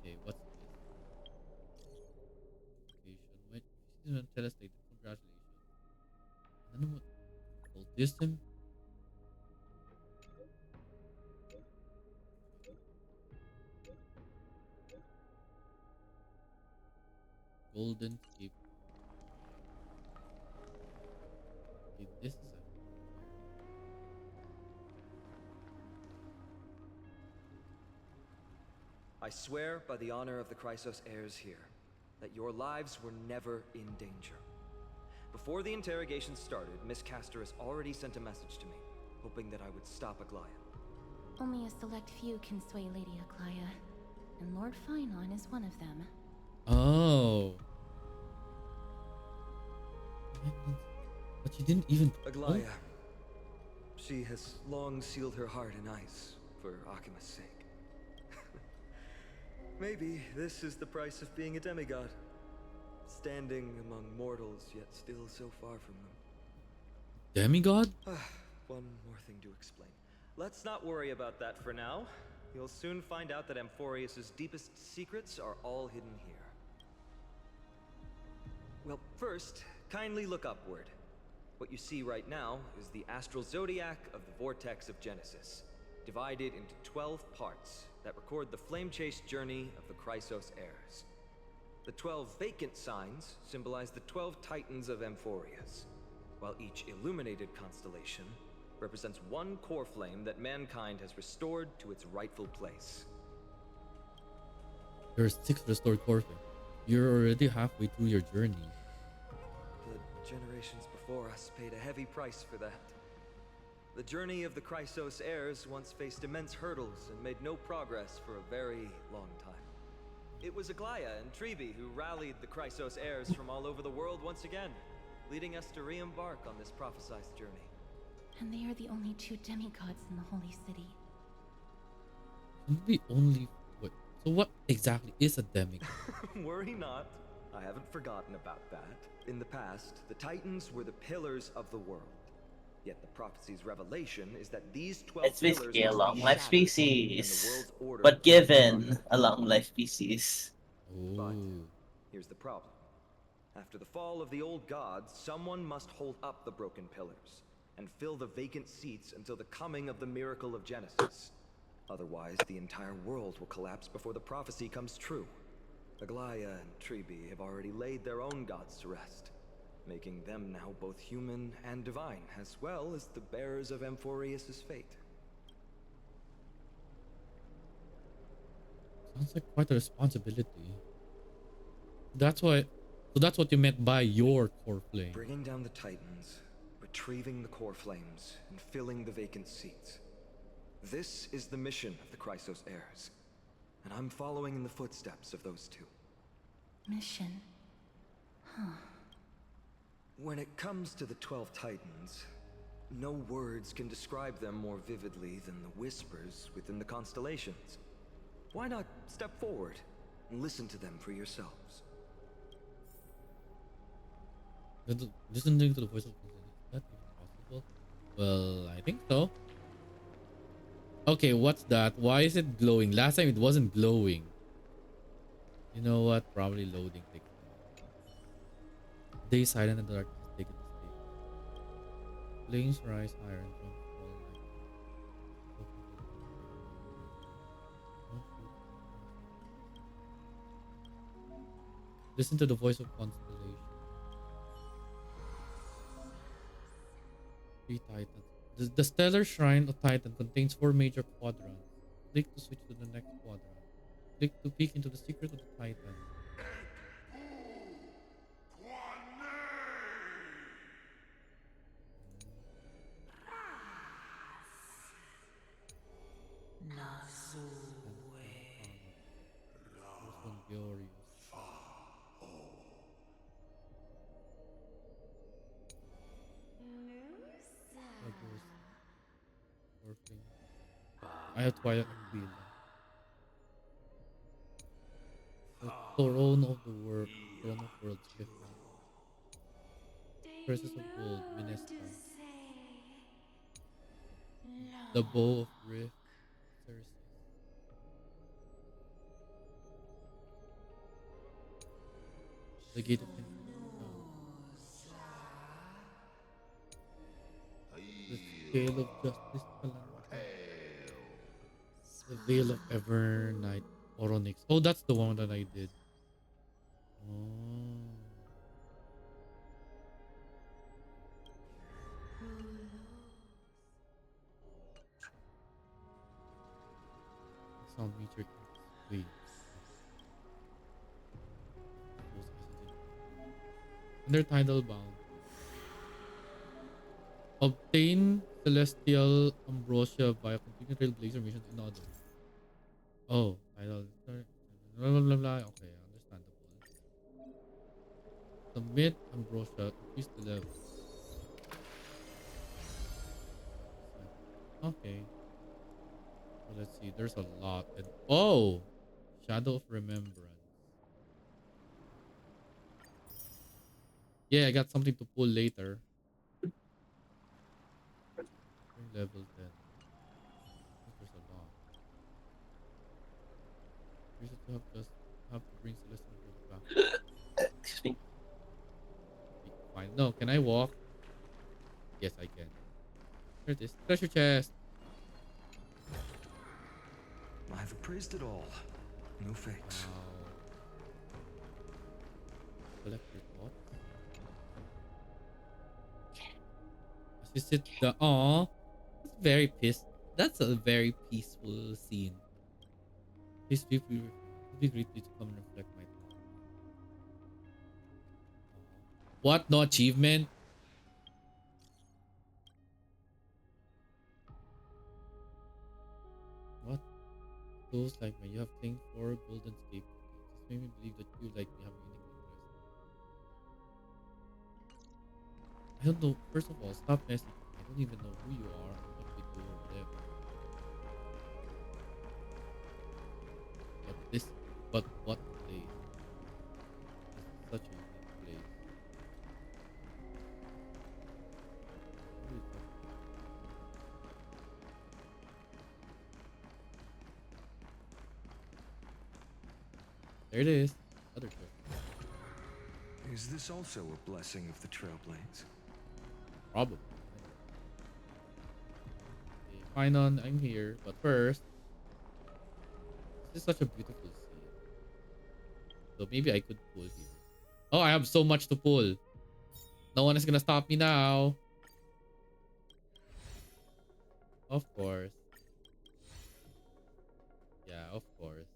Okay, what's this? Location. Wait, this is tell us later. Congratulations. Then what? Cultism? Golden Cape. Okay, this is a I swear by the honor of the Chrysos heirs here, that your lives were never in danger. Before the interrogation started, Miss Castorus already sent a message to me, hoping that I would stop Aglaya. Only a select few can sway Lady Aglaya, and Lord Finon is one of them. Oh. But you didn't even... Aglaya. She has long sealed her heart in ice, for Akima's sake. Maybe this is the price of being a demigod. Standing among mortals, yet still so far from them. Demigod? One more thing to explain. Let's not worry about that for now. You'll soon find out that Amphoreus' deepest secrets are all hidden here. Well, first, kindly look upward. What you see right now is the astral zodiac of the Vortex of Genesis, divided into 12 parts that record the flame-chased journey of the Chrysos heirs. The 12 vacant signs symbolize the 12 titans of Amphoreus, while each illuminated constellation represents one core flame that mankind has restored to its rightful place. There's 6 restored core flame. You're already halfway through your journey. The generations before us paid a heavy price for that. The journey of the Chrysos heirs once faced immense hurdles and made no progress for a very long time. It was Aglaya and Trebi who rallied the Chrysos heirs from all over the world once again, leading us to re-embark on this prophesized journey. And they are the only 2 demigods in the Holy City. The only... Wait, so what exactly is a demigod? Worry not. I haven't forgotten about that. In the past, the Titans were the pillars of the world. Yet the prophecy's revelation is that these 12 It's basically a pillars long life must be shattered, species, and the world's order but given must be a long life species. But Ooh. here's the problem. After the fall of the old gods, someone must hold up the broken pillars and fill the vacant seats until the coming of the miracle of Genesis. Otherwise, the entire world will collapse before the prophecy comes true. Aglaya and Trebi have already laid their own gods to rest, making them now both human and divine, as well as the bearers of Amphoreus' fate. Sounds like quite a responsibility. That's why... So that's what you meant by your core flame. Bringing down the Titans, retrieving the core flames, and filling the vacant seats. This is the mission of the Chrysos heirs, and I'm following in the footsteps of those 2. Mission. Huh. When it comes to the 12 Titans, no words can describe them more vividly than the whispers within the constellations. Why not step forward and listen to them for yourselves? Listening to the voice of consent, is that even possible? Well, I think so. Okay, what's that? Why is it glowing? Last time it wasn't glowing. You know what? Probably loading takes a while. Day silent and the darkness is taken to stay. Flames rise higher and don't fall like listen to the voice of constellation. Three titans. The stellar shrine of Titan contains 4 major quadrants. Click to switch to the next quadrant. Click to peek into the secret of the Titan. Glorious. I have Twilight Aquila. The throne of the world, throne of worlds, fifth night. Curses of gold, Minesta. The bow of rift, Cersei. The gate of infinite sound. The scale of justice, Calanta. The veil of Evernight, Oronix. Oh, that's the one that I did. Oh. Sound meter waves. Under tidal bound. Obtain celestial ambrosia via completing trailblazer missions in order. Oh, tidal. Blah, blah, blah, blah. Okay, understandable. Submit ambrosia. Increase the level. Okay. So let's see. There's a lot. And oh, Shadow of Remembrance. Yeah, I got something to pull later. Level 10. I think there's a lot. Reason to have to bring Celestial World back. Excuse me. Fine. No, can I walk? Yes, I can. There it is. Treasure chest. I've appraised it all. No fakes. Wow. Collect your thoughts. Assisted the aw. That's very pissed. That's a very peaceful scene. Please feel free to come and reflect my thoughts. What? No achievement? What? Those like me. You have claimed 4 golden scape. This made me believe that you like me have a unique interest. I don't know. First of all, stop messing with me. I don't even know who you are or what you do or whatever. But what place? This is such a unique place. Who is that? There it is. Other question. Is this also a blessing of the Trailblades? Probably. Okay, fine on, I'm here. But first, this is such a beautiful scene. So maybe I could pull here. Oh, I have so much to pull. No one is gonna stop me now. Of course. Yeah, of course.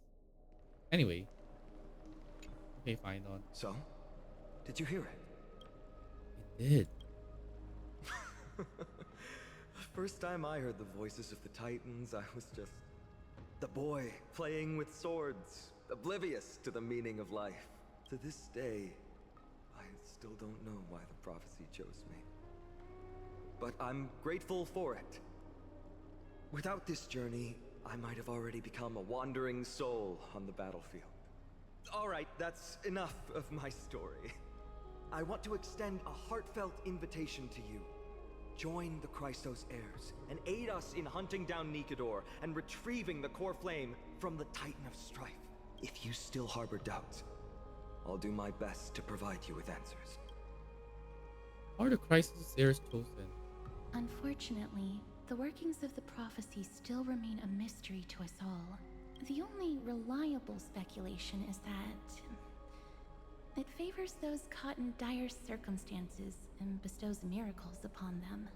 Anyway. Okay, fine on. So, did you hear it? It did. First time I heard the voices of the Titans, I was just the boy playing with swords, oblivious to the meaning of life. To this day, I still don't know why the prophecy chose me. But I'm grateful for it. Without this journey, I might have already become a wandering soul on the battlefield. All right, that's enough of my story. I want to extend a heartfelt invitation to you. join the Christos heirs and aid us in hunting down Nikedor and retrieving the core flame from the Titan of Strife. If you still harbor doubts, I'll do my best to provide you with answers. Are the crisis heirs chosen? Unfortunately, the workings of the prophecy still remain a mystery to us all. The only reliable speculation is that it favors those caught in dire circumstances and bestows miracles upon them.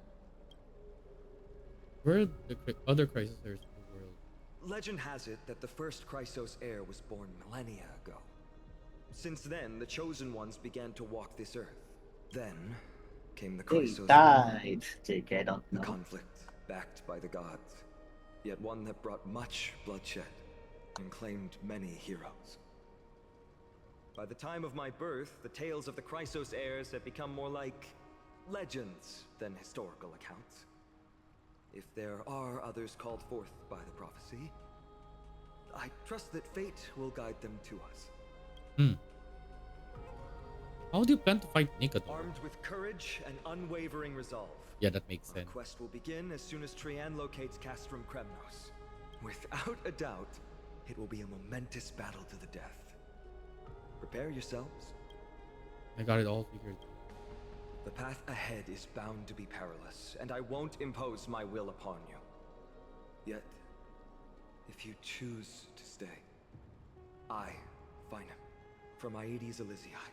Where are the other crisis heirs in the world? Legend has it that the first Christos heir was born millennia ago. Since then, the Chosen Ones began to walk this earth. Then came the They Christos. died. JK, I don't A know. conflict backed by the gods, yet one that brought much bloodshed and claimed many heroes. By the time of my birth, the tales of the Christos heirs had become more like legends than historical accounts. If there are others called forth by the prophecy, I trust that fate will guide them to us. How do you plan to fight Nikedor? Armed with courage and unwavering resolve. Yeah, that makes Our sense. quest will begin as soon as Trian locates Castrum Kremnos. Without a doubt, it will be a momentous battle to the death. Prepare yourselves. I got it all figured. The path ahead is bound to be perilous, and I won't impose my will upon you. Yet, if you choose to stay, I, Finam, from Aedes Elysiae,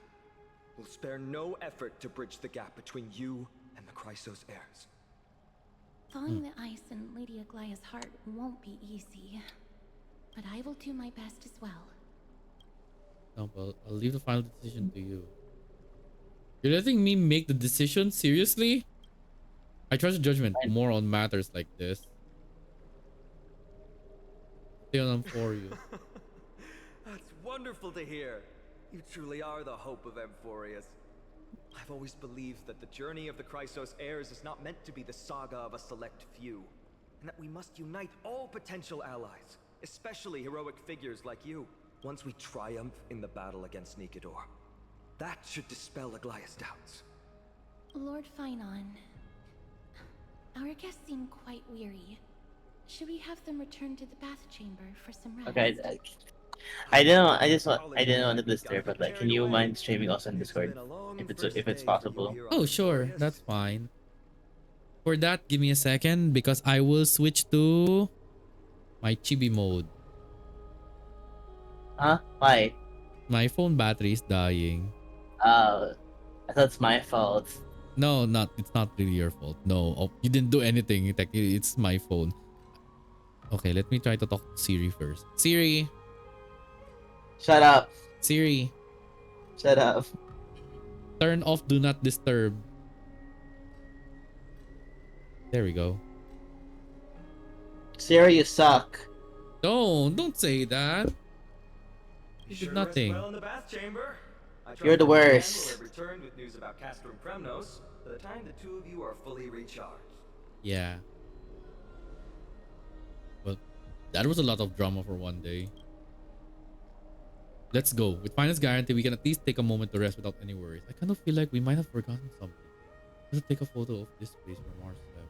will spare no effort to bridge the gap between you and the Christos heirs. Thawing the ice in Lady Aglaya's heart won't be easy, but I will do my best as well. No, but I'll leave the final decision to you. You're letting me make the decision? Seriously? I trust judgment more on matters like this. Stay on Amphoreus. That's wonderful to hear. You truly are the hope of Amphoreus. I've always believed that the journey of the Christos heirs is not meant to be the saga of a select few, and that we must unite all potential allies, especially heroic figures like you. Once we triumph in the battle against Nikedor, that should dispel Aglaya's doubts. Lord Finon, our guests seem quite weary. Should we have them return to the bath chamber for some rest? Okay, I didn't want to disturb, but like, can you mind streaming also on Discord if it's possible? Oh, sure. That's fine. For that, give me a second because I will switch to my chibi mode. Huh? Why? My phone battery is dying. I thought it's my fault. No, it's not really your fault. No, you didn't do anything. It's my phone. Okay, let me try to talk to Siri first. Siri. Shut up. Siri. Shut up. Turn off do not disturb. There we go. Siri, you suck. Don't say that. You did nothing. Well in the bath chamber. You're the worst. Will have returned with news about Castrum Kremnos by the time the two of you are fully recharged. Yeah. Well, that was a lot of drama for one day. Let's go. With Finance Guarantee, we can at least take a moment to rest without any worries. I kind of feel like we might have forgotten something. Let's take a photo of this place from Mars 7.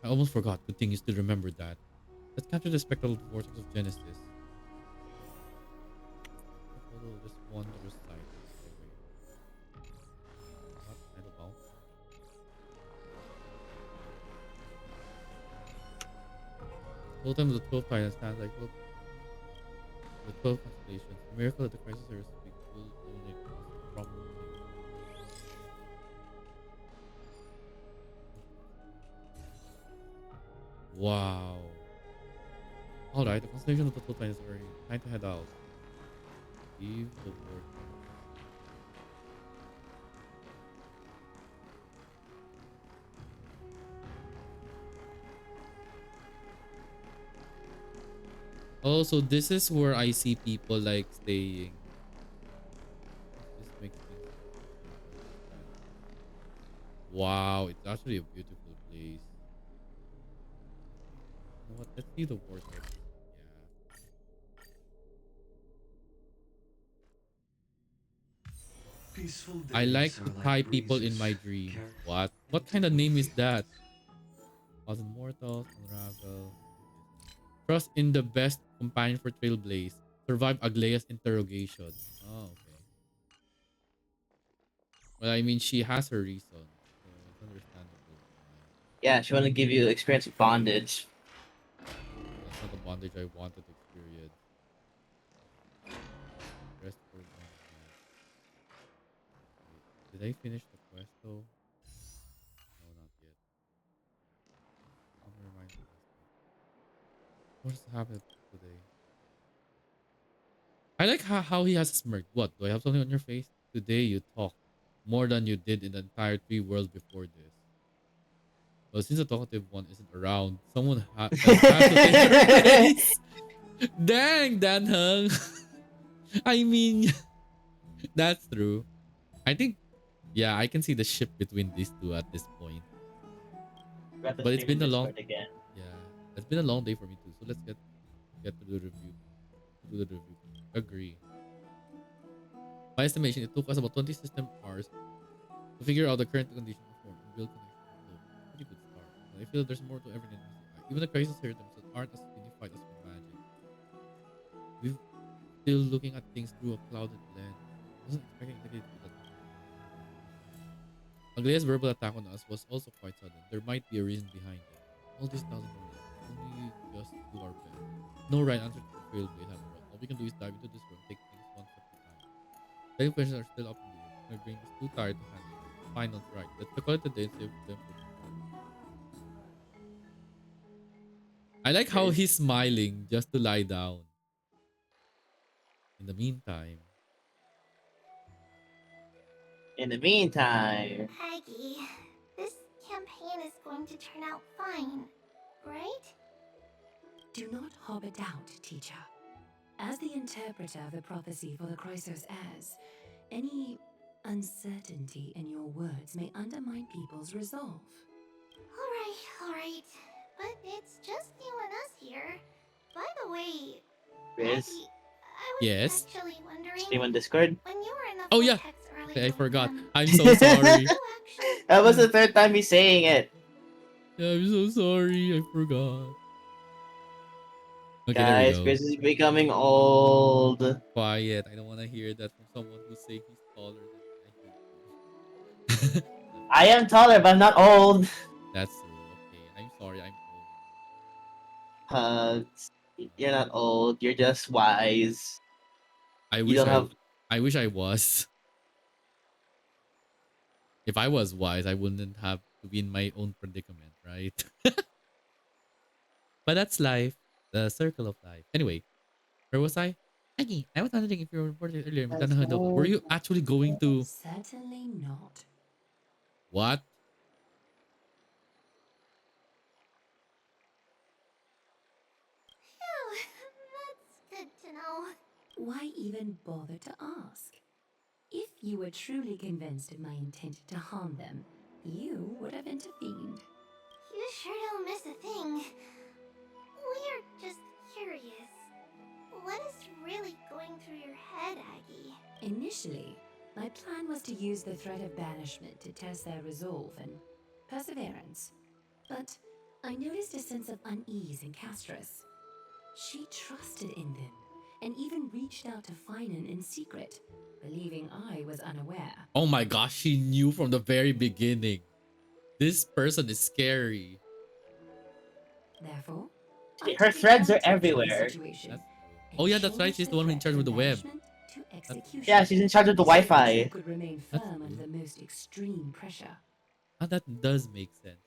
I almost forgot. Good thing you still remember that. Let's capture the spectral vortex of Genesis. A photo of this wondrous sight. Whole time the 12 Titans stands like the 12 constellations. The miracle that the crisis are speak will only properly. Wow. Alright, the constellation of the 12 Titans are time to head out. Leave the world. Oh, so this is where I see people like staying. This makes sense. Wow, it's actually a beautiful place. You know what? Let's see the vortex. peaceful I like days to are like tie people in breezes my dreams. carried What? What kind of name is that? Thousand Mortals, Unravel. Trust in the best companion for Trailblaze. Survive Aglaea's interrogation. Oh, okay. Well, I mean, she has her reason, so it's understandable why. Yeah, she want to give you experience of bondage. That's not the bondage I wanted to experience. Rest for 1 night. Wait, did I finish the quest though? No, not yet. Never mind the quest yet. What has happened today? I like how he has a smirk. What? Do I have something on your face? Today you talk more than you did in the entire 3 worlds before this. Well, since the talkative one isn't around, someone else has to take her place. Dang, Dan Hung. I mean, that's true. I think, yeah, I can see the ship between these two at this point. We have to But it's stream in been a long, Discord again. yeah, it's been a long day for me too. So let's get to the review. Do the review. Agree. By estimation, it took us about 20 system hours to figure out the current condition of form and build connection with flow. Pretty good start. But I feel there's more to every NPC. Even the crisis here themselves aren't as unified as we imagined. We're still looking at things through a clouded lens. Wasn't expecting it to do that. Aglaea's verbal attack on us was also quite sudden. There might be a reason behind it. All this doesn't mean only just do our best. No right answer to the failed blade after all. All we can do is dive into this world and take things one step at a time. Many questions are still up in the air. My brain is too tired to handle it. Finals right. Let's call it a day and save them for tomorrow. I like how he's smiling just to lie down. In the meantime, Aggie, this campaign is going to turn out fine, right? Do not harbor doubt, teacher. As the interpreter of the prophecy for the Chrysos heirs, any uncertainty in your words may undermine people's resolve. Alright. But it's just you and us here. By the way, Riz, Aggie, I was yes. actually wondering, stream on Discord. when you were in the Oh yeah, vortex earlier okay, I with forgot. them, I'm so sorry. you actually That was the third time he's saying it. Yeah, I'm so sorry. I forgot. Okay, there we Guys, go. Chris is becoming old. Quiet. I don't want to hear that from someone who's saying he's taller than me. I hate you. I am taller, but I'm not old. That's true. Okay, I'm sorry. I'm old. Hugs. You're not old. You're just wise. I You wish don't have. I wish I was. If I was wise, I wouldn't have to be in my own predicament, right? But that's life. The circle of life. Anyway, where was I? Aggie, I was wondering if you were reported earlier. Were you actually going to Certainly not. what? Phew, that's good to know. Why even bother to ask? If you were truly convinced of my intent to harm them, you would have intervened. You sure don't miss a thing. We're just curious. What is really going through your head, Aggie? Initially, my plan was to use the threat of banishment to test their resolve and perseverance. But I noticed a sense of unease in Castris. She trusted in them and even reached out to Finan in secret, believing I was unaware. Oh my gosh, she knew from the very beginning. This person is scary. Therefore, Her threads are everywhere. Oh yeah, that's right. She's the one in charge with the web. Yeah, she's in charge of the Wi-Fi. Could remain firm under the most extreme pressure. Ah, that does make sense.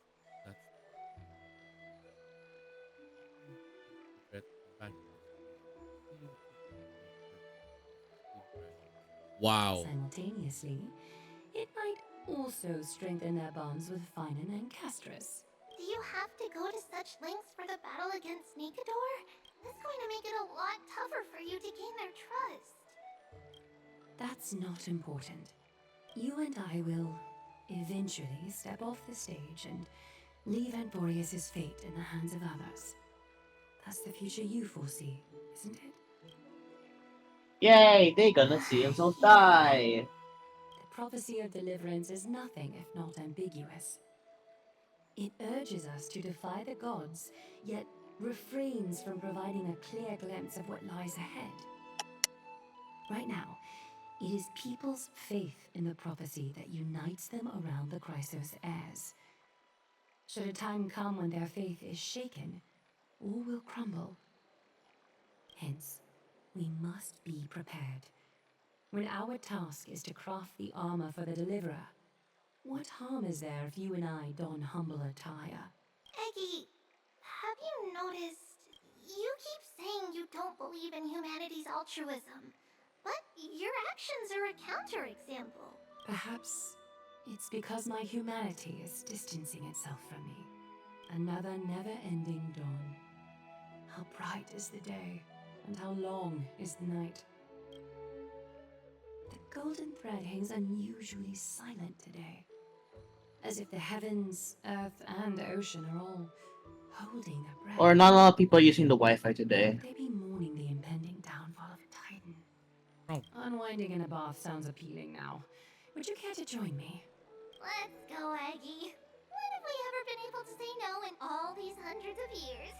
Wow. Simultaneously, it might also strengthen their bonds with Finan and Castris. Do you have to go to such lengths for the battle against Nikador? That's going to make it a lot tougher for you to gain their trust. That's not important. You and I will eventually step off the stage and leave Amphoreus' fate in the hands of others. That's the future you foresee, isn't it? Yay, they gonna see himself die. The prophecy of deliverance is nothing if not ambiguous. It urges us to defy the gods, yet refrains from providing a clear glimpse of what lies ahead. Right now, it is people's faith in the prophecy that unites them around the Chrysos heirs. Should a time come when their faith is shaken, all will crumble. Hence, we must be prepared. When our task is to craft the armor for the deliverer, what harm is there if you and I don humble attire? Eggy, have you noticed? You keep saying you don't believe in humanity's altruism, but your actions are a counterexample. Perhaps it's because my humanity is distancing itself from me. Another never-ending dawn. How bright is the day, and how long is the night. The golden thread hangs unusually silent today, as if the heavens, earth, and ocean are all holding their breath. Or not a lot of people are using the Wi-Fi today. Could they be mourning the impending downfall of a titan? Oh. Unwinding in a bath sounds appealing now. Would you care to join me? Let's go, Aggie. When have we ever been able to say no in all these hundreds of years?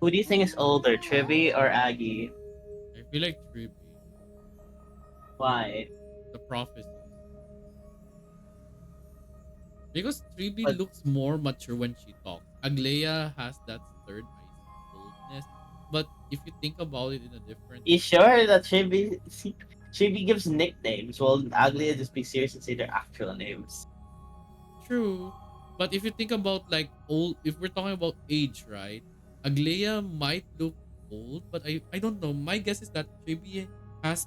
Who do you think is older, Trivi or Aggie? I feel like Trippy. Why? The prophecies. Because Trippy But- looks more mature when she talks. Aglea has that third icy coldness. But if you think about it in a different You sure that Chibi gives nicknames, while Aglia just be serious and say their actual names? True. But if you think about like old, if we're talking about age, right? Aglea might look old, but I don't know. My guess is that Trippy has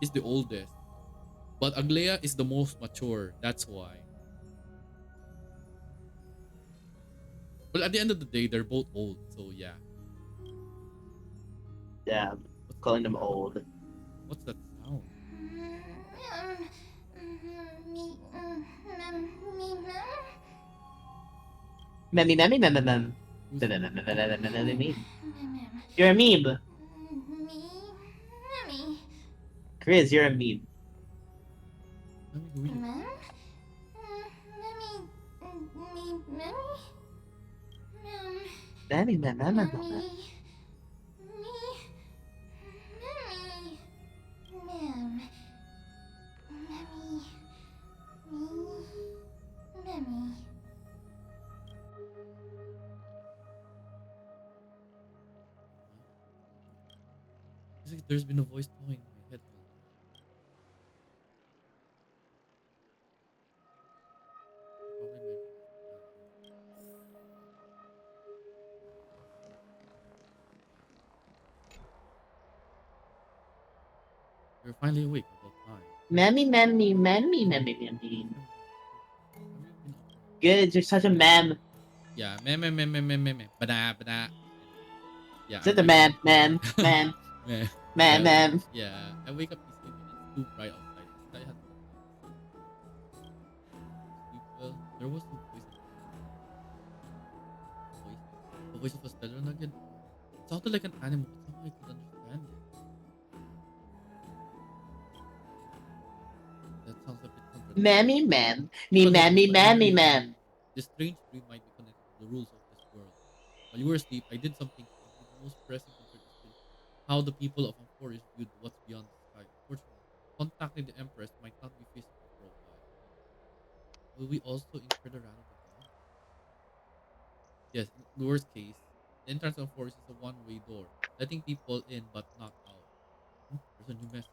is the oldest, but Aglea is the most mature. That's why. Well, at the end of the day, they're both old, so yeah. Yeah, calling them old. What's that sound? Memmy, memmy, memmy, mem. Who's You're a meme. Chris, you're a meme. who are you? Memmy, mem, mem, mem, mem. It's like there's been a voice talking in my headphone. Probably my. You're finally awake about time. Memmy, memmy, memmy, memmy, memmy. Good, you're such a mem. Yeah, meh. Bada. Yeah, Such a man, man, man, Meh. man, man. Yeah, I wake up easily when it's too bright outside. I had to sleep well. There was no voice. The voice of a stellar nugget. It sounded like an animal, but somehow I could understand it. That sounds a bit contradictory. Mammy, mem. Me, mammy, mammy, mem. This strange dream might be connected to the rules of this world. While you were asleep, I did something probably the most pressing concern is still how the people of Amphoreus viewed what's beyond the sky. Unfortunately, contacting the Empress might not be feasible for a while. Will we also incur the wrath of the gods? Yes, in the worst case, the entrance of Amphoreus is a one-way door, letting people in but not out. There's a new message.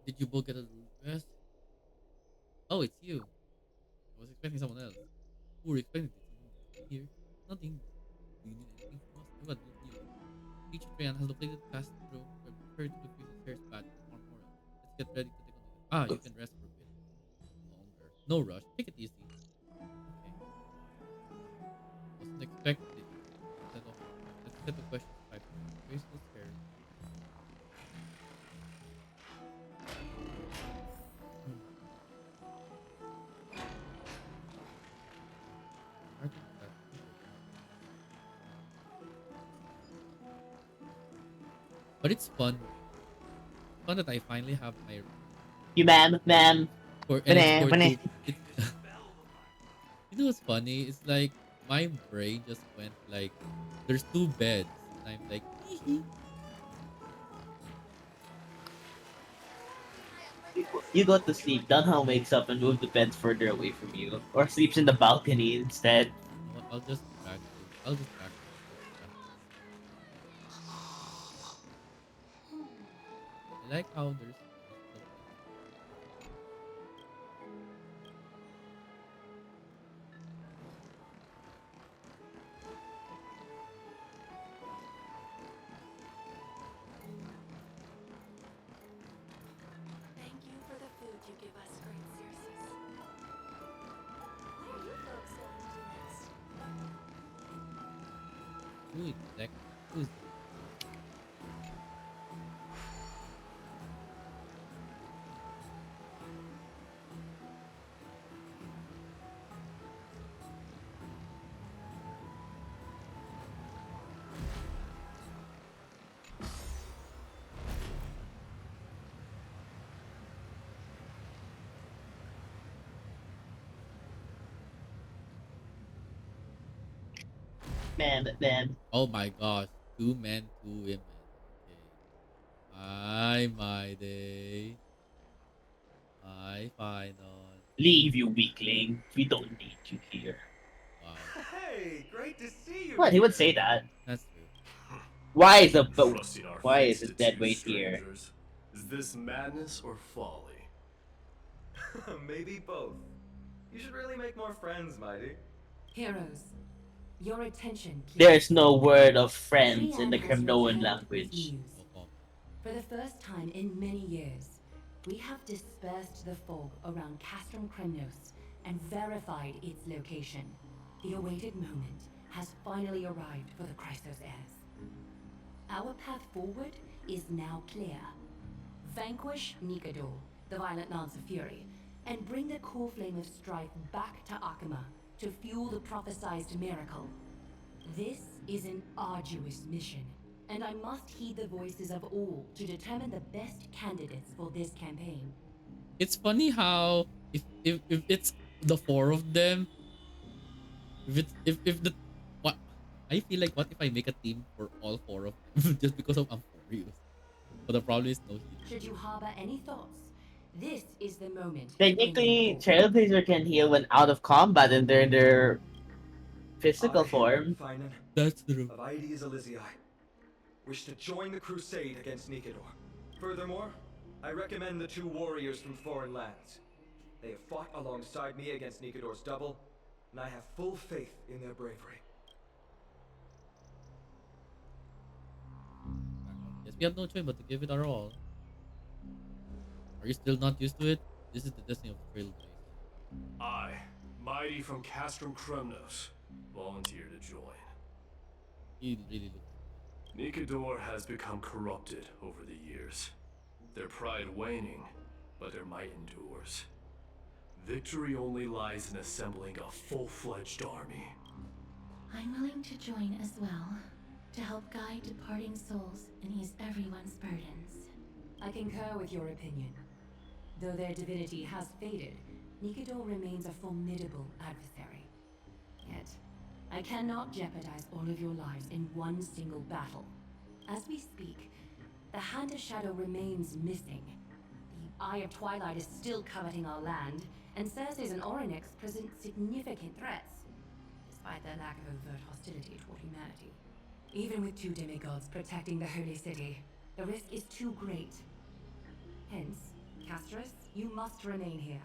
Did you both get a little rest? Oh, it's you. I was expecting someone else. Who were you expecting? Did someone here? Nothing. Do you need anything from us? I've got good news. Teacher Trayan has located the fast room. We're prepared to decrease his hair's bad arm moral. Let's get ready to take on the. Ah, you can rest for a bit longer. No rush. Take it easy. Okay. Wasn't expected. Let's get the questions typed. Graceful hair. But it's fun. Fun that I finally have my You man. for, and it's Banana, for banana. two. It's you know what's funny? It's like my brain just went like, there's two beds, and I'm like, You go to sleep. Dunham wakes up and moves the bed further away from you, or sleeps in the balcony instead. you know what? I'll just drag you. I'll just drag you. I like how there's multiple beds. Thank you for the food you give us, great Circes. Where are you folks going to next? Who exactly? Who's Man. Oh my gosh, two men, two women. Okay. Hi, my day. Hi, final. Leave, you weakling. We don't need you here. Wow, Hey, great to see you What? He here. would say that. that's true. Why is the Thrusting our why face is the to dead two weight here? strangers. Is this madness or folly? Maybe both. You should really make more friends, Mighty. Heroes, your attention, please. There is no word of friends in Trian the has Kremnoan returned language. with news. No comment. For the first time in many years, we have dispersed the fog around Castrum Kremnos and verified its location. The awaited moment has finally arrived for the Chrysos heirs. Our path forward is now clear. Vanquish Nikador, the violent Lance of Fury, and bring the core flame of strife back to Akama to fuel the prophesized miracle. This is an arduous mission, and I must heed the voices of all to determine the best candidates for this campaign. It's funny how if it's the four of them, if the what I feel like, what if I make a team for all four of them just because of Amphoreus? But the problem is no healer. Should you harbor any thoughts, this is the moment. to bring them Technically, forth. Trailblazer can heal when out of combat and they're in their physical form. Finan, That's true. of Aedes Elysiae, wish to join the crusade against Nikador. Furthermore, I recommend the two warriors from foreign lands. They have fought alongside me against Nikador's double, and I have full faith in their bravery. Yes, we have no choice but to give it our all. Are you still not used to it? This is the destiny of the Trailblazer. I, Mighty from Castrum Kremnos, volunteer to join. He really looks. Nikador has become corrupted over the years. Their pride waning, but their might endures. Victory only lies in assembling a full-fledged army. I'm willing to join as well, to help guide departing souls and ease everyone's burdens. I concur with your opinion. Though their divinity has faded, Nikador remains a formidable adversary. Yet, I cannot jeopardize all of your lives in one single battle. As we speak, the Hand of Shadow remains missing. The Eye of Twilight is still coveting our land, and Circes and Orynyx present significant threats, despite their lack of overt hostility toward humanity. Even with two demigods protecting the Holy City, the risk is too great. Hence, Castris, you must remain here.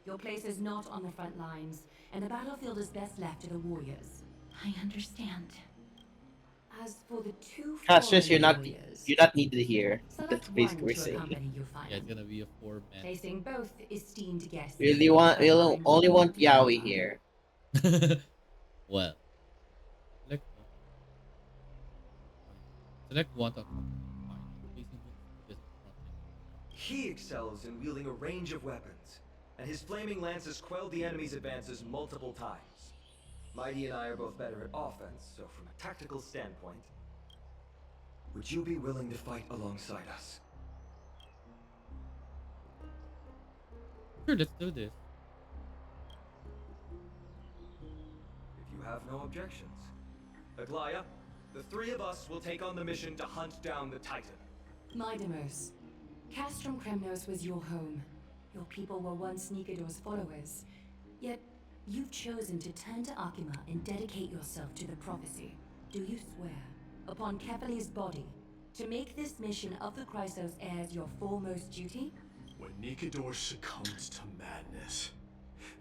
Your place is not on the front lines, and the battlefield is best left to the warriors. I understand. As for the two Castrus, you're fallen not warriors, here. select That's one basically what we're to saying. accompany you Yeah, it's finally. gonna be a 4-man. Placing both esteemed guests. We'll only want Yaoi here. Well, select one. Select one to accompany. Fine. Facing both just in front and He excels in wielding a range of weapons, and his flaming lances quell the enemy's advances multiple times. Mighty and I are both better at offense, so from a tactical standpoint, Would you be willing to fight alongside us? Sure, let's do this. If you have no objections. Aglaya, the three of us will take on the mission to hunt down the Titan. Midemos, Castrum Kremnos was your home. Your people were once Nikador's followers. Yet, you've chosen to turn to Akima and dedicate yourself to the prophecy. Do you swear, upon Kefali's body, to make this mission of the Chrysos heirs your foremost duty? When Nikador succumbed to madness,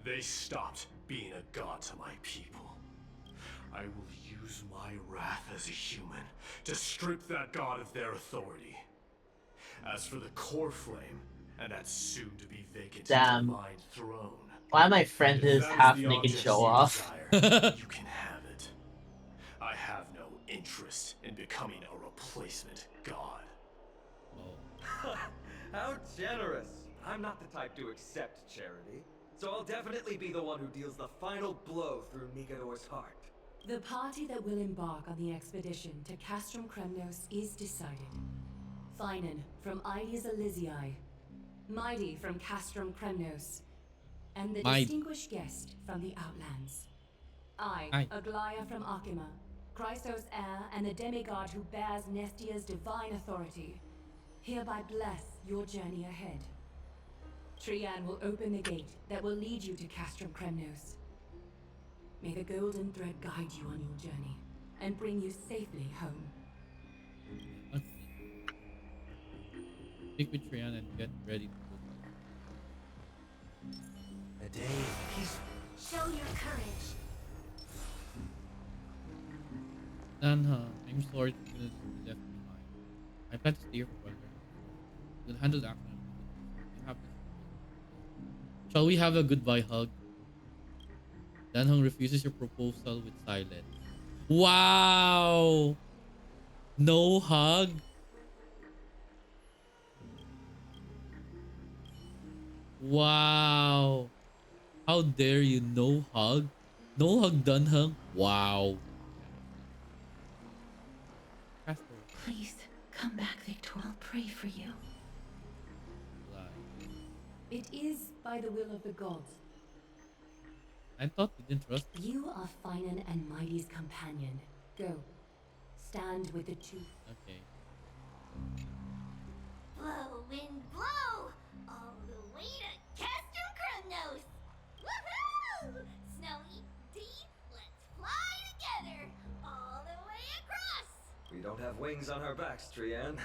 they stopped being a god to my people. I will use my wrath as a human to strip that god of their authority. As for the core flame, and that soon-to-be vacant Damn. divine throne, Why my friend if is that half the naked object show you off? desire, you can have it. I have no interest in becoming a replacement god. How generous! I'm not the type to accept charity, so I'll definitely be the one who deals the final blow through Nikador's heart. The party that will embark on the expedition to Castrum Kremnos is decided. Finan from Ides Elysiae, Mighty from Castrum Kremnos, and the Mighty. distinguished guest from the Outlands. I, Aye. Aglaya from Akima, Chrysos heir and the demigod who bears Nestia's divine authority, hereby bless your journey ahead. Trian will open the gate that will lead you to Castrum Kremnos. May the golden thread guide you on your journey and bring you safely home. Okay. Pick with Trian and get ready to go. A day of peace. Show your courage. I'm sorry to be left behind. I plan to stay here for weather. We'll handle that. Shall we have a goodbye hug? Danhong refuses your proposal with silence. Wow! No hug? Wow! How dare you? No hug? No hug, Danhong? Wow. Please, come back, Victor. I'll pray for you. It is by the will of the gods. I thought you didn't trust me. You are Finan and Mighty's companion. Go. Stand with the two. Okay. Blow, wind, blow! All the way to Castrum Kremnos! Woohoo! Snowy, deep, let's fly together! All the way across! We don't have wings on our backs, Trian.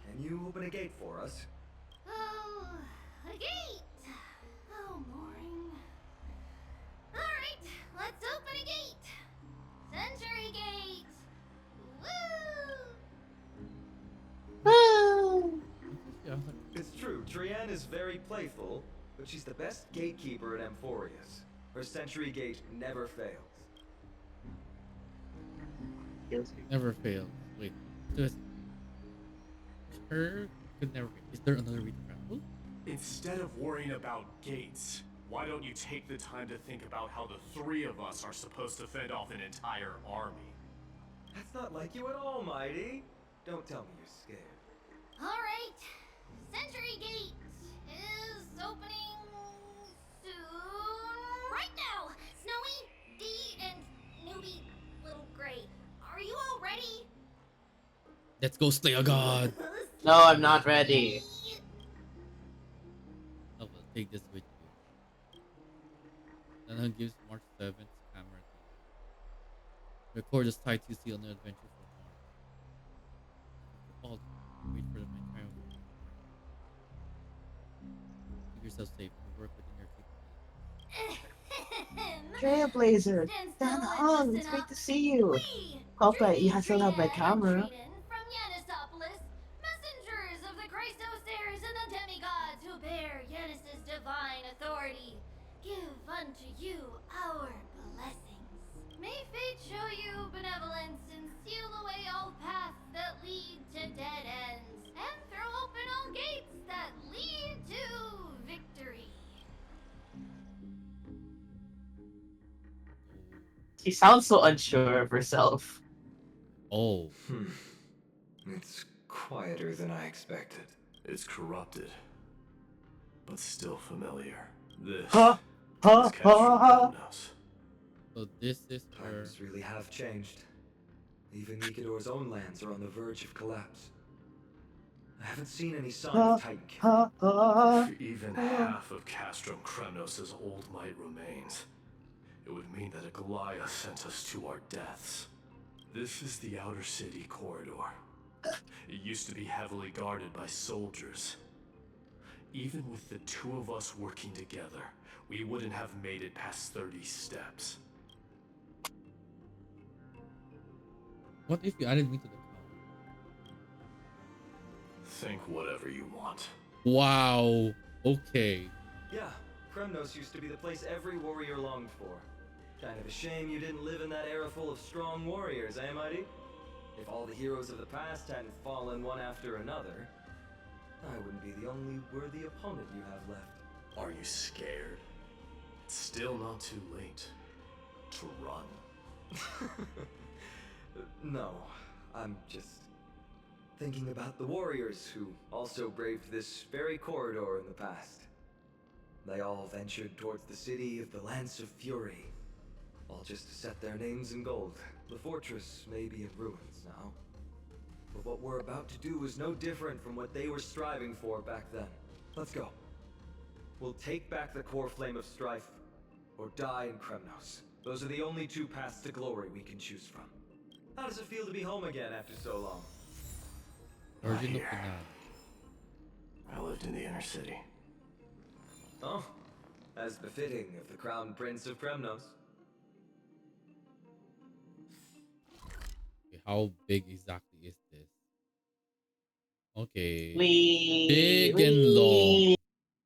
Can you open a gate for us? Oh, a gate! Oh, boring. Alright, let's open a gate! Century Gate! Woo! It's true, Trian is very playful, but she's the best gatekeeper at Amphoreus. Her Century Gate never fails. Never fail. Wait. Just her could never fail. Is there another way to travel? Instead of worrying about gates, why don't you take the time to think about how the three of us are supposed to fend off an entire army? That's not like you at all, Mighty. Don't tell me you're scared. Alright, Century Gate is opening soon. Right now! Snowy, Dee, and Newbie Little Gray. Are you all ready? Let's go slay a god. No, I'm not ready. I will take this with you. Then he gives March 7th camera. Record the sights you see on the adventure from Mars. All wait for the triumph. Keep yourself safe and work within your capabilities. Trailblazer, Dan Hong, it's great to see you. Hope that you still have my camera. From Yanisopolis, messengers of the Chrysos heirs and the demigods who bear Yanis's divine authority, give unto you our blessings. May fate show you benevolence and seal away all paths that lead to dead ends, and throw open all gates that lead to victory. She sounds so unsure of herself. Oh. It's quieter than I expected. It's corrupted, but still familiar. This Huh? is Castro Kremnos. So this is her. Times really have changed. Even Nikador's own lands are on the verge of collapse. I haven't seen any sign of Titan. If even half of Castrum Kremnos' old might remains, it would mean that a Goliath sent us to our deaths. This is the outer city corridor. It used to be heavily guarded by soldiers. Even with the two of us working together, we wouldn't have made it past 30 steps. What if you added me to the count? Think whatever you want. Wow. Okay. Yeah, Kremnos used to be the place every warrior longed for. Kind of a shame you didn't live in that era full of strong warriors, eh, Mighty? If all the heroes of the past hadn't fallen one after another, I wouldn't be the only worthy opponent you have left. Are you scared? It's still not too late to run. No, I'm just thinking about the warriors who also braved this very corridor in the past. They all ventured towards the city of the Lance of Fury, all just to set their names in gold. The fortress may be in ruins now, but what we're about to do is no different from what they were striving for back then. Let's go. We'll take back the core flame of strife, or die in Kremnos. Those are the only two paths to glory we can choose from. How does it feel to be home again after so long? Origin of Here. Pinan. I lived in the inner city. Oh, as befitting of the Crown Prince of Kremnos. Okay, how big exactly is this? Okay. Wee, Big and long.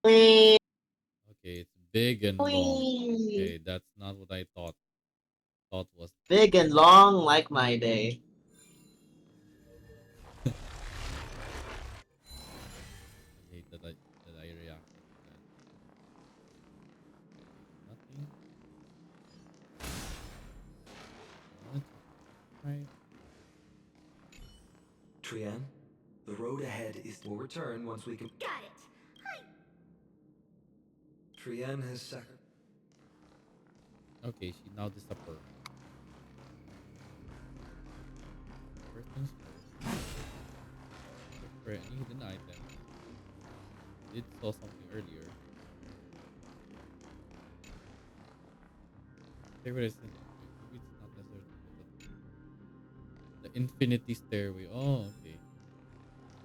wee. Okay, it's big and long. Wee. Okay, that's not what I thought. Thought was Big and long like my day. I hate that I reacted to that. Nothing. What? Right. Trian, the road ahead is will return once we can. Got it. Hi. Trian has sacrificed. Okay, she now disappeared. First things first. Look for any hidden item. Did saw something earlier. Check what I said. Maybe it's not necessarily the infinity stairway. Oh, okay.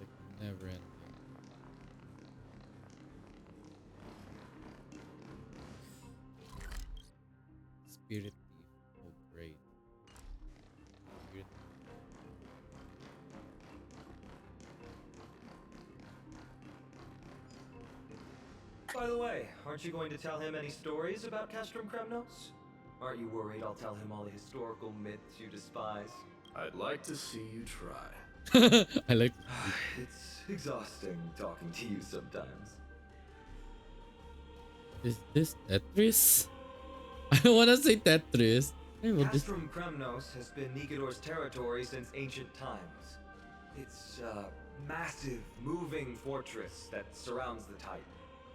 It's like never ending. Spirit thief. Oh, great. Spirit. By the way, aren't you going to tell him any stories about Castrum Kremnos? Aren't you worried I'll tell him all the historical myths you despise? I'd like to see you try. I like. It's exhausting talking to you sometimes. Is this Tetris? I don't want to say Tetris. Hey, well, this. Castrum Kremnos has been Nikador's territory since ancient times. It's a massive, moving fortress that surrounds the Titan,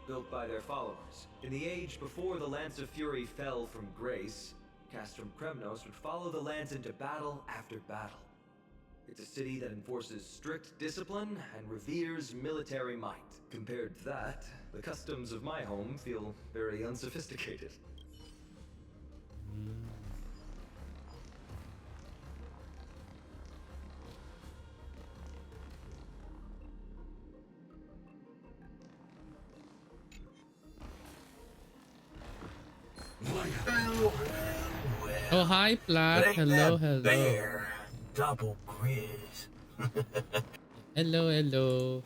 built by their followers. In the age before the Lance of Fury fell from grace, Castrum Kremnos would follow the Lance into battle after battle. It's a city that enforces strict discipline and reveres military might. Compared to that, the customs of my home feel very unsophisticated. Oh, hi, Plat. Hello, hello. There. Double quiz. Hello, hello.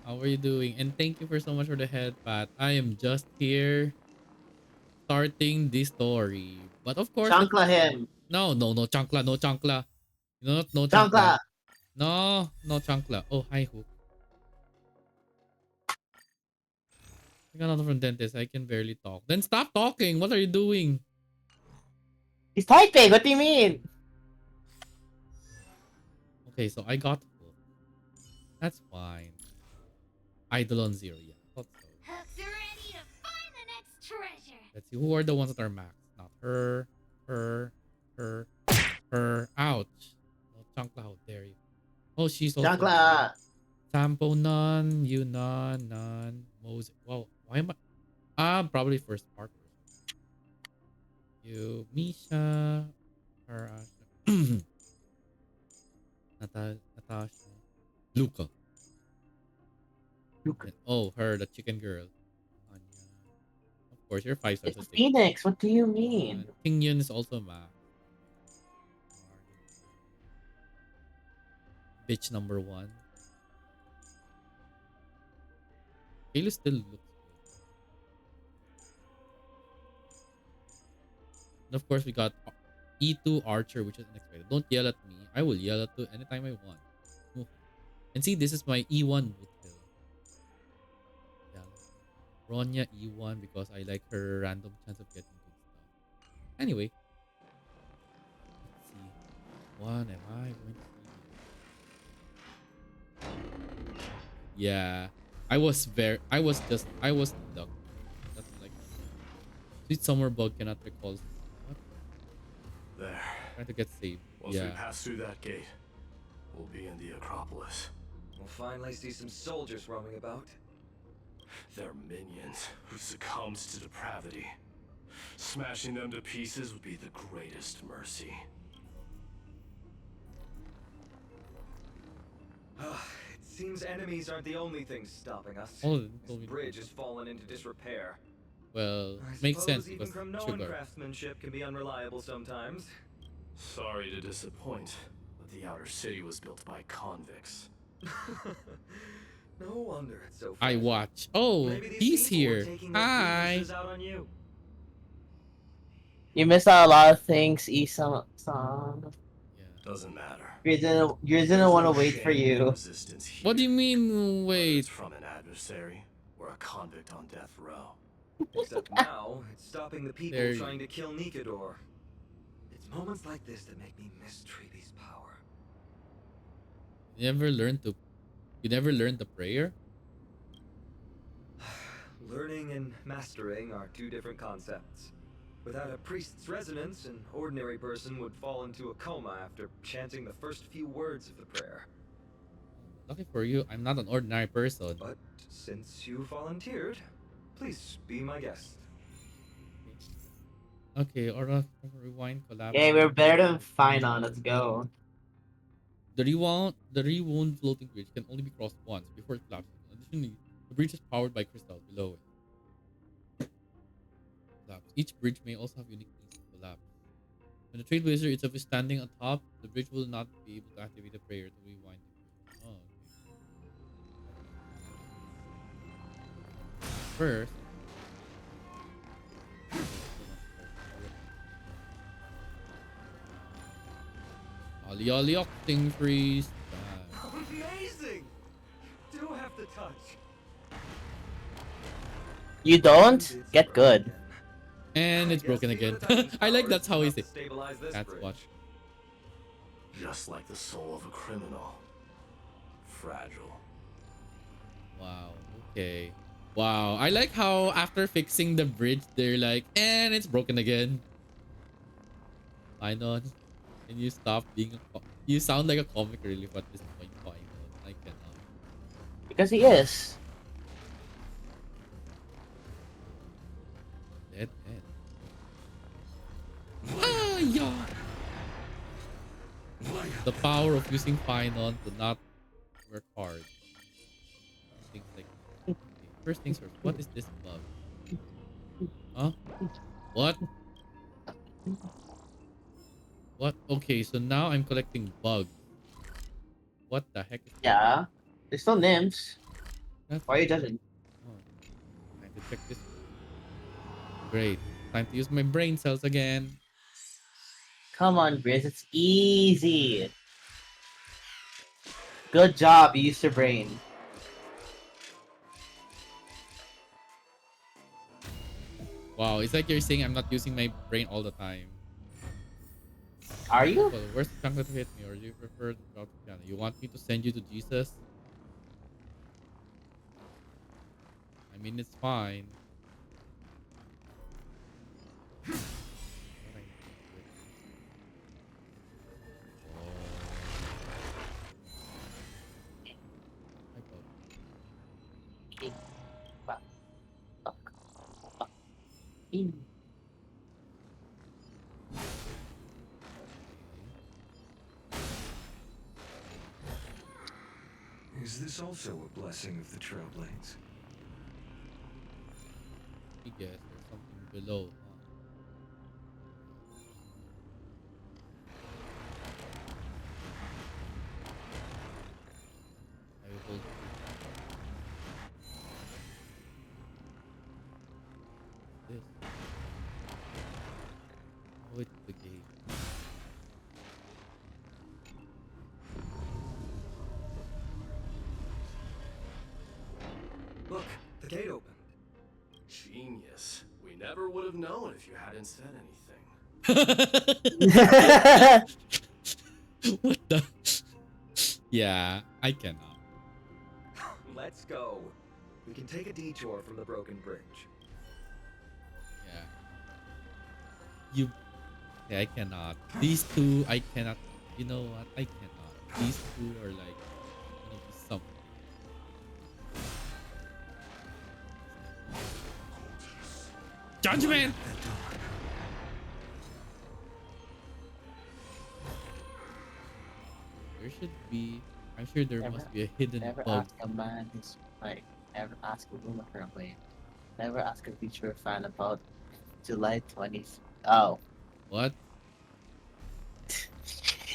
How are you doing? And thank you for so much for the head, Pat. I am just here starting the story. But of course, Chancla him. no, chancla, no chancla. No Chancla. chancla. No chancla. Oh, hi, Hook. I got out from dentist. I can barely talk. Then stop talking. What are you doing? He's typing. What do you mean? Okay, so I got That's fine. Idol on 0. Yeah, I thought so. Hook's ready to find the next treasure. Let's see who are the ones that are max. Not her, her, her, her. Ouch. No, Chankla, how dare you? Oh, she's also Chancla. Sampo, none. You, none. None. Moses. Wow. Why am I? Probably first Spark. You, Misha, her, Natasha, Luca. Luca. And, oh, her, the chicken girl. Anya. Of course, you're 5 stars. It's a Let's take it. Phoenix. What do you mean? Ting Yun is also max. Bitch number 1. Halo still looks good. And of course, we got E2 Archer, which is unexpected. Don't yell at me. I will yell at you anytime I want. Move. And see, this is my E1 Mutil. Yeah. Ronya E1 because I like her random chance of getting good stuff. Anyway. Let's see. What am I going to see? Yeah. I was stuck. That's like Sweet Summer Bug cannot recall. What? There. Trying to get saved. Once we Yeah. pass through that gate, we'll be in the Acropolis. We'll finally see some soldiers roaming about. They're minions who succumbed to depravity. Smashing them to pieces would be the greatest mercy. It seems enemies aren't the only things stopping us. Oh, This bridge has fallen into disrepair. well, I makes suppose sense even because Kremnoan sugar. craftsmanship can be unreliable sometimes. Sorry to disappoint, but the outer city was built by convicts. No wonder it's so I fragile. watch. Oh, Maybe these he's people were here. taking their Hi. grievances out on you. You missed out a lot of things, Isan. Yeah. Doesn't matter. You didn't There's want to no wait for shame in you. resistance here, What do you mean? whether Wait. it's from an adversary or a convict on death row. Except now, it's stopping the people There you- trying to kill Nikador. It's moments like this that make me miss Treeby's power. You never learned the prayer? Learning and mastering are two different concepts. Without a priest's resonance, an ordinary person would fall into a coma after chanting the first few words of the prayer. Lucky for you, I'm not an ordinary person. But since you volunteered, please be my guest. Okay, or rewind collab. Okay, we're better than Finon. Let's go. The rewound floating bridge can only be crossed once before it collapses. Additionally, the bridge is powered by crystal below it. Collapse. Each bridge may also have unique means to collapse. When the trailblazer itself is standing on top, the bridge will not be able to activate the prayer to rewind the bridge. Oh, okay. First, Ollie Octing Freeze. Amazing! Do have to touch. You don't? Get good. And it's broken again. I like that's how he says. Stabilize this That's bridge. what. Just like the soul of a criminal. Fragile. Wow. Okay. Wow. I like how after fixing the bridge, they're like, and it's broken again. Finon, can you stop being a you sound like a comic relief at this point, Finon. I cannot. Because he is. Dead. Ah, yeah. The power of using Finon to not work hard. Things like okay, first things first. What is this bug? Huh? What? What? Okay, so now I'm collecting bugs. What the heck is Yeah. There's still nymphs. that? Why are you judging? Oh, time to check this. Great. Time to use my brain cells again. Come on, Grizz. It's easy. Good job. You used your brain. Wow, it's like you're saying I'm not using my brain all the time. Are you? Well, where's the chocolate to hit me, or do you prefer the chocolate piano? You want me to send you to Jesus? I mean, it's fine. King. Fuck. Fuck. Fuck. In. Is this also a blessing of the Trailblades? I guess there's something below. I will hold this. Oh, it's the gate. Look, the gate opened. Genius. We never would have known if you hadn't said anything. What the? Yeah, I cannot. Let's go. We can take a detour from the broken bridge. Yeah. You. Yeah, I cannot. These two, I cannot. You know what? I cannot. These two are like gonna be something. Judgment! There should be. I'm sure there must be a hidden Never bug. ask a man who's like, never ask a woman her way. Never ask a future fan about July 20th. Oh. What?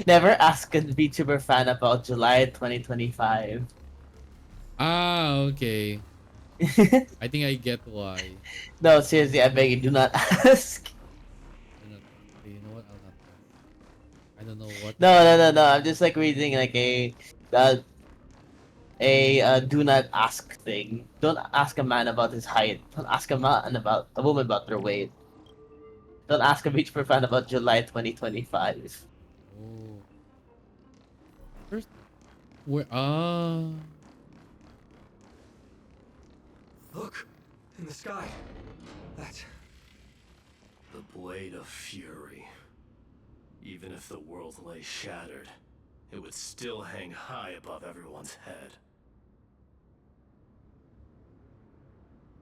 Never ask a VTuber fan about July 2025. Ah, okay. I think I get why. No, seriously, I beg you, do not ask. I'm not- okay, you know what? I'll not ask. I don't know what. No. I'm just like reading like uh, do not ask thing. Don't ask a man about his height. Don't ask a woman about their weight. Don't ask a VTuber fan about July 2025. Oh. First, where? Ah. Look, in the sky. That. The Blade of Fury. Even if the world lay shattered, it would still hang high above everyone's head.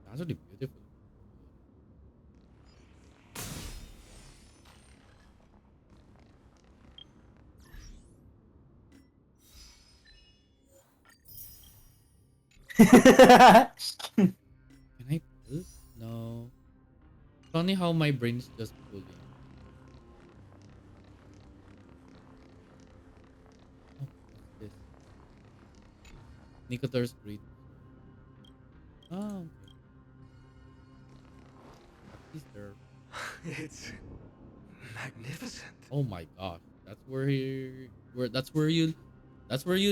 That's really beautiful. Can I pull? No. It's funny how my brain's just pulling. Oh, what's this? Nicotor's breed. Oh, okay. He's there. It's magnificent. Oh my gosh. That's where you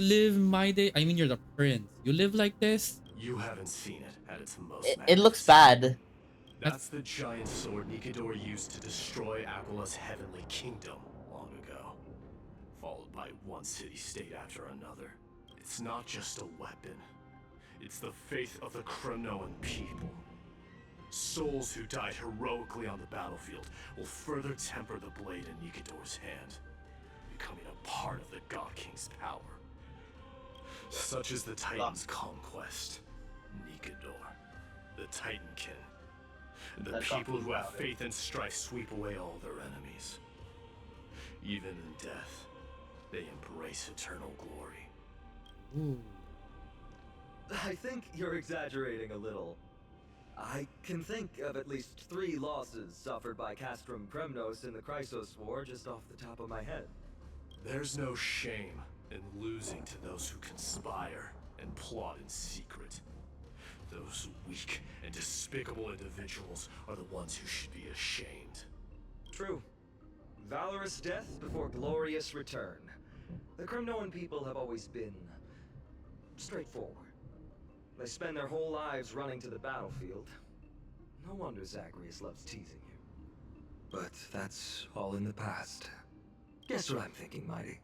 live, my day. I mean, you're the prince. You live like this? You haven't seen it at its most It looks magnificent. bad. That's the giant sword Nikidor used to destroy Aquila's heavenly kingdom long ago, followed by one city-state after another. It's not just a weapon. It's the faith of the Cronoan people. Souls who died heroically on the battlefield will further temper the blade in Nikidor's hand, becoming a part of the God King's power. Such is the Titan's conquest. Nikidor, the Titankin. The people who have faith and strife sweep away all their enemies. Even in death, they embrace eternal glory. Ooh. I think you're exaggerating a little. I can think of at least 3 losses suffered by Castrum Kremnos in the Chrysos War just off the top of my head. There's no shame in losing to those who conspire and plot in secret. Those weak and despicable individuals are the ones who should be ashamed. True. Valorous death before glorious return. The Kremnoan people have always been straightforward. They spend their whole lives running to the battlefield. No wonder Zagreus loves teasing you. But that's all in the past. Guess what I'm thinking, Mighty?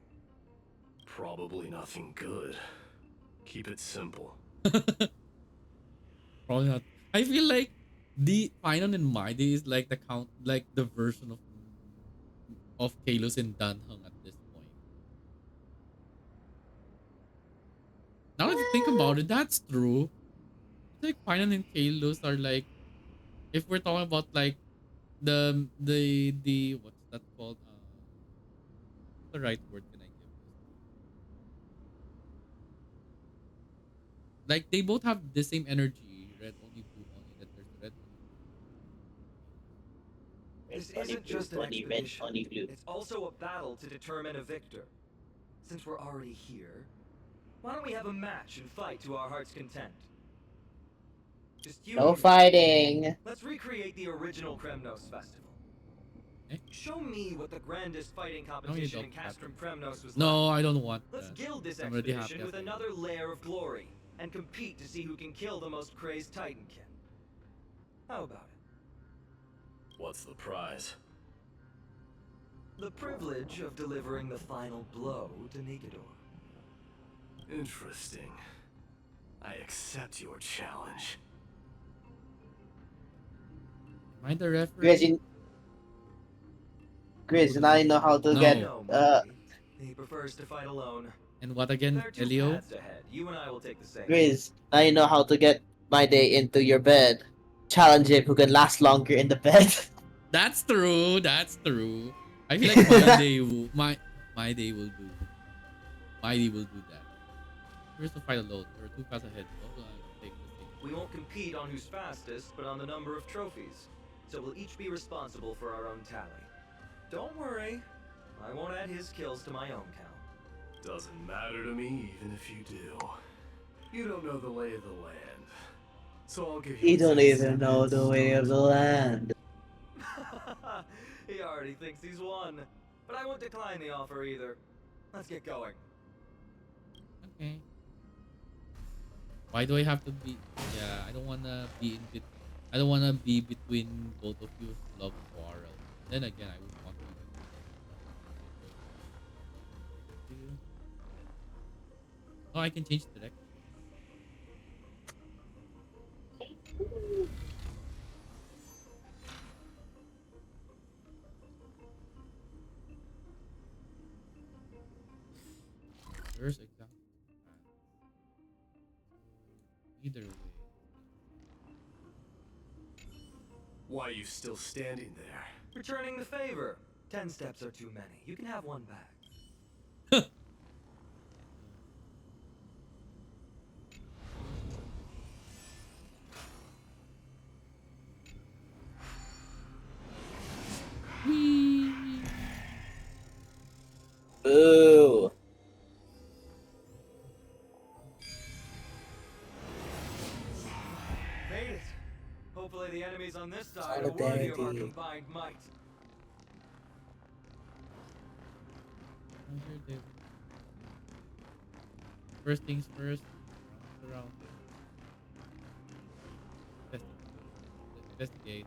Probably nothing good. Keep it simple. Probably not I feel like the Final in my day is like the version of Kalos and Danheng at this point. Now that you think about it, that's true. It's like Final and Kalos are like, if we're talking about like the what's that called? What's the right word can I give this? Like they both have the same energy. Red only, blue only. That there's red only, blue This Only isn't blue, just an only red, expedition. only blue. It's also a battle to determine a victor. Since we're already here, why don't we have a match and fight to our heart's content? Just you No and me. fighting. Let's recreate the original Kremnos festival. Eh? Show me what the grandest fighting you competition in don't Castrum Kremnos was No, like. I don't want Let's that. gild this I'm already expedition happy with as I am. another layer of glory and compete to see who can kill the most crazed Titankin. How about it? What's the prize? The privilege of delivering the final blow to Nigador. Interesting. I accept your challenge. Am I the referee? Grizz, now you know how to No. get He prefers to fight alone. And what again, There are two Elio? paths ahead. You and I will take the same. Grizz, now you know how to get my day into your bed. Challenge him who can last longer in the bed. That's true. That's true. I feel like my day will my day will do. My day will do that. Here's to fight alone. There are two paths ahead. What will I take the thing? We won't compete on who's fastest, but on the number of trophies. So we'll each be responsible for our own tally. Don't worry, I won't add his kills to my own count. Doesn't matter to me even if you do. You don't know the lay of the land. So I'll give you He don't 10 even know the seconds. way of the land. He already thinks he's won. But I won't decline the offer either. Let's get going. Okay. Why do I have to be? Yeah, I don't wanna be in bit. I don't wanna be between both of you love quarrel. Then again, I would want to. Oh, I can change direction. Where's exactly? Either way. Why are you still standing there? Returning the favor. 10 steps are too many. You can have one back. Boo. Made it. Hopefully the enemies on this side are worthy of our combined might. First things first. Around. Investigate.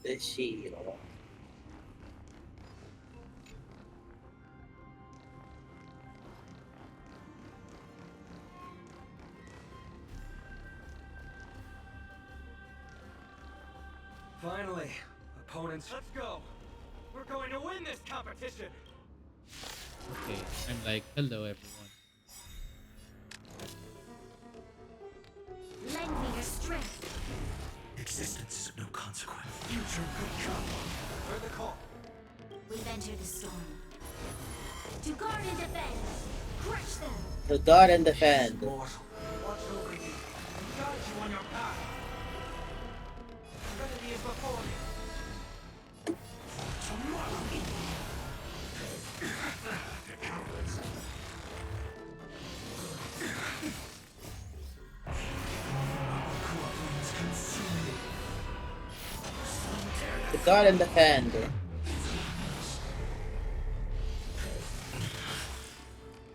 The shield. Finally, opponents. Let's go. We're going to win this competition. Okay, I'm like, hello everyone. Lend me your strength. Existence is of no consequence. Future could come. Heard the call. We've entered the storm. To guard and defend. Crush them. To guard and defend. Mortal. Watch over you and guide you on your path. Remedy is before you. To guard and defend.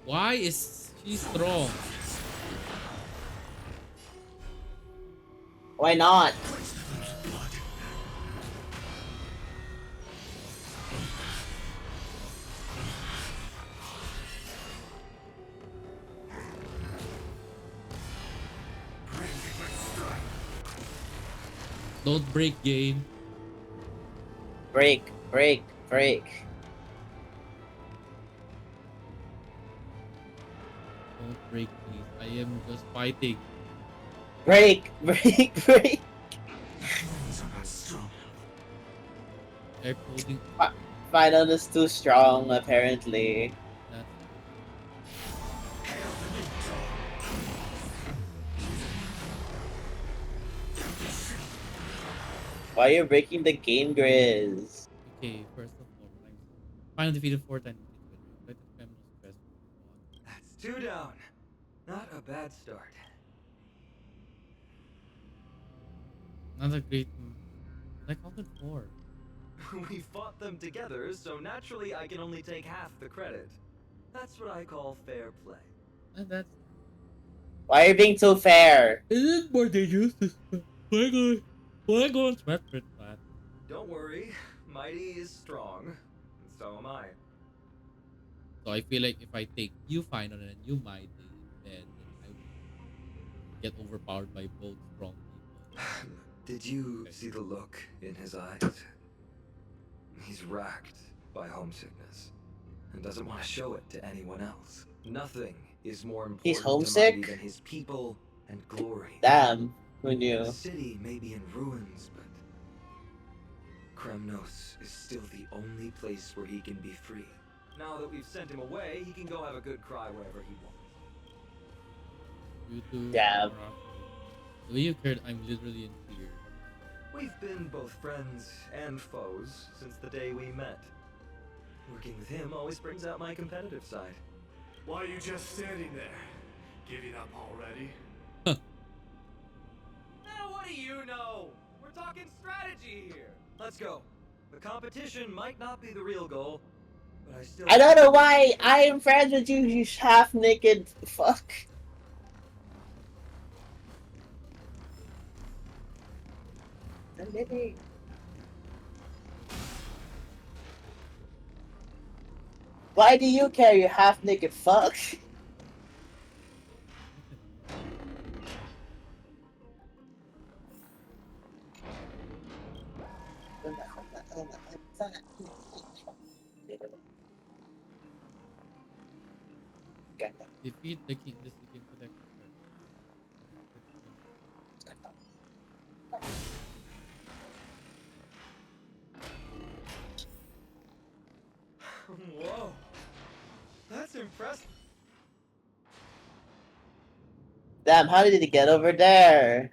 Why is she strong? Why not? Don't break game. Break. Don't break, please. I am just fighting. Break. Air coding. Final is too strong, apparently. That's Why are you breaking the game, Grizz? okay. First of all, I'm final defeated 4 times. That's 2 down. Not a bad start. Not a great. I counted 4. We fought them together, so naturally I can only take half the credit. That's what I call fair play. And that's. Why are you being so fair? It is more dangerous to why go on sweat for that? Don't worry, Mighty is strong, and so am I. So I feel like if I take you final and you mighty, then I will get overpowered by both strong people. Did you see the look in his eyes? He's racked by homesickness and doesn't want to show it to anyone else. Nothing is more important He's to homesick? Mighty than his people and glory. Damn, who knew? The city may be in ruins, but Kremnos is still the only place where he can be free. Now that we've sent him away, he can go have a good cry wherever he wants. You two. Damn. The way you cared, I'm literally in fear. We've been both friends and foes since the day we met. Working with him always brings out my competitive side. Why are you just standing there? Giving up already? Now what do you know? We're talking strategy here. Let's go. The competition might not be the real goal, but I still... I don't know why I am friends with you, you half-naked fuck. I'm living. Why do you care, you half-naked fuck? Defeat the king. This king protect. Whoa. That's impressive. Damn, how did he get over there?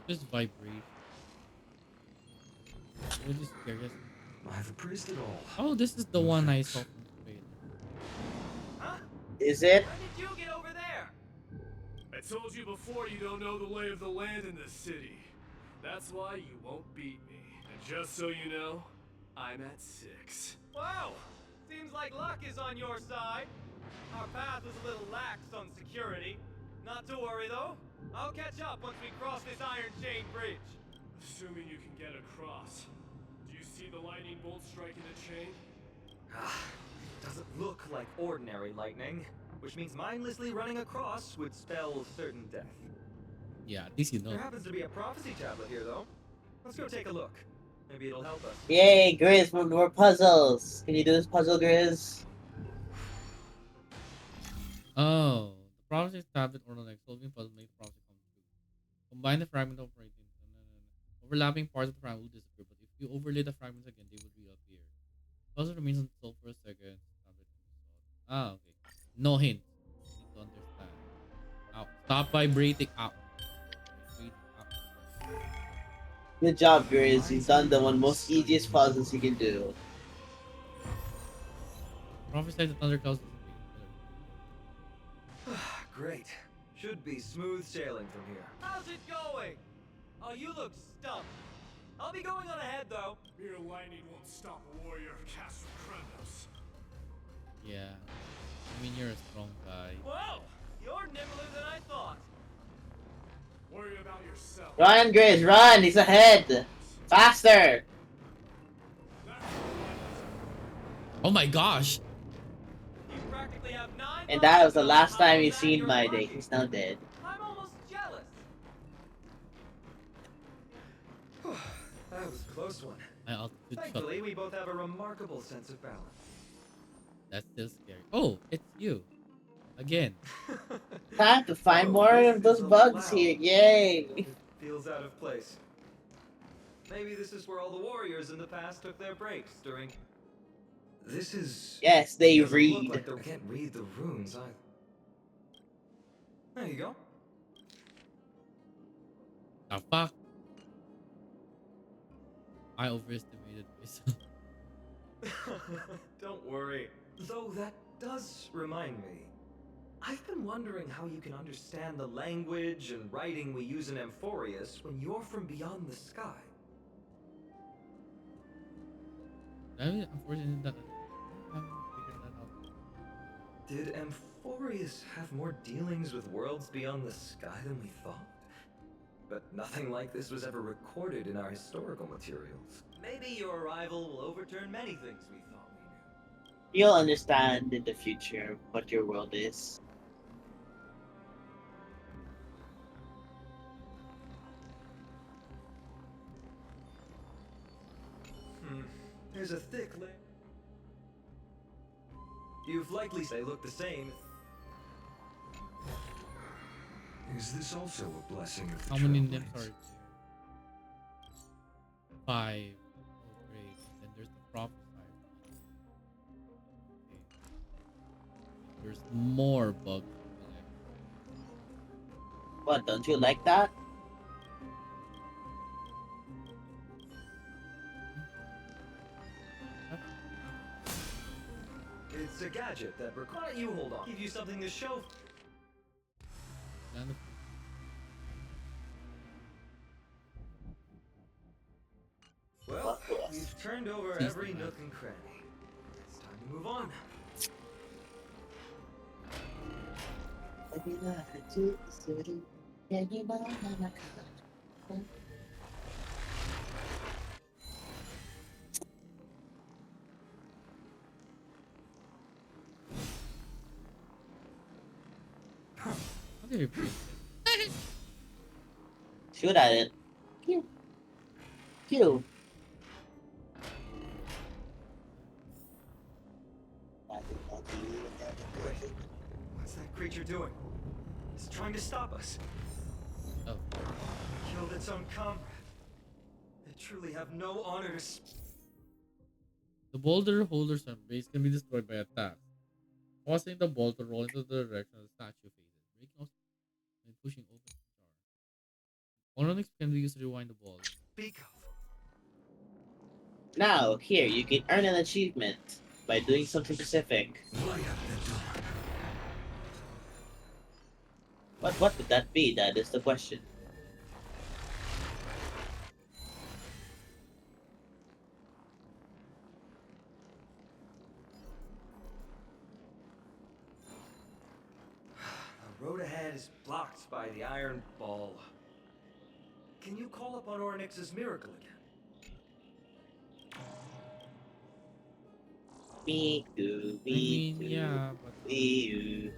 It's just vibrate. What is scariest? Why the priest at all? Oh, this is the one I saw from Spain. Huh? Is it? When did you get over there? I told you before you don't know the lay of the land in this city. That's why you won't beat me. And just so you know, I'm at 6. Wow! Seems like luck is on your side. Our path was a little lax on security. Not to worry though. I'll catch up once we cross this iron chain bridge. Assuming you can get across. Do you see the lightning bolt striking the chain? Doesn't look like ordinary lightning, which means mindlessly running across would spell certain death. Yeah, at least you know. There happens to be a prophecy tablet here though. Let's go take a look. Maybe it'll help us. Yay, Grizz, more puzzles. Can you do this puzzle, Grizz? Oh, the prophecy tablet or like solving puzzle make the prophecy come true. Combine the fragment of operating. Overlapping parts of the fragment will disappear, but if you overlay the fragments again, they will reappear. Puzzle remains unsolved for a second. Ah, okay. No hint. Need to understand. Ow. Stop vibrating. Ow. Good job, Grizz. You've done the one most easiest puzzles you can do. Prophesy the thunder clouds. Great. Should be smooth sailing from here. How's it going? Oh, you look stumped. I'll be going on ahead, though. Mere lightning won't stop a warrior of Castle Kranos. Yeah. I mean, you're a strong guy. Whoa! You're nimbler than I thought. Worry about yourself. Run, Grizz, run! He's ahead! Faster! Oh my gosh! You practically have 9 And that was the months last on time top you of that, seen you're my day. lucky. He's now dead. I'm almost jealous. That was a close one. My altitude shot. Thankfully, we both have a remarkable sense of balance. That's still scary. Oh, it's you. Again. Time to find more this of those is a bugs loud. here. Yay! It feels out of place. Maybe this is where all the warriors in the past took their breaks during. This is. Yes, they doesn't look read. like I can't read the runes either. There you go. The fuck? I overestimated myself. Don't worry. Though that does remind me. I've been wondering how you can understand the language and writing we use in Amphoreus when you're from beyond the sky. Unfortunately, that I haven't figured that out. Did Amphoreus have more dealings with worlds beyond the sky than we thought? But nothing like this was ever recorded in our historical materials. Maybe your arrival will overturn many things we thought we knew. You'll understand in the future what your world is. There's a thick layer. You've likely they look the same. Is this also a blessing of the How many Trailblades? nymphs are there? 5. Oh, great. Then there's the prophesier. Okay. There's more bugs to collect. What, don't you like that? It's a gadget that requires you hold on. Give you something to show. And Well, we've turned over Please every do not. nook and cranny. It's time to move on. how do you breathe? Shoot at it. Pew. Pew. What's that creature doing? It's trying to stop us. Oh. Killed its own comrade. They truly have no honor to. The boulder holders and base can be destroyed by attacks, causing the ball to roll into the direction the statue faces, breaking off and pushing open the jar. Ononix can be used to rewind the ball. Speak of. Now, here, you can earn an achievement by doing something specific. But what would that be? That is the question. The road ahead is blocked by the iron ball. Can you call upon Ornyx's miracle again? Me too, me too, Yeah, but me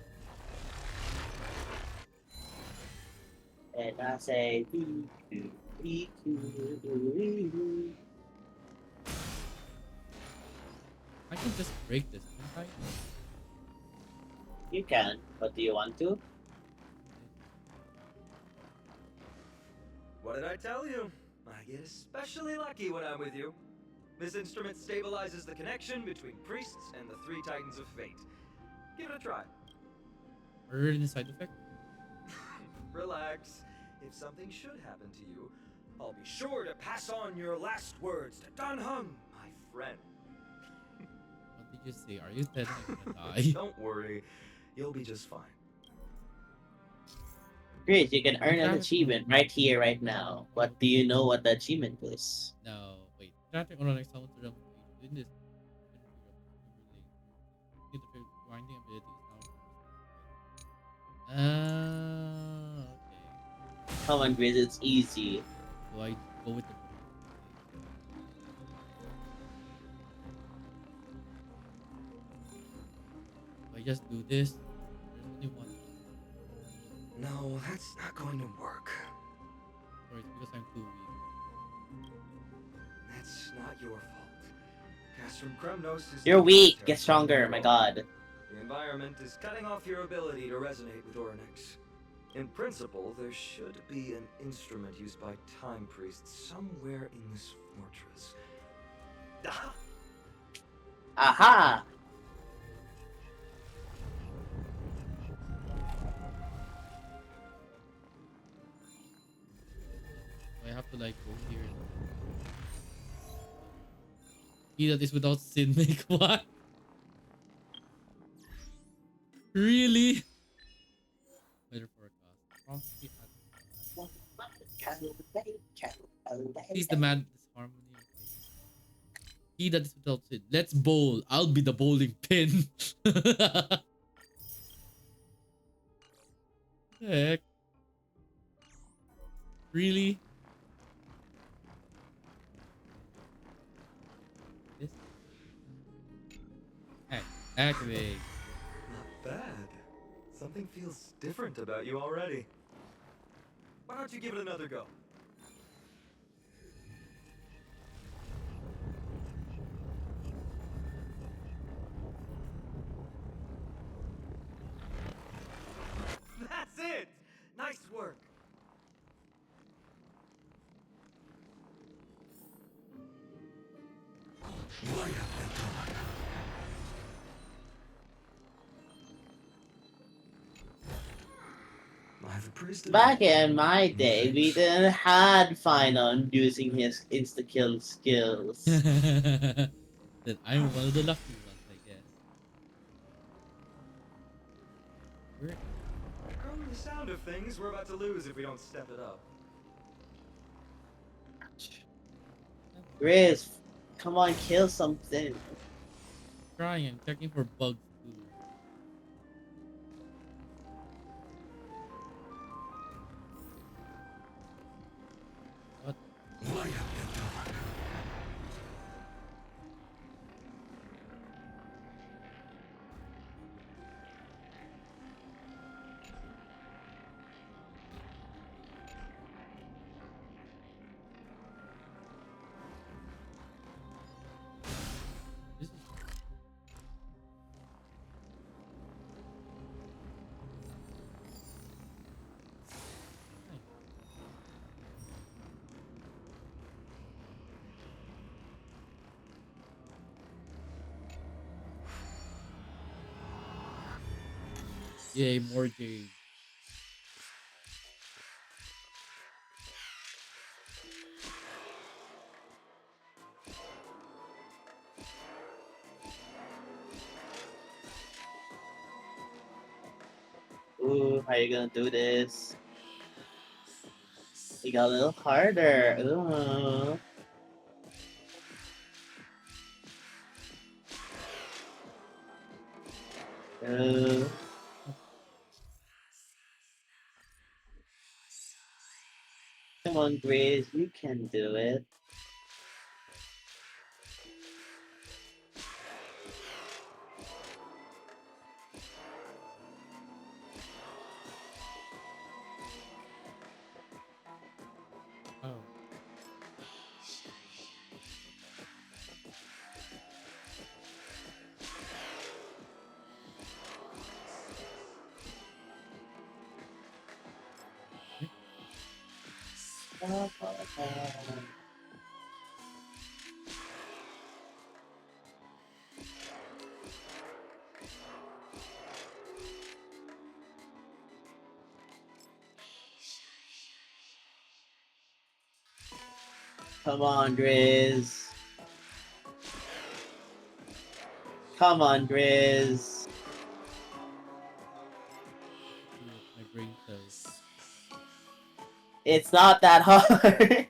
and I say me too, me too. I can just break this, can't I? You can, but do you want to? What did I tell you? I get especially lucky when I'm with you. This instrument stabilizes the connection between priests and the 3 Titans of Fate. Give it a try. Are there any side effects? Relax. If something should happen to you, I'll be sure to pass on your last words to Dunhung, my friend. What did you say? Are you telling me I'm gonna die? Don't worry. You'll be just fine. Chris, you can earn an achievement right here, right now. What do you know what the achievement is? No, wait. Granting Ononix someone to realm of age. Doing this. Get the grinding abilities now. Okay. Come on, Grizz, it's easy. Do I go with the just do this? There's only one. No, that's not going to work. Or it's because I'm too weak. That's not your fault. Castrum Kremnos is You're taking weak. territory. Get stronger. My God. The environment is cutting off your ability to resonate with Ornyx. In principle, there should be an instrument used by time priests somewhere in this fortress. Ah! Aha! I have to like go here. He that is without sin make what? Really? Weather forecast. Promptly He's the man this harmony. He that is without sin. Let's bowl. I'll be the bowling pin. Heck. Really? This? Activate. Not bad. Something feels different about you already. Why don't you give it another go? That's it! Nice work! Back in my day, we didn't had fine on using his insta-kill skills. Then I'm one of the lucky ones, I guess. Where? From the sound of things, we're about to lose if we don't step it up. Grizz, come on, kill something. Trying and checking for bugs too. What? This is Yay, more Jade. Ooh, how you gonna do this? You got a little harder. Ooh. Ooh. Come on, Grizz, you can do it. Oh. Come on, Grizz. Come on, Grizz. My brain cells. It's not that hard.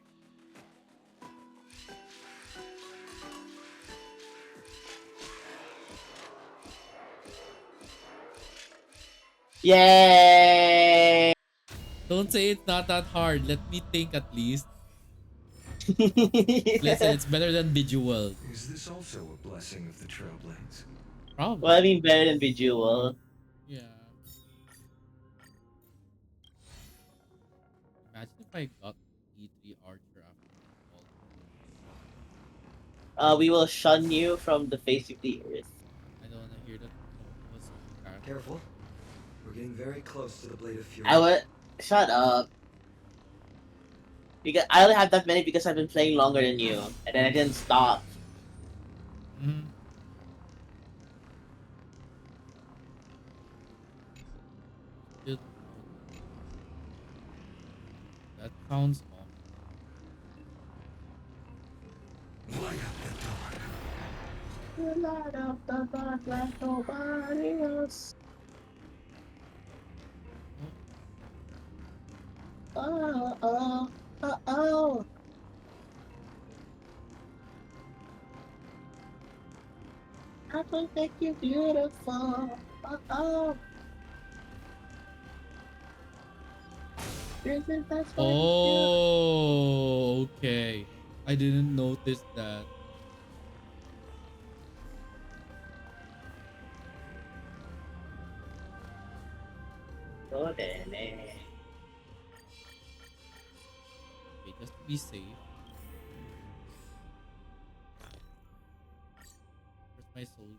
Yay! Don't say it's not that hard. Let me think at least. Listen, it's better than Visual. Is this also a blessing of the Trailblades? Probably. Well, I mean, better than Bejeweled. Yeah. Imagine if I got E3 Archer after all. We will shun you from the face of the earth. I don't want to hear that from someone who was character. Careful. We're getting very close to the Blade of Fury. I would shut up. Because I only have that many because I've been playing longer than you, and then I didn't stop. Mm-hmm. That sounds awful. Light up the dark. Light up the dark like nobody else. Oh, oh, oh, oh. I will make you beautiful. Oh, oh. Isn't that what Oh, okay. I didn't notice that. Oh, then, Okay, just to be safe. Where's my soul glad?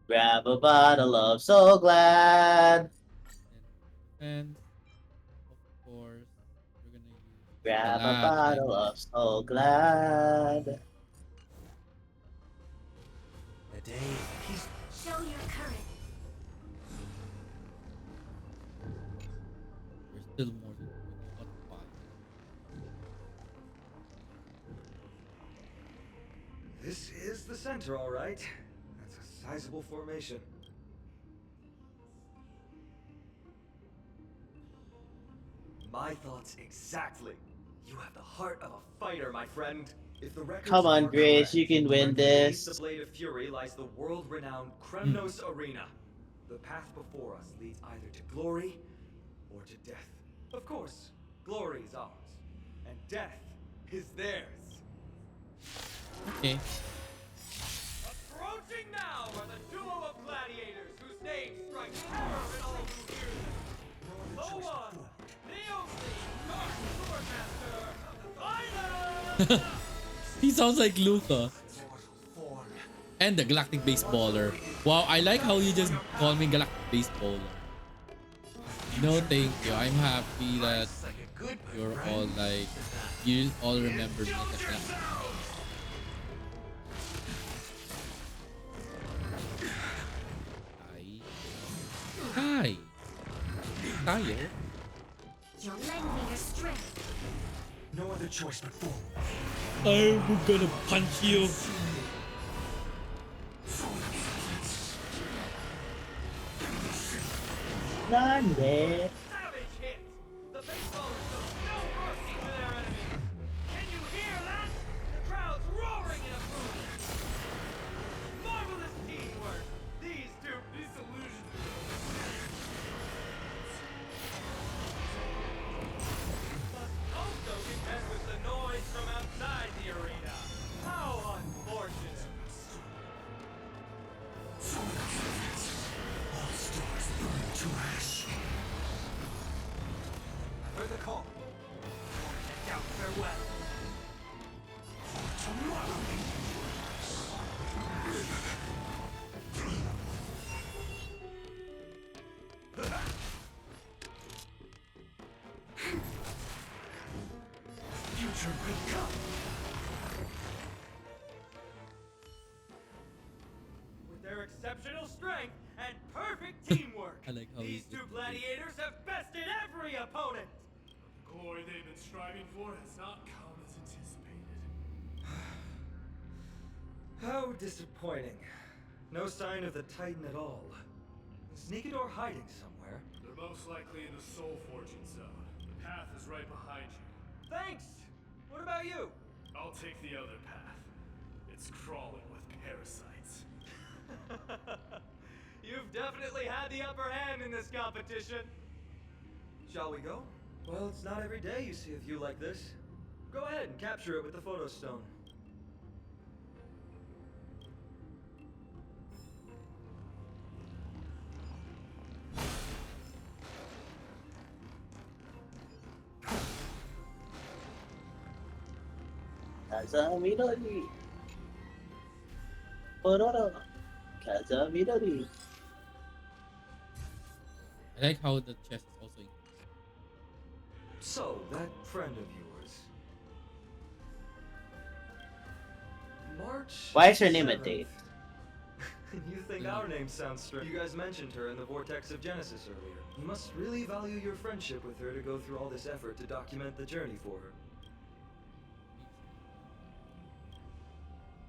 Grab a bottle of So Glad. And of course, we're gonna use Grab a glad bottle of So Glad. The day of peace. Show your courage. There's still more to do. What fun. This is the center, all right. That's a sizable formation. My thoughts exactly. You have the heart of a fighter, my friend. If the records Come on, are Grace, correct, you can win beneath this. the Blade of Fury lies the world-renowned Kremnos Arena. The path before us leads either to glory or to death. Of course, glory is ours, and death is theirs. Okay. Approaching now are the duo of gladiators whose names strike terror in all who hear them. The one, the only, Dark Swordmaster of the Final! He sounds like Luca. And the Galactic Baseballer. Wow, I like how you just call me Galactic Baseballer. No, thank you. I'm happy that you're all like, you all remember me as a Galactic. Hi. Tayo. You'll lend me your strength. No other choice but fall. I'm gonna punch you. Nande. Savage hit! The baseballers show no mercy to their enemies! Can you hear that? The crowd's roaring in approval! Marvelous teamwork! These two disillusioned. Must also contend with the noise from outside the arena. How unfortunate! All stars burn to ash. Heard the call. Deck out farewell. Future will come. With their exceptional strength and perfect teamwork, I like how these he's two gladiators have bested every opponent. The glory they've been striving for has not come as anticipated. How disappointing. No sign of the Titan at all. Is Nigador hiding somewhere? They're most likely in the soul forging zone. The path is right behind you. Thanks! What about you? I'll take the other path. It's crawling with parasites. You've definitely had the upper hand in this competition. Shall we go? Well, it's not every day you see a view like this. Go ahead and capture it with the photo stone. Kazamidori. Pororo. Kazamidori. I like how the chest is also increased. So, that friend of yours. March. Why is her name a 7th. date? You think our names sound strange? You guys mentioned her in the Vortex of Genesis earlier. You must really value your friendship with her to go through all this effort to document the journey for her.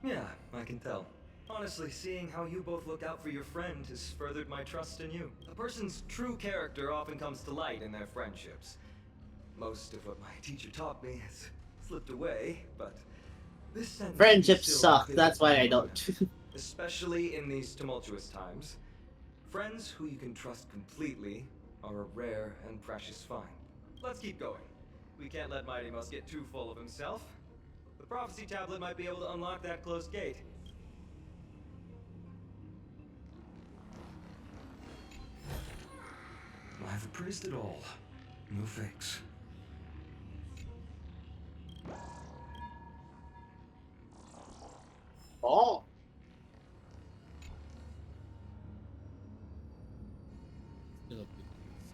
Yeah, I can tell. Honestly, seeing how you both look out for your friend has furthered my trust in you. A person's true character often comes to light in their friendships. Most of what my teacher taught me has slipped away, but this sentence Friendships still suck. vivid That's why in I my don't. mind. Especially in these tumultuous times. Friends who you can trust completely are a rare and precious find. Let's keep going. We can't let Mighty Mouse get too full of himself. The prophecy tablet might be able to unlock that closed gate. I've appraised it all. No fakes. Oh. Still a bit loose.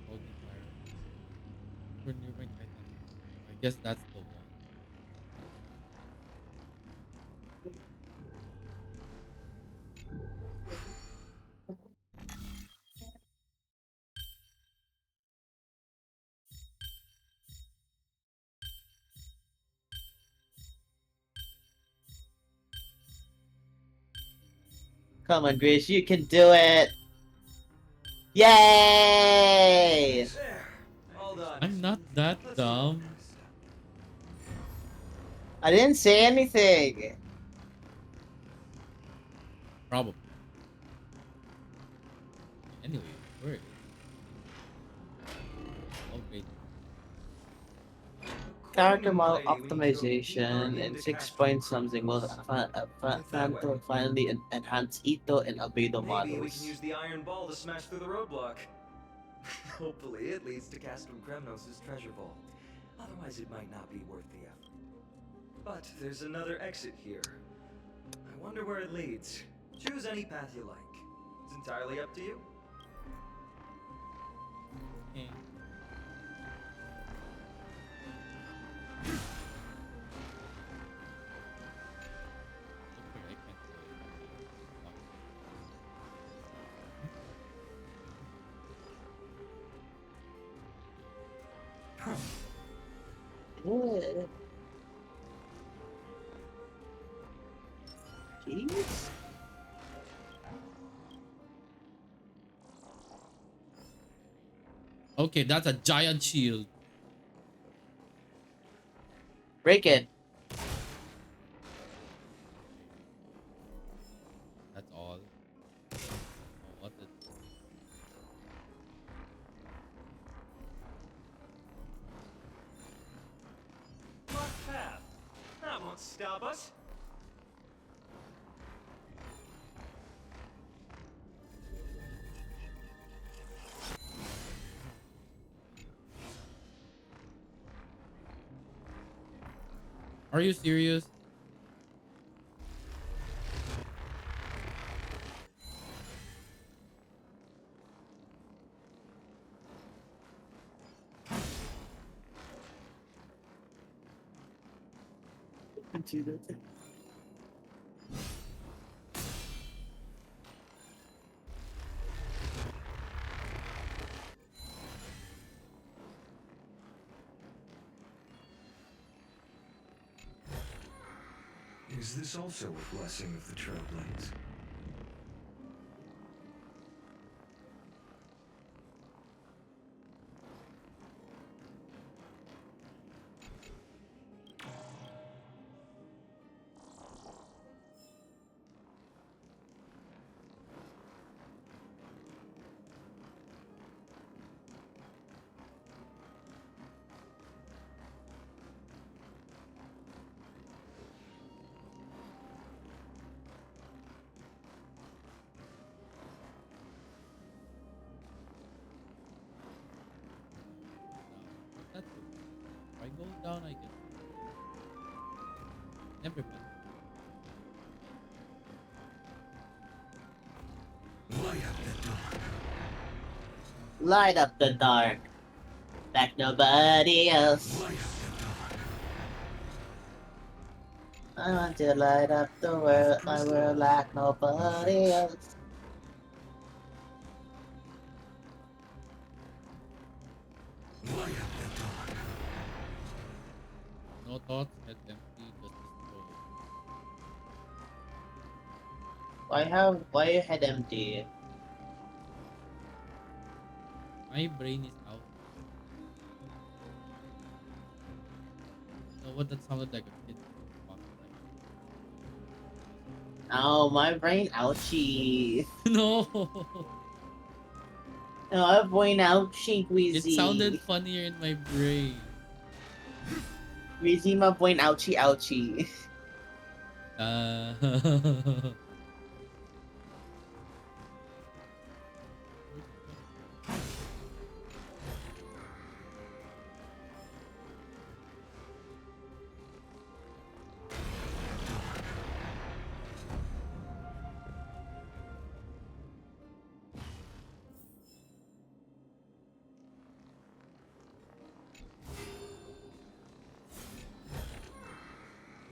Holding fire. For nearby Titan. I guess that's the one. Come on, Grace, you can do it! Yay! There! All done. I'm not that Let's see what dumb. next. I didn't say anything! Probably. Anyway, where is oh great. Character According to model Mighty, we need to go optimization deeper and into 6 custom point something will finally enhance Ito and Albedo Maybe we can use models. the iron ball to smash through the roadblock. Hopefully it leads to Castrum Kremnos' treasure vault. Otherwise it might not be worth the effort. But there's another exit here. I wonder where it leads. Choose any path you like. It's entirely up to you. Okay. Looks like I can't go Jeez. Okay, that's a giant shield. Break it. That's all. Oh, what the Marked path. That won't stop us. Are you serious? Is this also a blessing of the Trailblades? down, I guess. Never mind. Light up the dark, like nobody else. I want to light up the world, my world like nobody else. No thoughts, head empty, just a scroll. Why your head empty? My brain is out. You know what? That sounded like a kid. Oh, my brain ouchie. No. No, my brain ouchie, Queasy. It sounded funnier in my brain. Queasy, my brain ouchie, ouchie.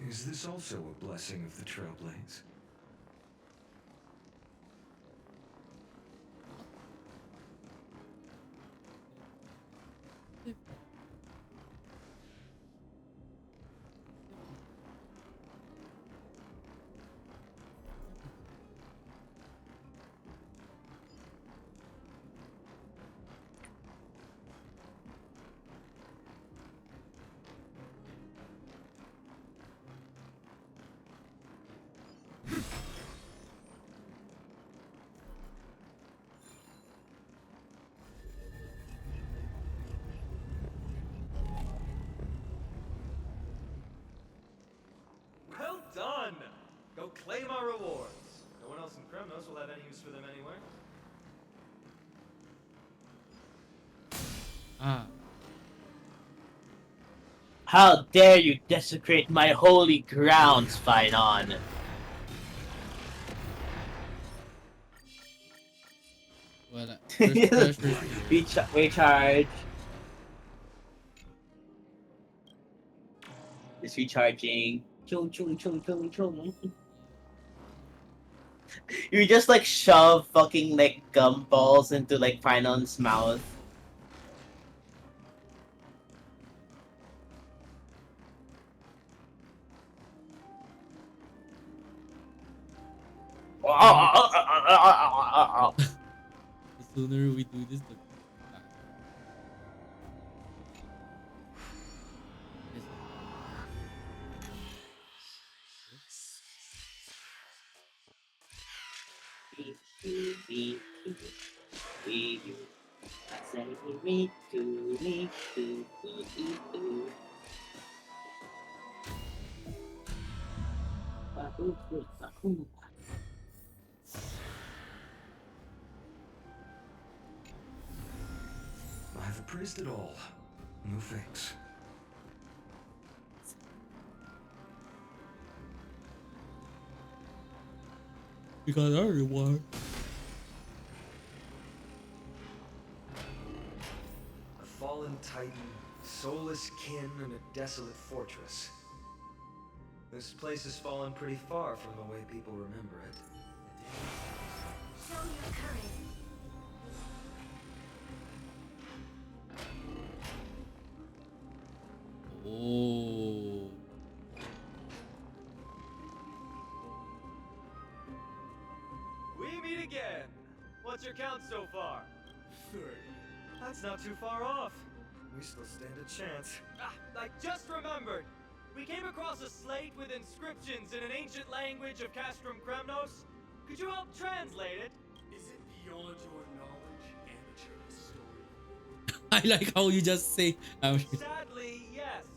Is this also a blessing of the Trailblaze? Well done! Go claim our rewards. No one else in Kremnos will have any use for them anywhere. Ah. How dare you desecrate my holy grounds, Phynon? Well, first pressure. Recharge. It's recharging. Chung, chung, chung, chung, chung. You just like shove fucking like gumballs into like Phynon's mouth. The sooner we do this, the I've appraised it all. No thanks. we got our reward. A fallen titan, soulless kin, and a desolate fortress. This place has fallen pretty far from the way people remember it. Show your courage. Oh. We meet again. What's your count so far? 30. That's not too far off. We still stand a chance. Ah, I just remembered. We came across a slate with inscriptions in an ancient language of Castrum Kremnos. Could you help translate it? Is it beyond your knowledge, amateur historian? I like how you just say. Sadly, yes.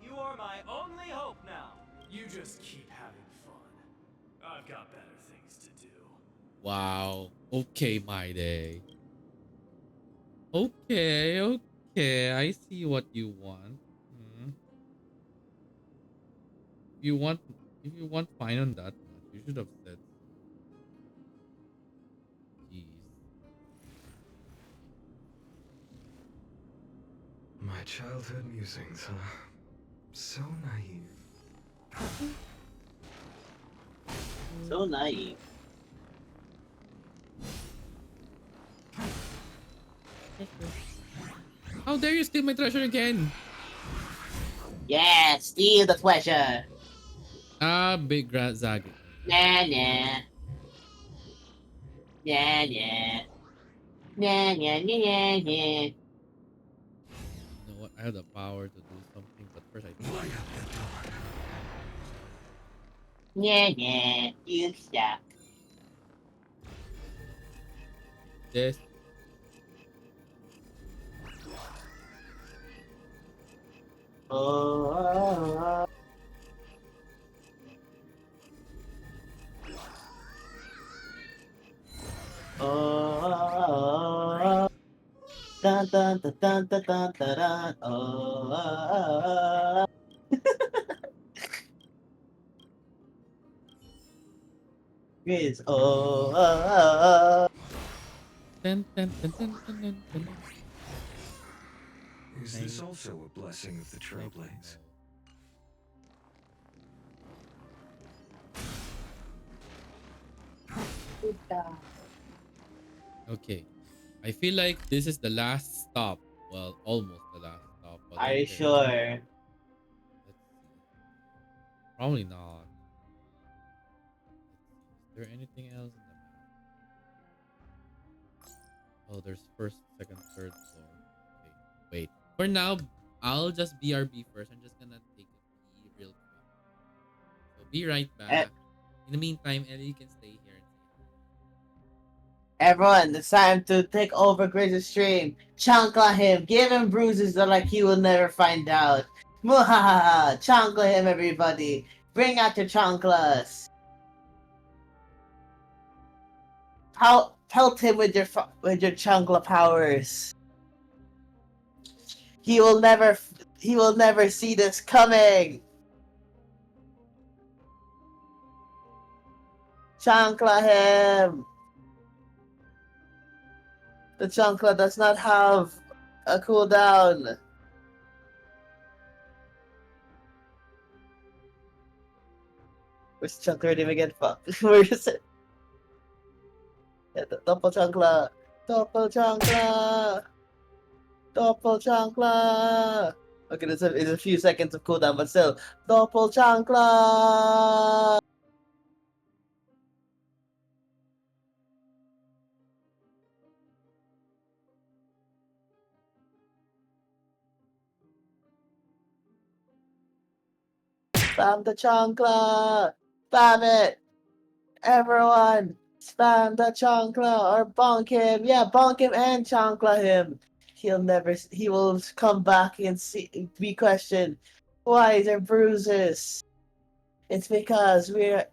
You are my only hope now. You just keep having fun. I've got better things to do. Wow. Okay, my day. Okay, okay. I see what you want. you want if you want fine on that much, you should have said so. Jeez. My childhood musings, huh? So naive. So naive. How dare you steal my treasure again? Yeah, steal the treasure. Ah, big rat Zag. Nah, nah. Nah, nah. Nah, nah, nah, nah, nah. You know what? I have the power to do something, but first I Nah, nah. You suck. this. Oh, oh, dun dun dun dun dun dun dun dun. Oh, Grizz. Oh, Dun, dun, dun, dun, dun, dun, dun. Is this also a blessing of the Trailblaze? Okay. I feel like this is the last stop. Well, almost the last stop. But are you okay. sure? Let's see. Probably not. Let's see. Is there anything else in the map? Oh, there's first, second, third floor. Okay. Wait. For now, I'll just BRB first. I'm just gonna take a pee real quick. So be right Eh, back. In the meantime, Ellie, you can stay here and say Everyone, it's time to take over Grizz's stream. Chancla him. Give him bruises that like he will never find out. Muhahaha. Chancla him, everybody. Bring out your chanclas. Pelt him with your chancla powers. He will never see this coming. Chancla him. The chancla does not have a cooldown. Where's the chancla? Didn't even get fucked. Where is it? Yeah, the double chancla. Double chancla. Double chancla. Okay, it's a few seconds of cooldown, but still. Double chancla. Spam the chancla. Spam it. Everyone. Spam the chancla or bonk him. Yeah, bonk him and chancla him. He will come back and be questioned. Why is there bruises? It's because we are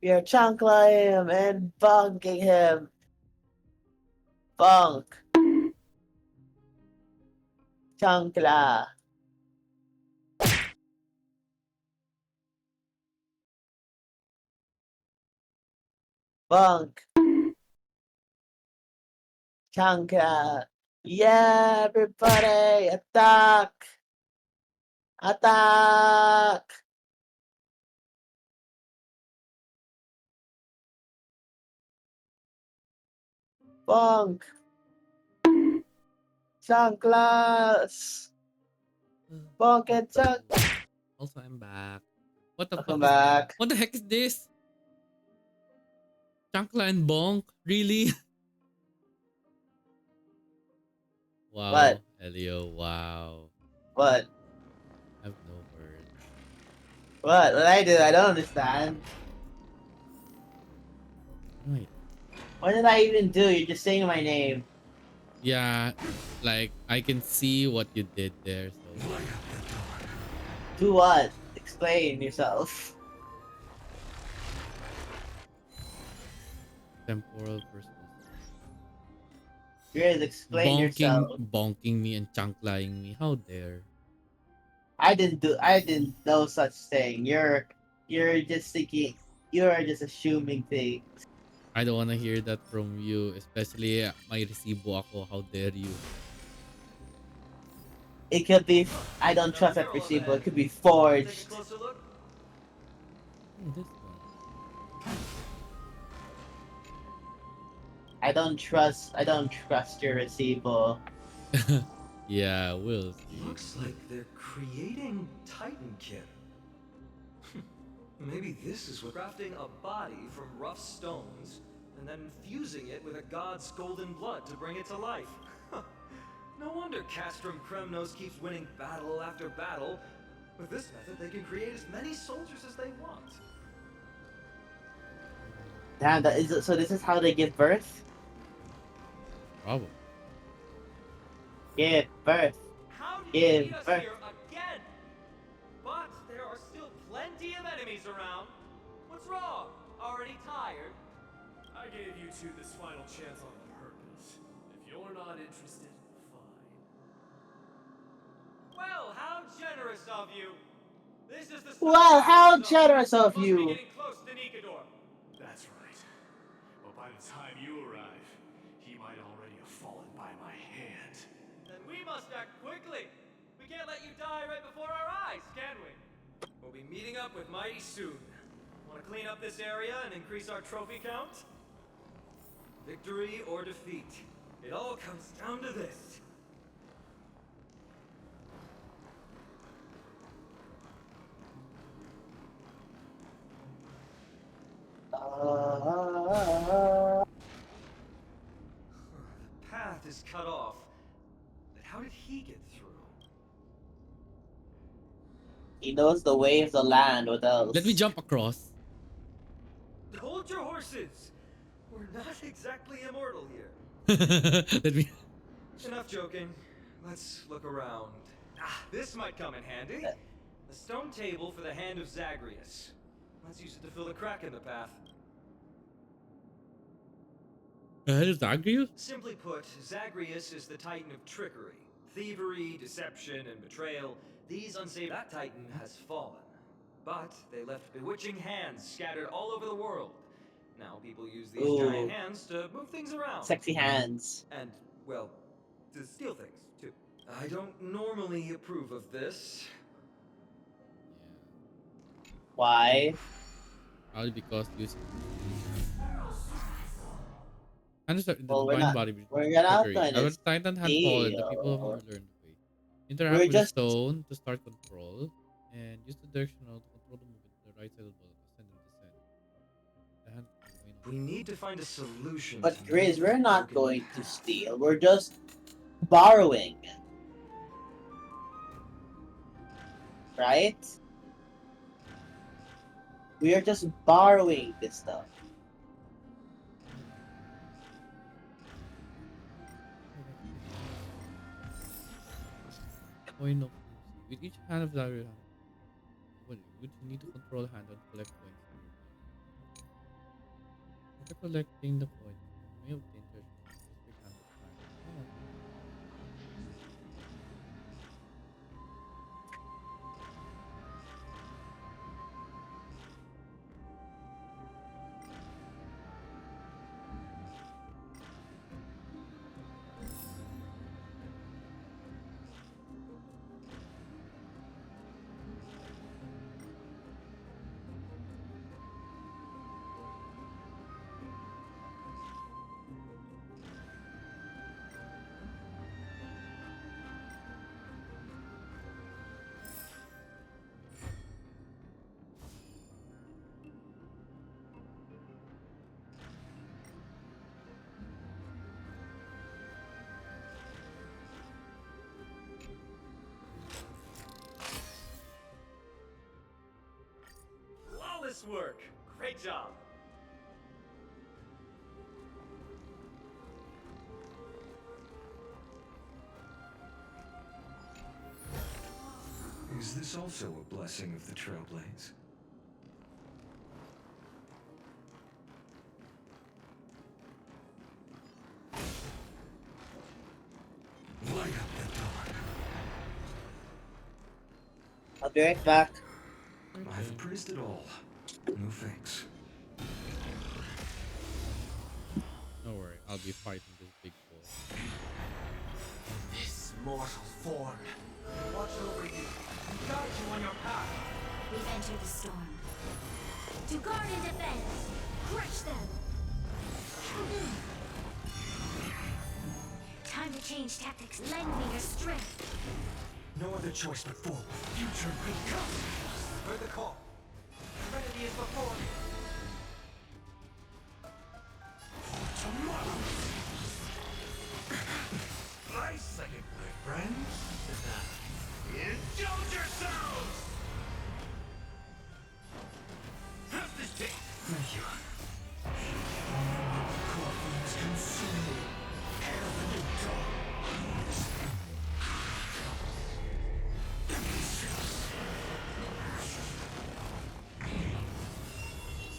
chancla him and bonking him. Bonk. Chancla. Bonk. Chancla. Yeah, everybody, attack! Attack! Bonk! Chanclas! Bonk and chunk! Also, I'm back. What the fuck Welcome is... back. What the heck is this? Chankla and Bonk? Really? Wow, What? Elio, wow. What? I have no words. What? What I do? I don't understand. Right. What did I even do? You're just saying my name. Yeah, like, I can see what you did there, so... Do what? Explain yourself. Temporal personal... Grizz, explain yourself. Bonking me and chanklaing me. How dare? I didn't know such thing. You're just thinking. You're just assuming things. I don't want to hear that from you, especially may resibo ako. How dare you? It could be. I don't Another trust that girl up receiver. ahead. It could be Wanna take a forged. closer look? Oh, this one. I don't trust. I don't trust your receiver. Yeah, we'll see. Looks like they're creating Titankin. Maybe this is what crafting a body from rough stones and then infusing it with a god's golden blood to bring it to life. No wonder Castrum Kremnos keeps winning battle after battle. With this method, they can create as many soldiers as they want. Damn, that is so. This is how they give birth. Probably. Give birth. How did you Give beat us birth. here again? But there are still plenty of enemies around. What's wrong? Already tired? I gave you two this final chance on purpose. If you're not interested, fine. Well, how generous of you. This is the Well, how zone. generous of Must be you. getting close to Nikador. That's right. But by the time you arrive, he might already have fallen by my hand. Then we must act quickly. We can't let you die right before our eyes, can we? We'll be meeting up with Mighty soon. Want to clean up this area and increase our trophy count? Victory or defeat. It all comes down to this. The path is cut off. But how did he get through? He knows the way of the land. What else? Let me jump across. Hold your horses! We're not exactly immortal here. Let me. Enough joking. Let's look around. Ah, this might come in handy. A stone table for the hand of Zagreus. Let's use it to fill a crack in the path. Is that you? Simply put, Zagreus is the titan of trickery, thievery, deception, and betrayal. These unsaved... That titan has fallen. But they left bewitching hands scattered all over the world. Now people use these giant hands to move things around. Sexy hands. And, well, to steal things, too. I don't normally approve of this. Why? Probably because you. Understand the Well, we're divine not. body. We're not trickery. going Our to Titan had fallen. The people have steal. never learned the way. Interact We're with just- the stone to start control, and use the directional to control the movement to the right side of the ball. Ascend and descend. The hand can remain on. We need to find a solution. But to Grizz, this we're not broken going to path. steal. We're just borrowing. Right? We are just borrowing this stuff. Coin of mercy. With each hand of that, which you need to control hand and collect coins. After collecting the coins, you may obtain treasure from a specific hand of time. Oh. Flawless work. Great job. Is this also a blessing of the Trailblaze? Light up the dawn. I'll be right back. I've appraised it all. No thanks. Don't worry, I'll be fighting this big boy. This mortal form. Watch over you. Guide you on your path. We've entered the storm. To guard and defend. Crush them. Time to change tactics. Lend me your strength. No other choice but forward. Future will come. Heard the call. Serenity is before me. For tomorrow. Nice second, my friend. Indulge yourselves! Have this thing. Thank you. Coffins consumed. Hair of a new dawn.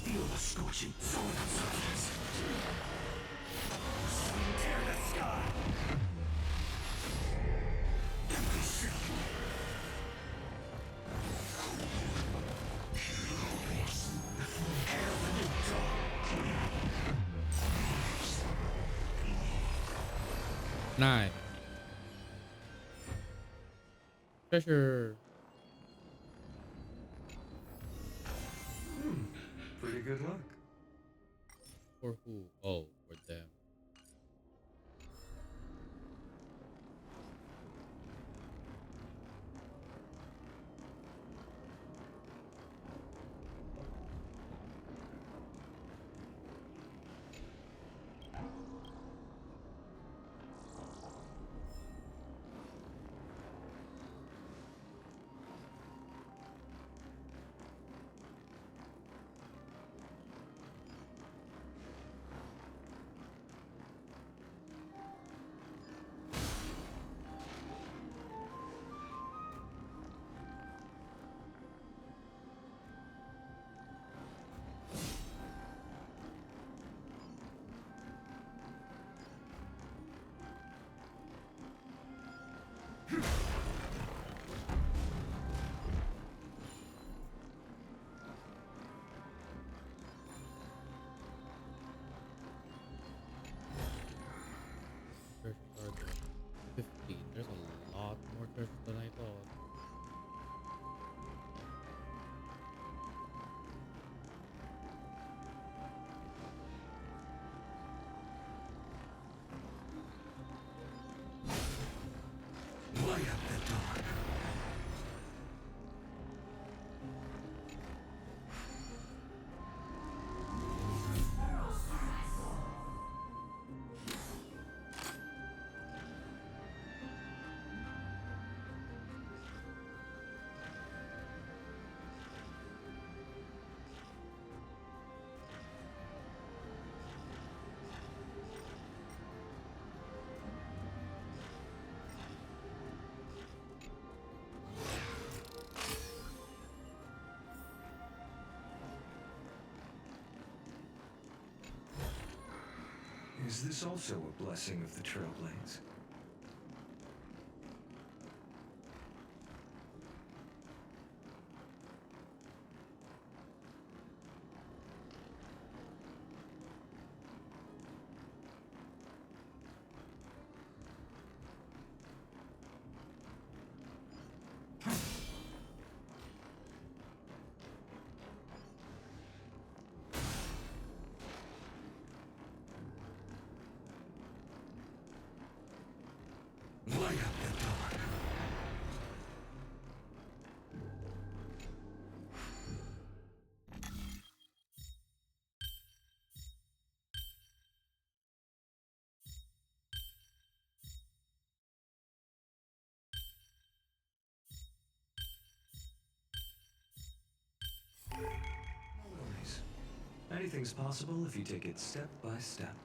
Feel the scorching sword surface. Tear the sky. Nice. Treasure. Pretty good luck. For who? Oh, for them. Treasures are there. 15. There's a lot more treasures than I thought. Light up the dawn. Is this also a blessing of the Trailblades? Light up the dawn. No worries. Anything's possible if you take it step by step.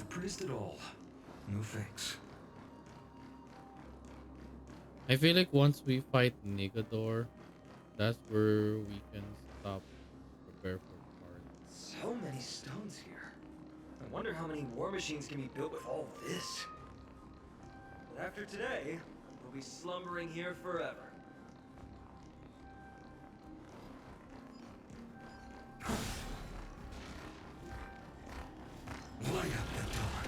praised it all. No thanks. I feel like once we fight Nigador, that's where we can stop, prepare for cards. So many stones here. I wonder how many war machines can be built with all this. But after today, we'll be slumbering here forever. Light up the dawn.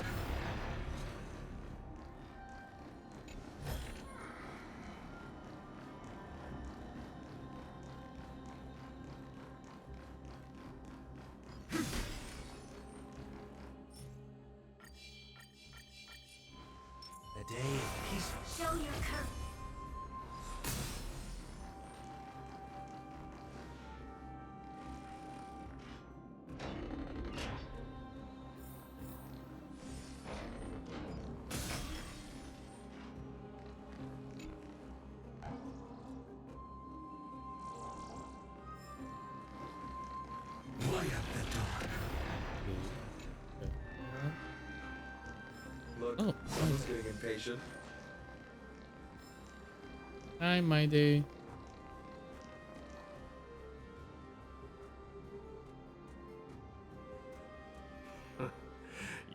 The day is peaceful. Show your courage. Light up the dawn. Look, Oh, someone's getting impatient. Hi, my day.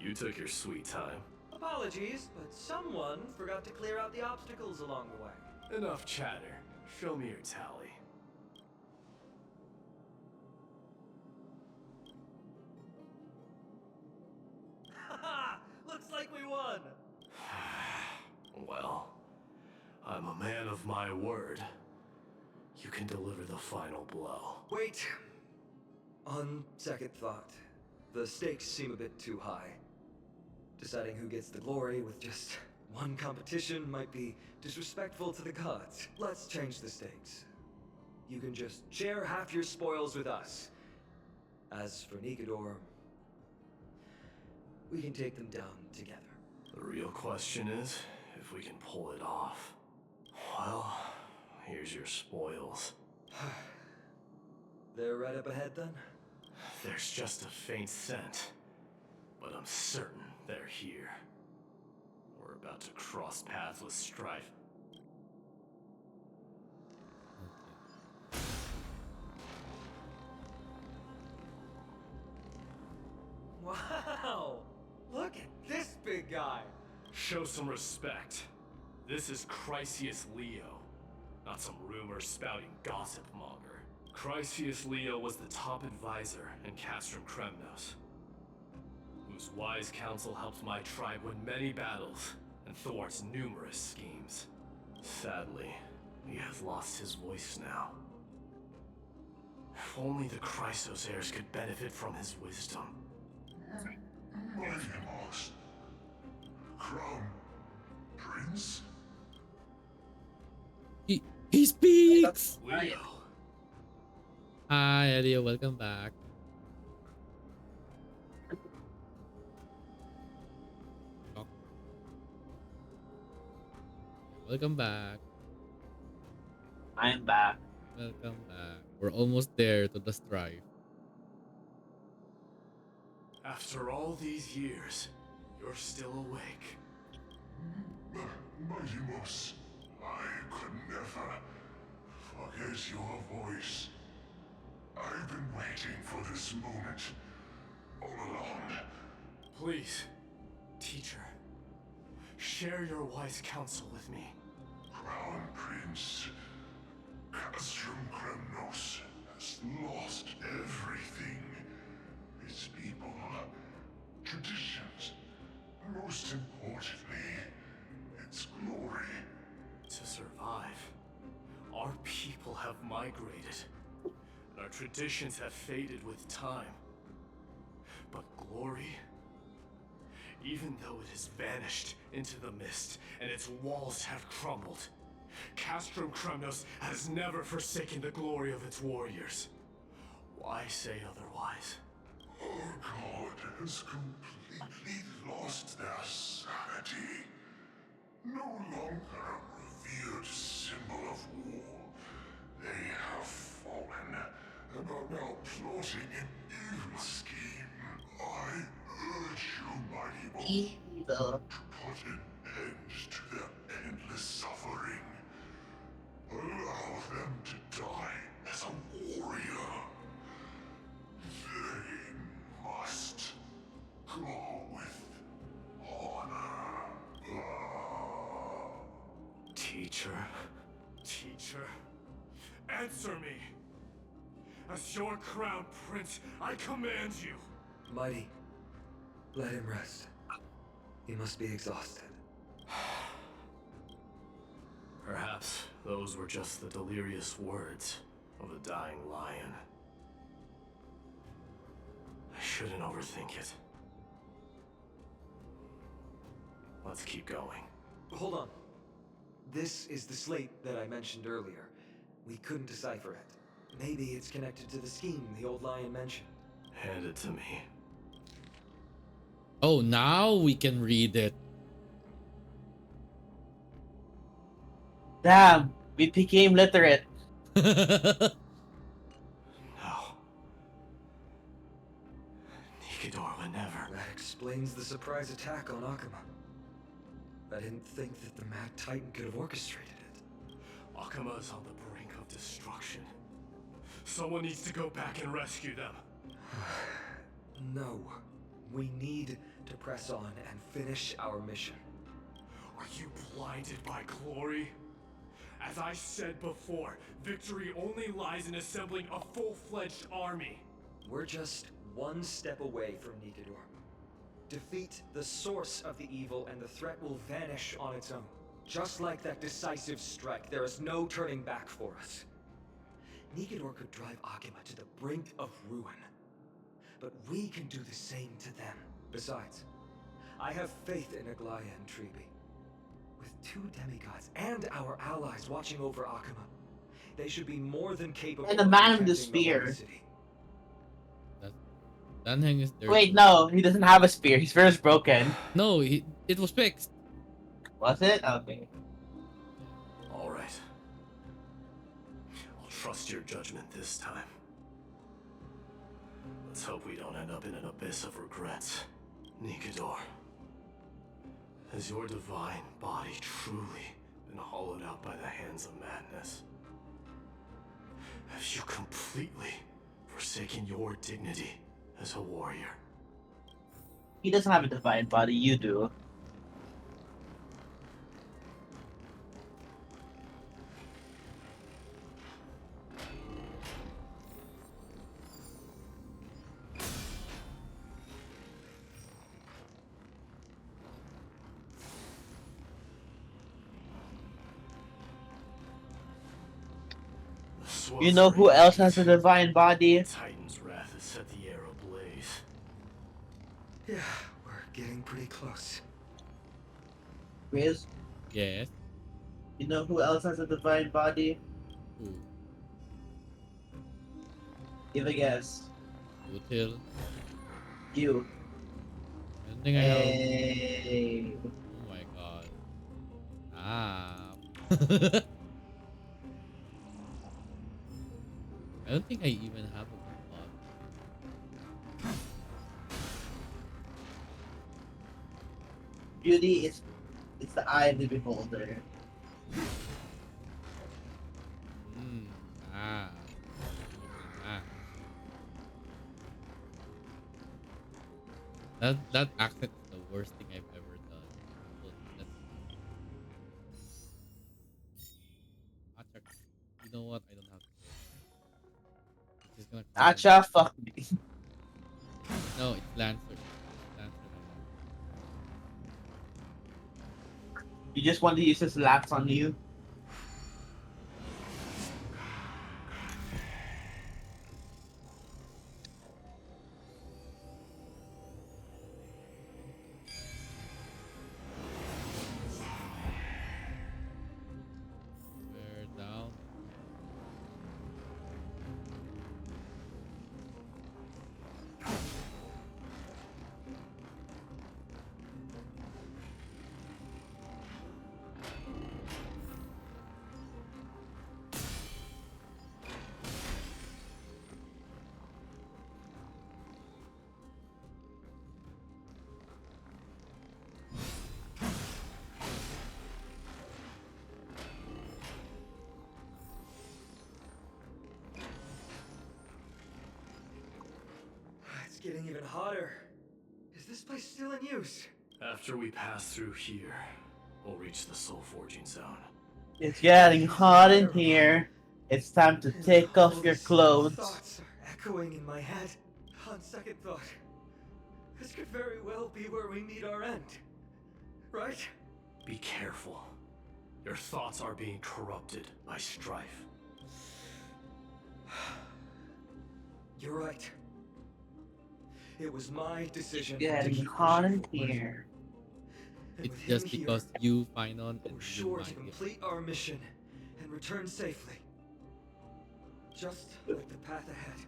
You took your sweet time. Apologies, but someone forgot to clear out the obstacles along the way. Enough chatter. Show me your tally. Haha! Looks like we won! Well, I'm a man of my word. You can deliver the final blow. Wait. On second thought, the stakes seem a bit too high. Deciding who gets the glory with just one competition might be disrespectful to the gods. Let's change the stakes. You can just share half your spoils with us. As for Nigador, we can take them down together. The real question is if we can pull it off. Well, here's your spoils. They're right up ahead then? There's just a faint scent, but I'm certain they're here. We're about to cross paths with strife. Wow! Look at this big guy! Show some respect. This is Chrysius Leo, not some rumor-spouting gossip monger. Chrysius Leo was the top advisor in Castrum Kremnos, whose wise counsel helped my tribe win many battles and thwarts numerous schemes. Sadly, he has lost his voice now. If only the Chrysos heirs could benefit from his wisdom. Mighty Moss. Crown Prince? He speaks! Leo. Hi, Elio, welcome back. Welcome back. I'm back. Welcome back. We're almost there to the strife. After all these years, you're still awake. Mighty Moss, I could never forget your voice. I've been waiting for this moment all along. Please, teacher, share your wise counsel with me. Crown Prince, Castrum Kremnos has lost everything. Its people, traditions, most importantly, its glory. To survive, our people have migrated, and our traditions have faded with time. But glory, even though it has vanished into the mist and its walls have crumbled, Castrum Kremnos has never forsaken the glory of its warriors. Why say otherwise? Our god has completely lost their sanity. No longer a revered symbol of war. They have fallen and are now plotting an evil scheme. I urge Evil. Put an end to their endless suffering. Allow them to die as a warrior. They must go with honor. Teacher? Teacher? Answer me! As your crown prince, I command you! Mighty, let him rest. He must be exhausted. Perhaps those were just the delirious words of a dying lion. I shouldn't overthink it. Let's keep going. Hold on. This is the slate that I mentioned earlier. We couldn't decipher it. Maybe it's connected to the scheme the old lion mentioned. Hand it to me. Oh, now we can read it. Damn, we became literate. No. Nikidor would never. That explains the surprise attack on Akuma. I didn't think that the Mad Titan could have orchestrated it. Akuma is on the brink of destruction. Someone needs to go back and rescue them. No. We need to press on and finish our mission. Are you blinded by glory? As I said before, victory only lies in assembling a full-fledged army. We're just one step away from Nikidor. Defeat the source of the evil and the threat will vanish on its own. Just like that decisive strike, there is no turning back for us. Nikidor could drive Akuma to the brink of ruin. But we can do the same to them. Besides, I have faith in Aglaya and Tribi. With two demigods and our allies watching over Akuma, they should be more than capable And the of man with the protecting spear. holy city. Danheng is there. Wait, no, he doesn't have a spear. His spear is broken. No, it was fixed. Was it? Okay. All right. I'll trust your judgment this time. Let's hope we don't end up in an abyss of regrets. Nikidor, has your divine body truly been hollowed out by the hands of madness? Have you completely forsaken your dignity as a warrior? He doesn't have a divine body, you do. You know who else has a divine body? Titan's wrath has set the air ablaze. Yeah, we're getting pretty close. Riz, Yes. you know who else has a divine body? Who? Give a guess. Util. You. I don't think I have. Hey. Oh my god. Ah. I don't think I even have a bot. Beauty is it's the eye of the beholder. Ah. That accent is the worst thing I've ever done. Well, you know what? I don't have to. It's just gonna. Acha, fuck me. No, it's Lancer. You just want to use his lats on you? We're down. getting even hotter. Is this place still in use? After we pass through here, we'll reach the soul forging zone. It's getting hot in here. It's time to And take all off your the same clothes. thoughts are echoing in my head. On second thought, this could very well be where we meet our end. Right? Be careful. Your thoughts are being corrupted by strife. You're right. It was my decision It's to getting keep hot in pushing forward. here. And It's with just him here, because you find on and we're you sure to might get. complete our mission and return safely. Just like the path ahead.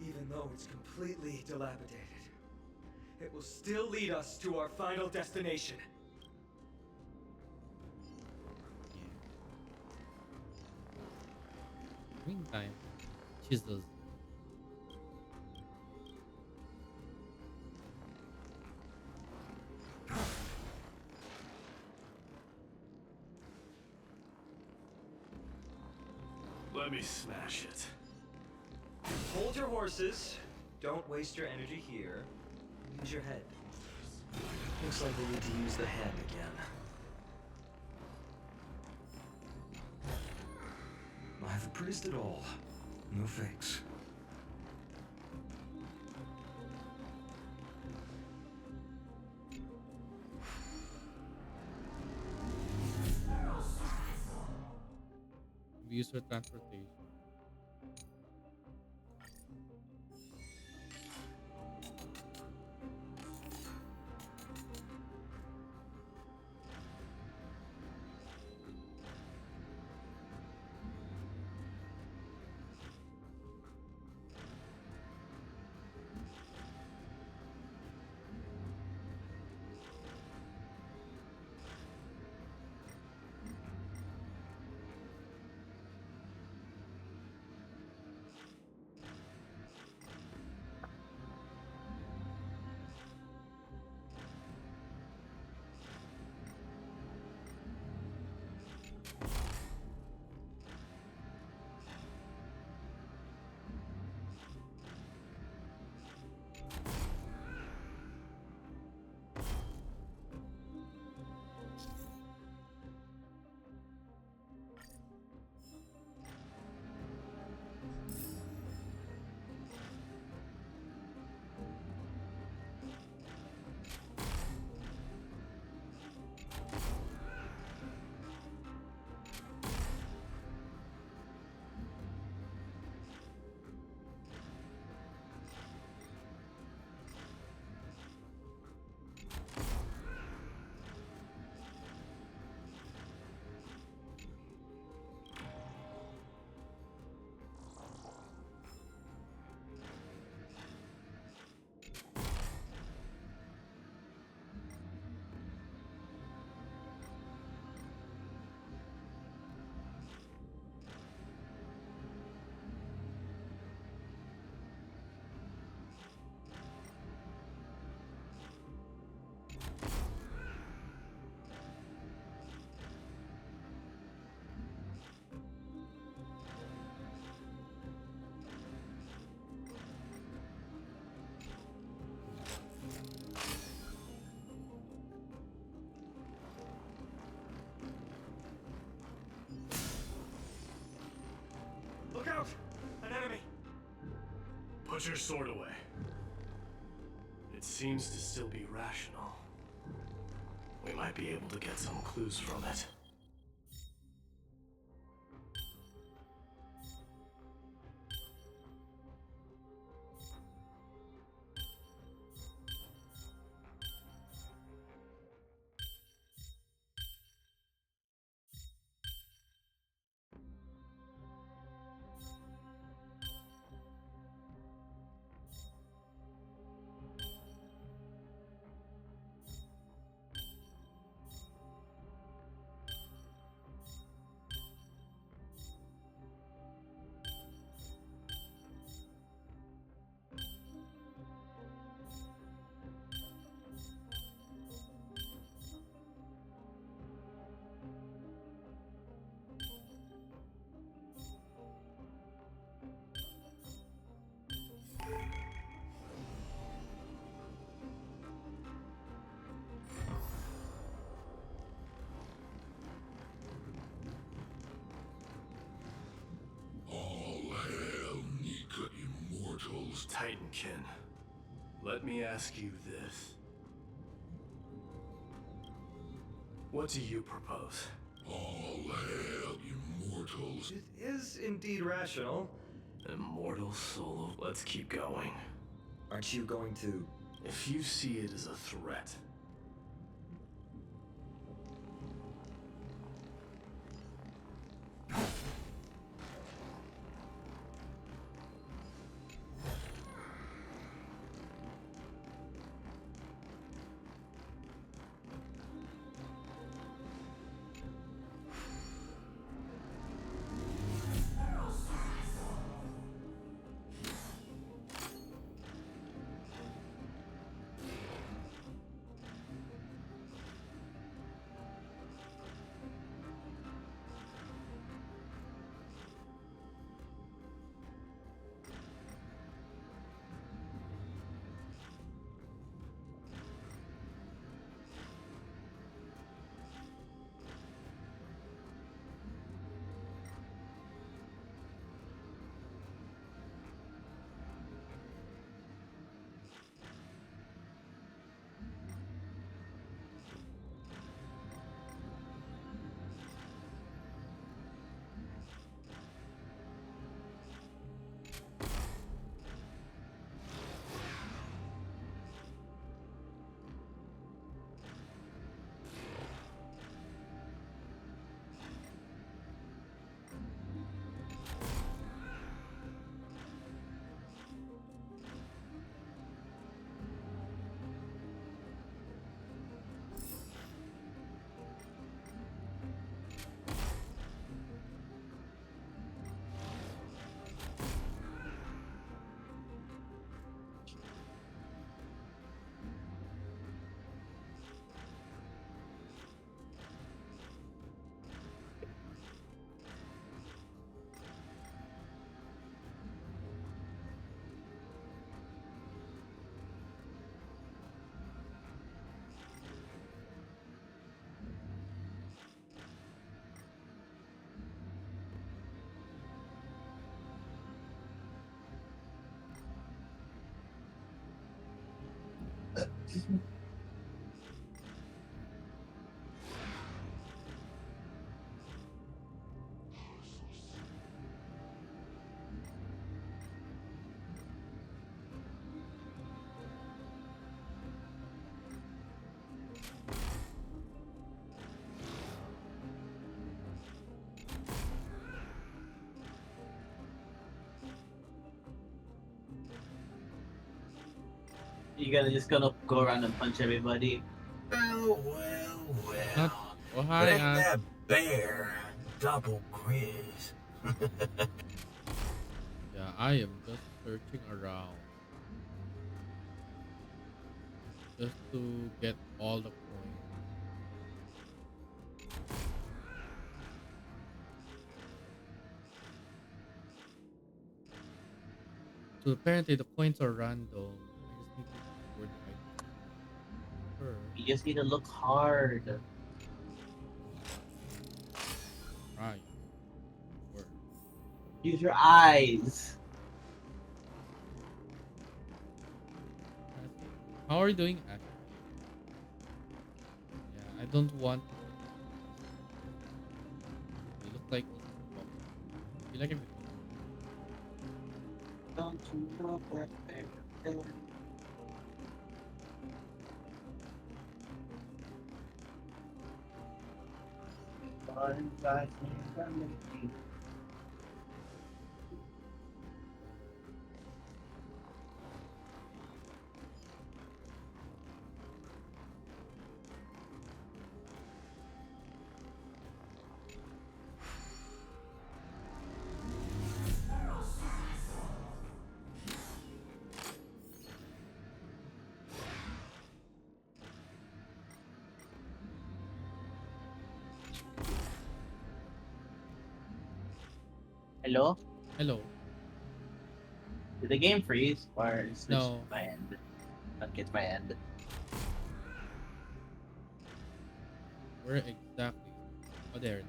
Even though it's completely dilapidated, it will still lead us to our final destination. Meantime, chisels. Let me smash it. Hold your horses. Don't waste your energy here. Use your head. Looks like we need to use the hand again. I've praised it all. No fakes. Use for transportation. Look out! An enemy! Put your sword away. It seems to still be rational. We might be able to get some clues from it. immortals. Titankin, let me ask you this. What do you propose? All hail, immortals. It is indeed rational. Immortal Solo, let's keep going. Aren't you going to... If you see it as a threat, You gonna just gonna go around and punch everybody? Well, well, well. Not. Oh, hi, But ain't that bear double quiz? Yeah, I am just searching around just to get all the coins. So apparently the coins are random. I just need to look for the item first. You just need to look hard. Right. Word. Use your eyes. How are you doing, Ash? Yeah, I don't want. You look like. You like it. Don't you know that bear? Hello? Hello. Did the game freeze or is this No. my end? Okay, it's my end. Where exactly? Oh, there.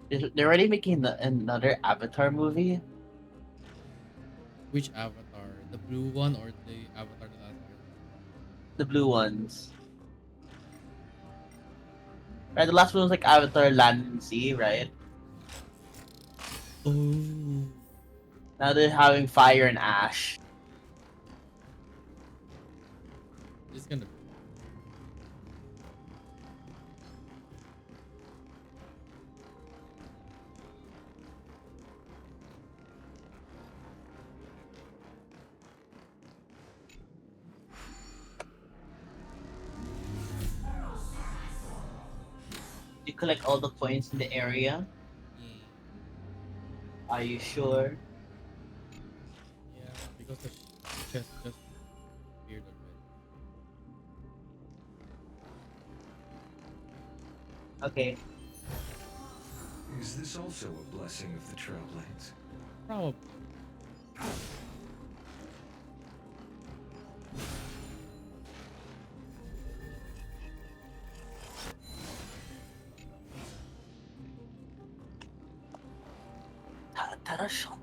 They're already making another Avatar movie. Which avatar? The blue one or the avatar the last year? The blue ones. Right, the last one was like Avatar Land and Sea, right? Oh. Now they're having Fire and Ash. It's gonna. You collect all the coins in the area. Yeah. Are you sure? Yeah, because the chest just appeared already. Okay. Is this also a blessing of the Trailblades? Probably. Tara shot.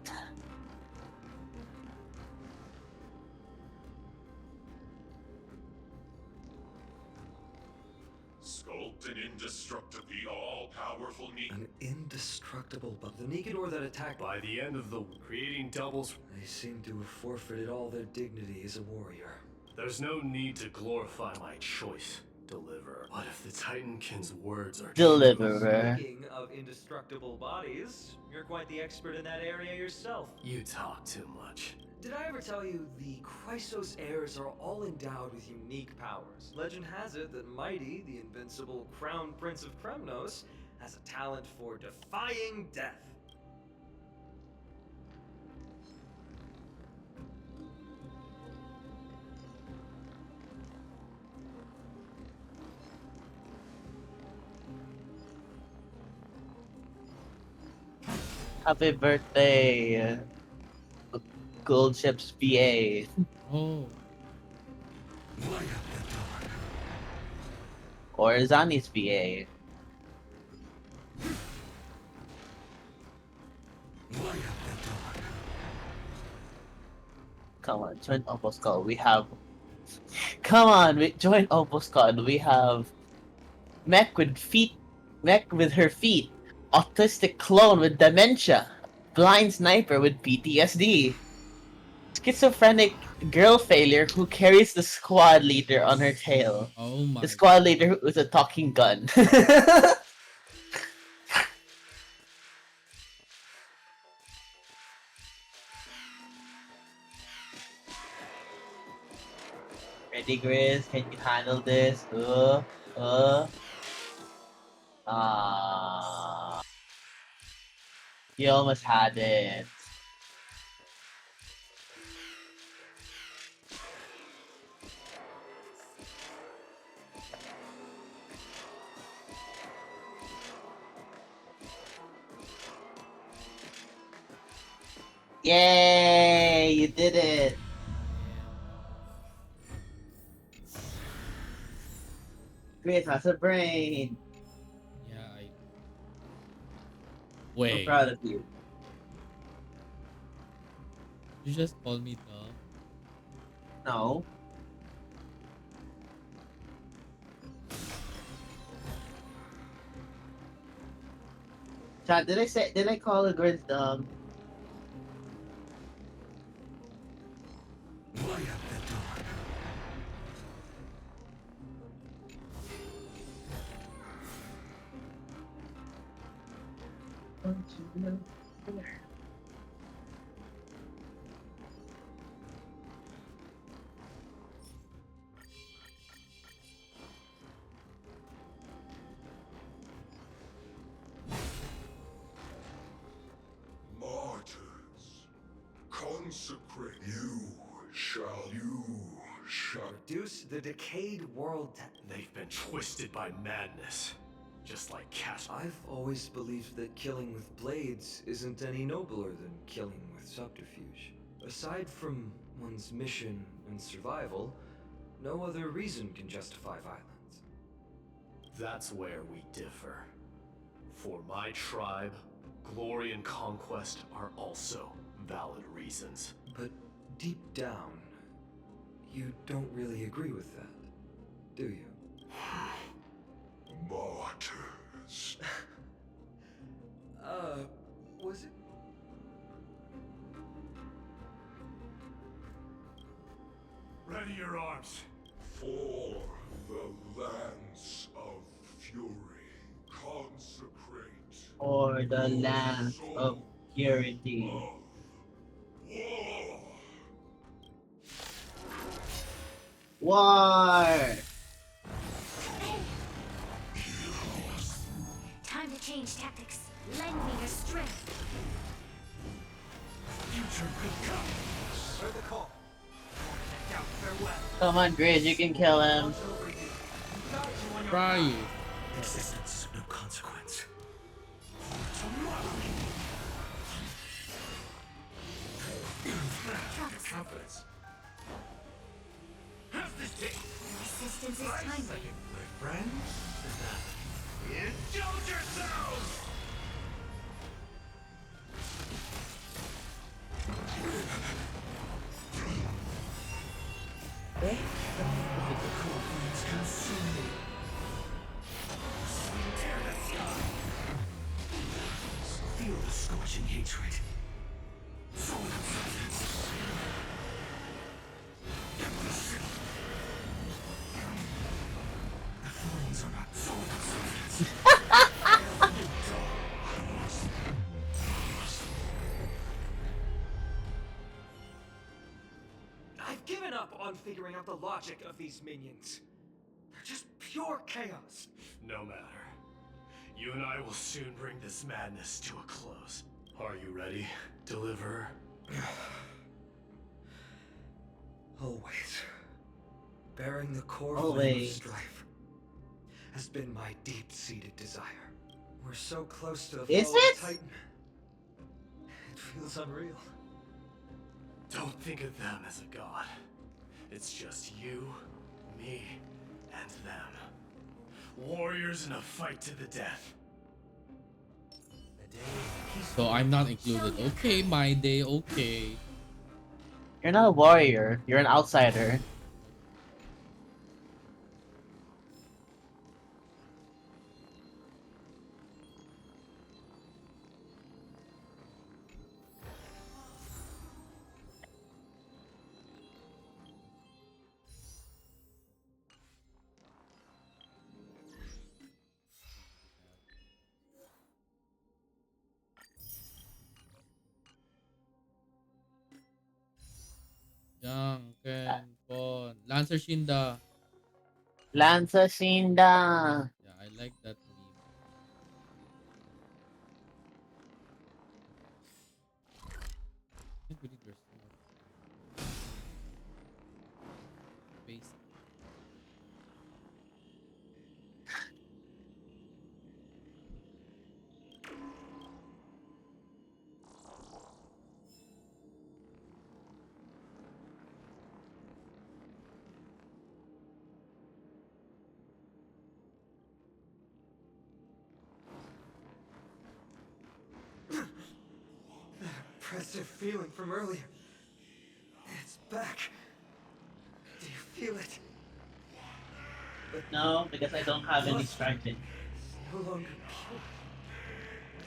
Sculpt an indestructible, all-powerful An indestructible, but the Nikador that attacked. By the end of the creating doubles, They seem to have forfeited all their dignity as a warrior. there's no need to glorify my choice. Deliver. What if the Titankin's words are Deliverer. Speaking of indestructible bodies, you're quite the expert in that area yourself. You talk too much. Did I ever tell you the Chrysos heirs are all endowed with unique powers? Legend has it that Mighty, the invincible Crown Prince of Kremnos, has a talent for defying death. Happy birthday, Gold Ships VA. Oh. Or Zani's VA. Come on, join Opal Skull. We have. Come on, join Opal Skull. We have Mech with feet. Mech with her feet. Autistic clone with dementia. Blind sniper with PTSD. Schizophrenic girl failure who carries the squad leader on her tail. Oh my. The squad leader with a talking gun. Ready, Grizz? Can you handle this? You almost had it. Yay! You did it! Grizz has a brain. Yeah, I. I'm Wait. proud of you. You just called me dumb. No. Chat, did I call the Grizz dumb? martyrs. Consecrate you shall Reduce the decayed world. They've been twisted by madness. Just like Cass. I've always believed that killing with blades isn't any nobler than killing with subterfuge. Aside from one's mission and survival, no other reason can justify violence. That's where we differ. For my tribe, glory and conquest are also valid reasons. But deep down, you don't really agree with that, do you? Martyrs. Was it? Ready your arms. For the lands of fury, consecrate Or the land of purity. war. War! Time to change tactics. Lend me your strength. Future could come. Heard the call. Down farewell. Come on, Grizz, you can kill him. Watch over you. You got you on your Try back. it. Existence, no consequence. Confidence. How's this day? Resistance is Right timely. second, my friends. Indulge yourselves! Coldness consume me. Tear the sky. Feel the scorching hatred. Soul substance. The flames are not soul substance. I've given up on figuring out the logic of these minions. They're just pure chaos. No matter. You and I will soon bring this madness to a close. Are you ready, Deliverer? Always. Bearing the core flame of strife has been my deep-seated desire. We're so close to the Is fall of it? Titan. It feels unreal. Don't think of them as a god. It's just you, me, and them. Warriors in a fight to the death. So I'm not included. Okay, my day. Okay. You're not a warrior, you're an outsider. Young, Ken, Pon. Lancer Shinda. Lanza Shinda. Yeah, I like that meme. Can't believe there's so much space. That oppressive feeling from earlier. It's back. Do you feel it? No, because I don't have any striking. No longer pure.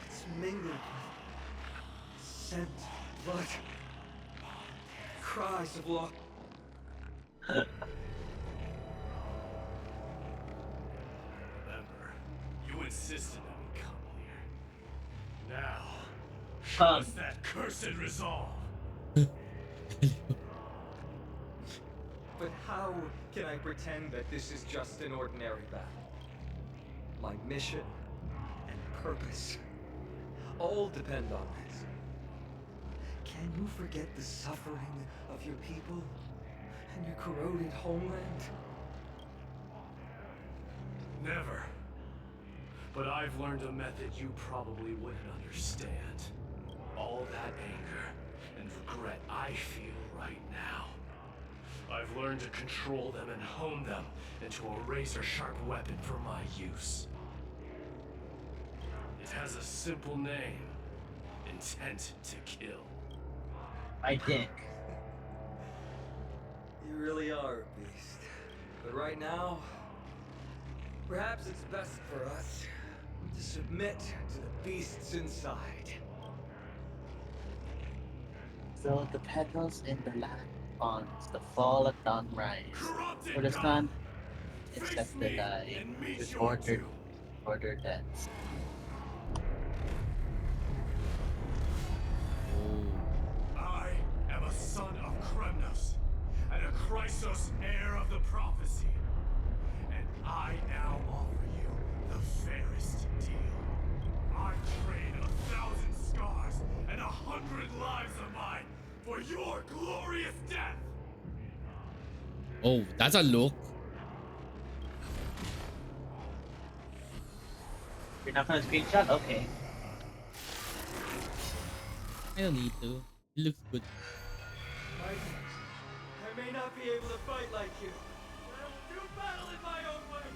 It's mingled with scent, blood, cries of loss. Remember, you insisted that we come here. Now, show Come. us that cursed resolve. But how can I pretend that this is just an ordinary battle? My mission and purpose all depend on this. Can you forget the suffering of your people and your corroded homeland? Never. But I've learned a method you probably wouldn't understand. All that anger and regret I feel right now. I've learned to control them and hone them into a razor-sharp weapon for my use. It has a simple name. Intent to kill. I think. You really are a beast. But right now, perhaps it's best for us to submit to the beasts inside. So the petals in the land bonds the fall at sunrise. For the sun is set to die with ordered deaths. I am a son of Kremnos, and a Chrysos heir of the prophecy. And I now offer you the fairest deal. I trade 1,000 scars and 100 lives of mine for your glorious death! Oh, that's a look. You're not gonna screenshot? Okay. I don't need to. It looks good. I may not be able to fight like you. I will do battle in my own way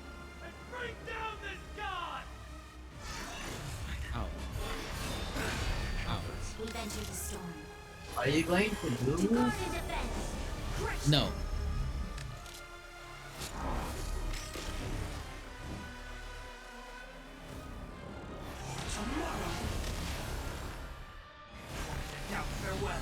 and bring down this god! Ow. Ow. We venture the storm. Are you going to To lose? guard and defend. Crush No. them. Now, farewell.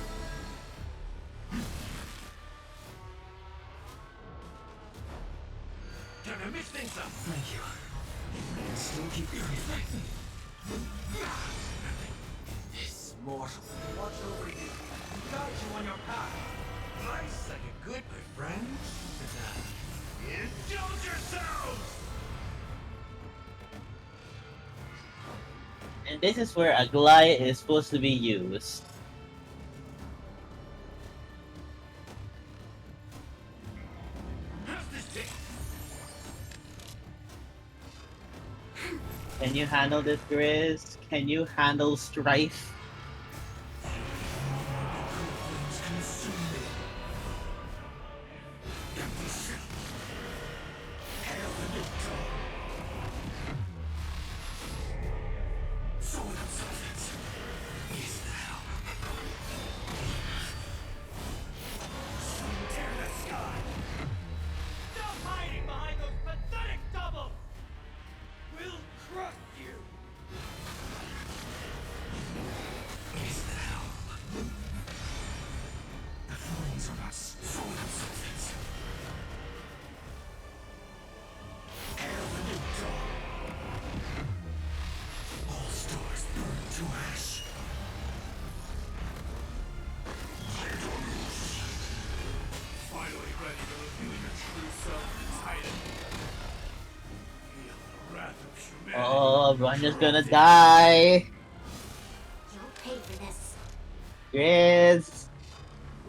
Gonna mix things up! Thank you. I still keep your faith. This mortal. Watch over you. Guide you on your path. Nice like a good, my friend. Indulge yourselves! And this is where a glide is supposed to be used. Can you handle this, Grizz? Can you handle strife? Stop hiding behind those pathetic doubles! We'll crush you! The flames of us soul and substance. Hail the new dawn. All stars burn to ash. Finally ready to reveal your true self, Titan. Feel the wrath of humanity. Oh, Ronja's gonna die. You'll pay for this. Grizz.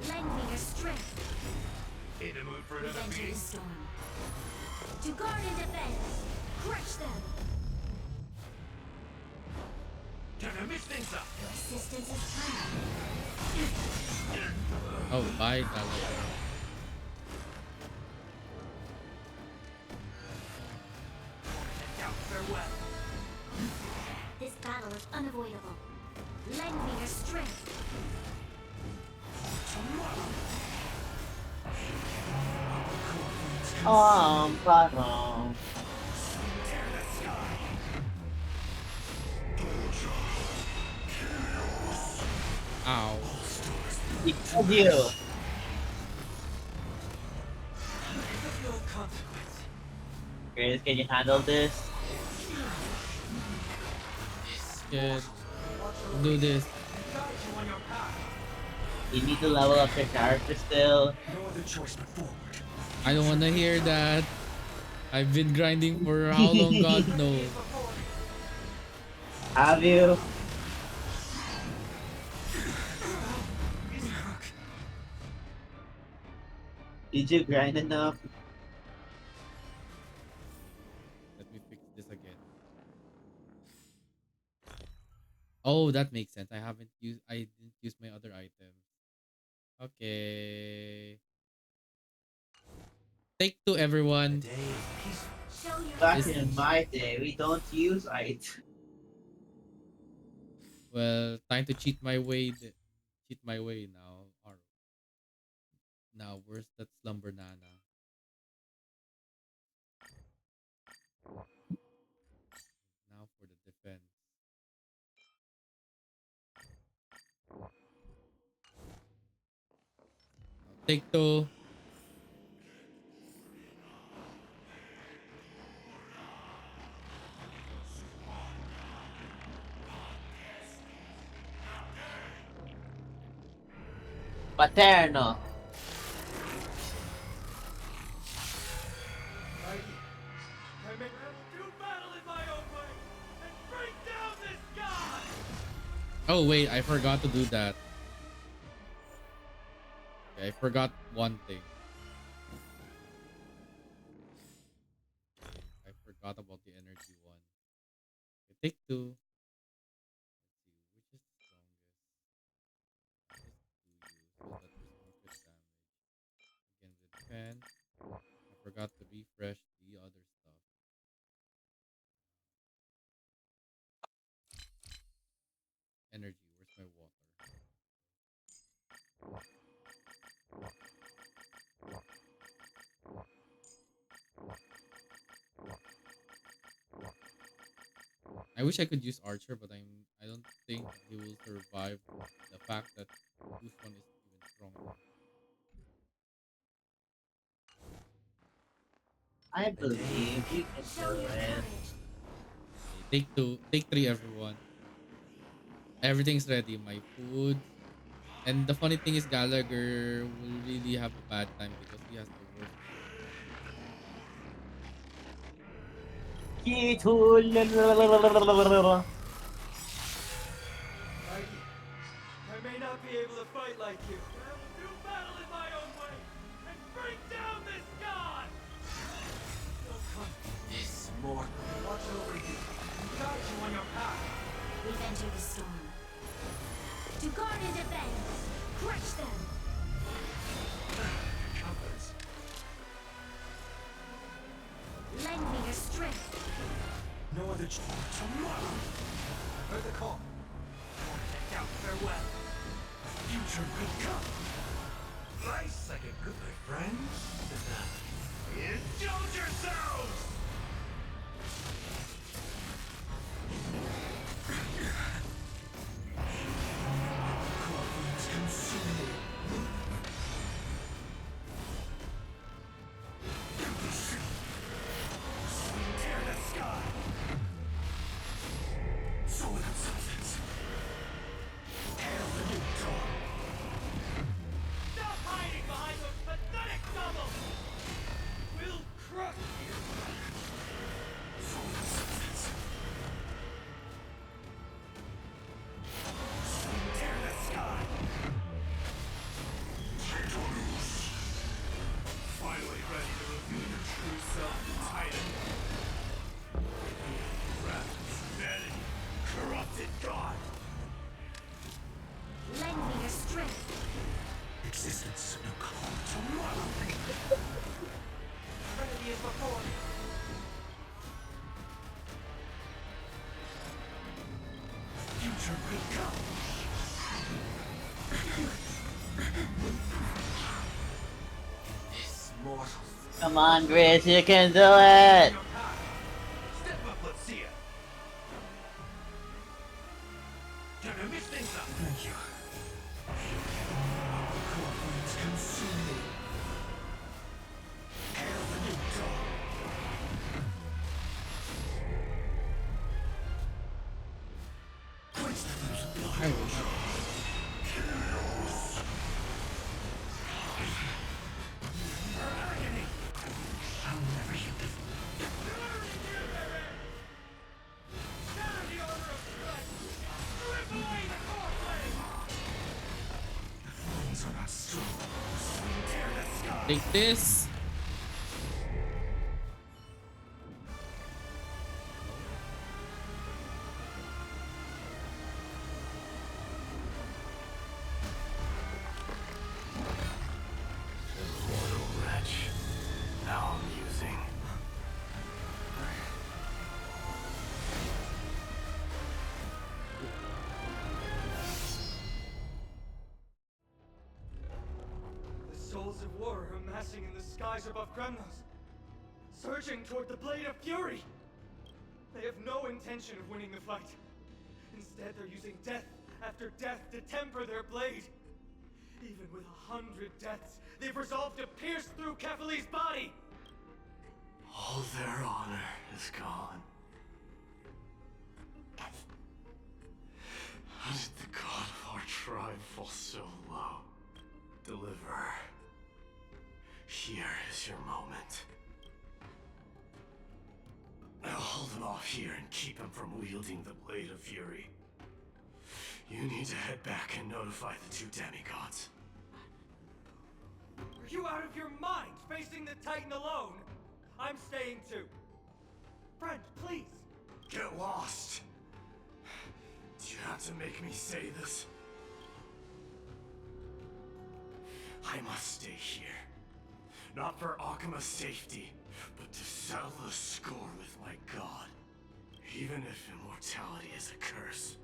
Lend me your strength. In the mood for We another venture the beating? storm. To guard and defend. Crush them. Gonna mix things up! Your assistance is coming. Oh, bye, Galaga. Now, farewell. This battle is unavoidable. Lend me your strength. Pardon. Ow. He killed you. No consequence. Grizz, can you handle this? Good. Do this. Guide you on your path. You need to level up your character still. No other choice but forward. I don't wanna hear that. I've been grinding for how long, God knows. Have you? Did you grind enough? Let me fix this again. Oh, that makes sense. I didn't use my other items. Okay. Take two, everyone. Day of peaceful. Show your Back Is- in my day, we don't use it. Well, time to cheat my way. Cheat my way now. Or now, where's that slumber nana? Now for the defense. Now take two. Paterno. I will do battle in my own way and bring down this god! Oh wait, I forgot to do that. Okay, I forgot one thing. I forgot about the energy one. Okay, take two. Let's see, which is the strongest? Just do you so that there's more crit damage. Again, the defense. I forgot to refresh the other stuff. Energy, where's my water? I wish I could use Archer, but I don't think he will survive the fact that whose one is even stronger. I believe you can Show do your it. courage. Okay, take two, take three, everyone. Everything's ready. My food. And the funny thing is, Gallagher will really have a bad time because he has the worst. I may not be able to fight like you. I will do battle in my own way and bring down this god! This mortal. Watch over you. We got you on your path. We've entered the storm. To guard and defend, crush them. Compass. Lend me your strength. No other tomorrow. Heard the call. Check out farewell. Future will come. Nice like a good my friends. Indulge yourselves! Crawford's consuming. Tear the sky. Solid substance. Hail the new dawn. Stop hiding behind those pathetic doubles! We'll crush you! Solid substance. Tear the sky. Finally ready to reveal your true self, Titan. Vanity, corrupted god. Lend me your strength. Existence no call tomorrow. Trinity is before me. Future will come. This mortal. Come on, Grizz, you can do it! Step up, let's see it. Gonna mix things up. Thank you. Crawford's consuming. Hail the new dawn. Quench the flames of blood. I wish. Agony. I'll never hit the Shatter the order of strength! Rip away the core flame! flames are not strong. Tear the sky. Take this. Mortal wretch. How amusing. Skulls of war are amassing in the skies above Kremnos, surging toward the Blade of Fury. They have no intention of winning the fight. Instead, they're using death after death to temper their blade. Even with 100 deaths, they've resolved to pierce through Kefali's body. All their honor is gone. How did the god of our tribe fall so low? Deliverer, here is your moment. I'll hold him off here and keep him from wielding the Blade of Fury. You need to head back and notify the two demigods. Are you out of your mind, facing the Titan alone? I'm staying too. Friend, please. Get lost. Do you have to make me say this? I must stay here. Not for Akima's safety, but to settle the score with my god. Even if immortality is a curse,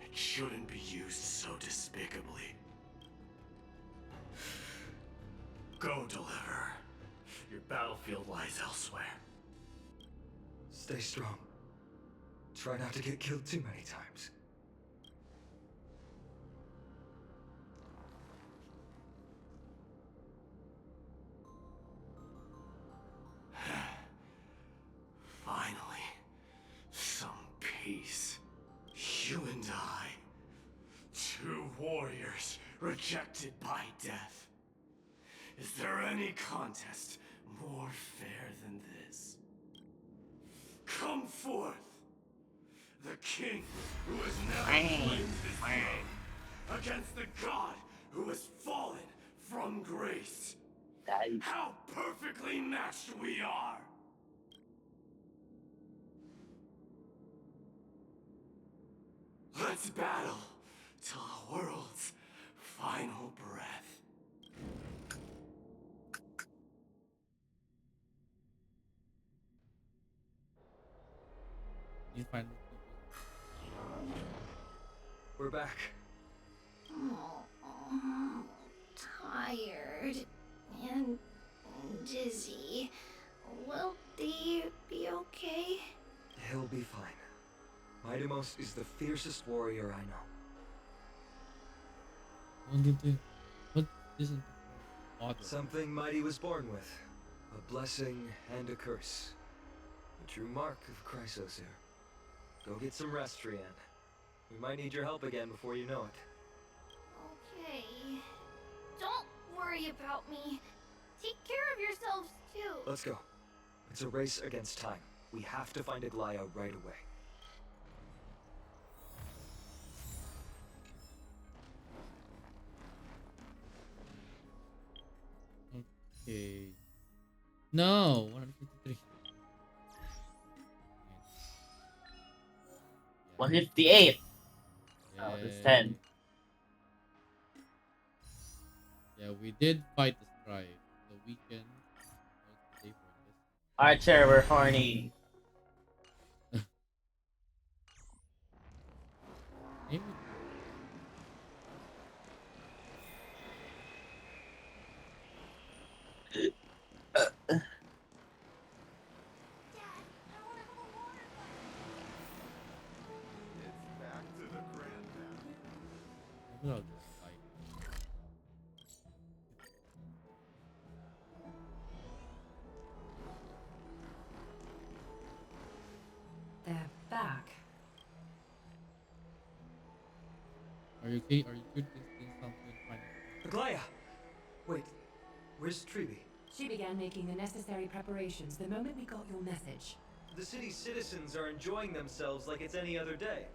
it shouldn't be used so despicably. Go, Deliverer. Your battlefield lies elsewhere. Stay strong. Try not to get killed too many times. Finally, some peace. You and I, two warriors rejected by death. Is there any contest more fair than this? Come forth, the king who has never claimed his throne, against the god who has fallen from grace. How perfectly matched we are! Let's battle till the world's final breath. You find We're back. Oh, tired and dizzy. Will they be okay? He'll be fine. Mightimos is the fiercest warrior I know. what isn't odd? Something Mighty was born with. A blessing and a curse. The true mark of Chrysos here. Go get some rest, Trian. We might need your help again before you know it. Okay. Don't worry about me. Take care of yourselves too. Let's go. It's a race against time. We have to find Aglaya right away. Okay. No, 153. 158. Yeah. Oh, it's 10. Yeah, we did fight the Strife. So we can stay for this. Archer, we're horny. Maybe. Maybe I'll just fight. They're back. Are you okay? Are you good? Is something fine? Aglaya! Wait, where's Tribi? She began making the necessary preparations the moment we got your message. The city's citizens are enjoying themselves like it's any other day.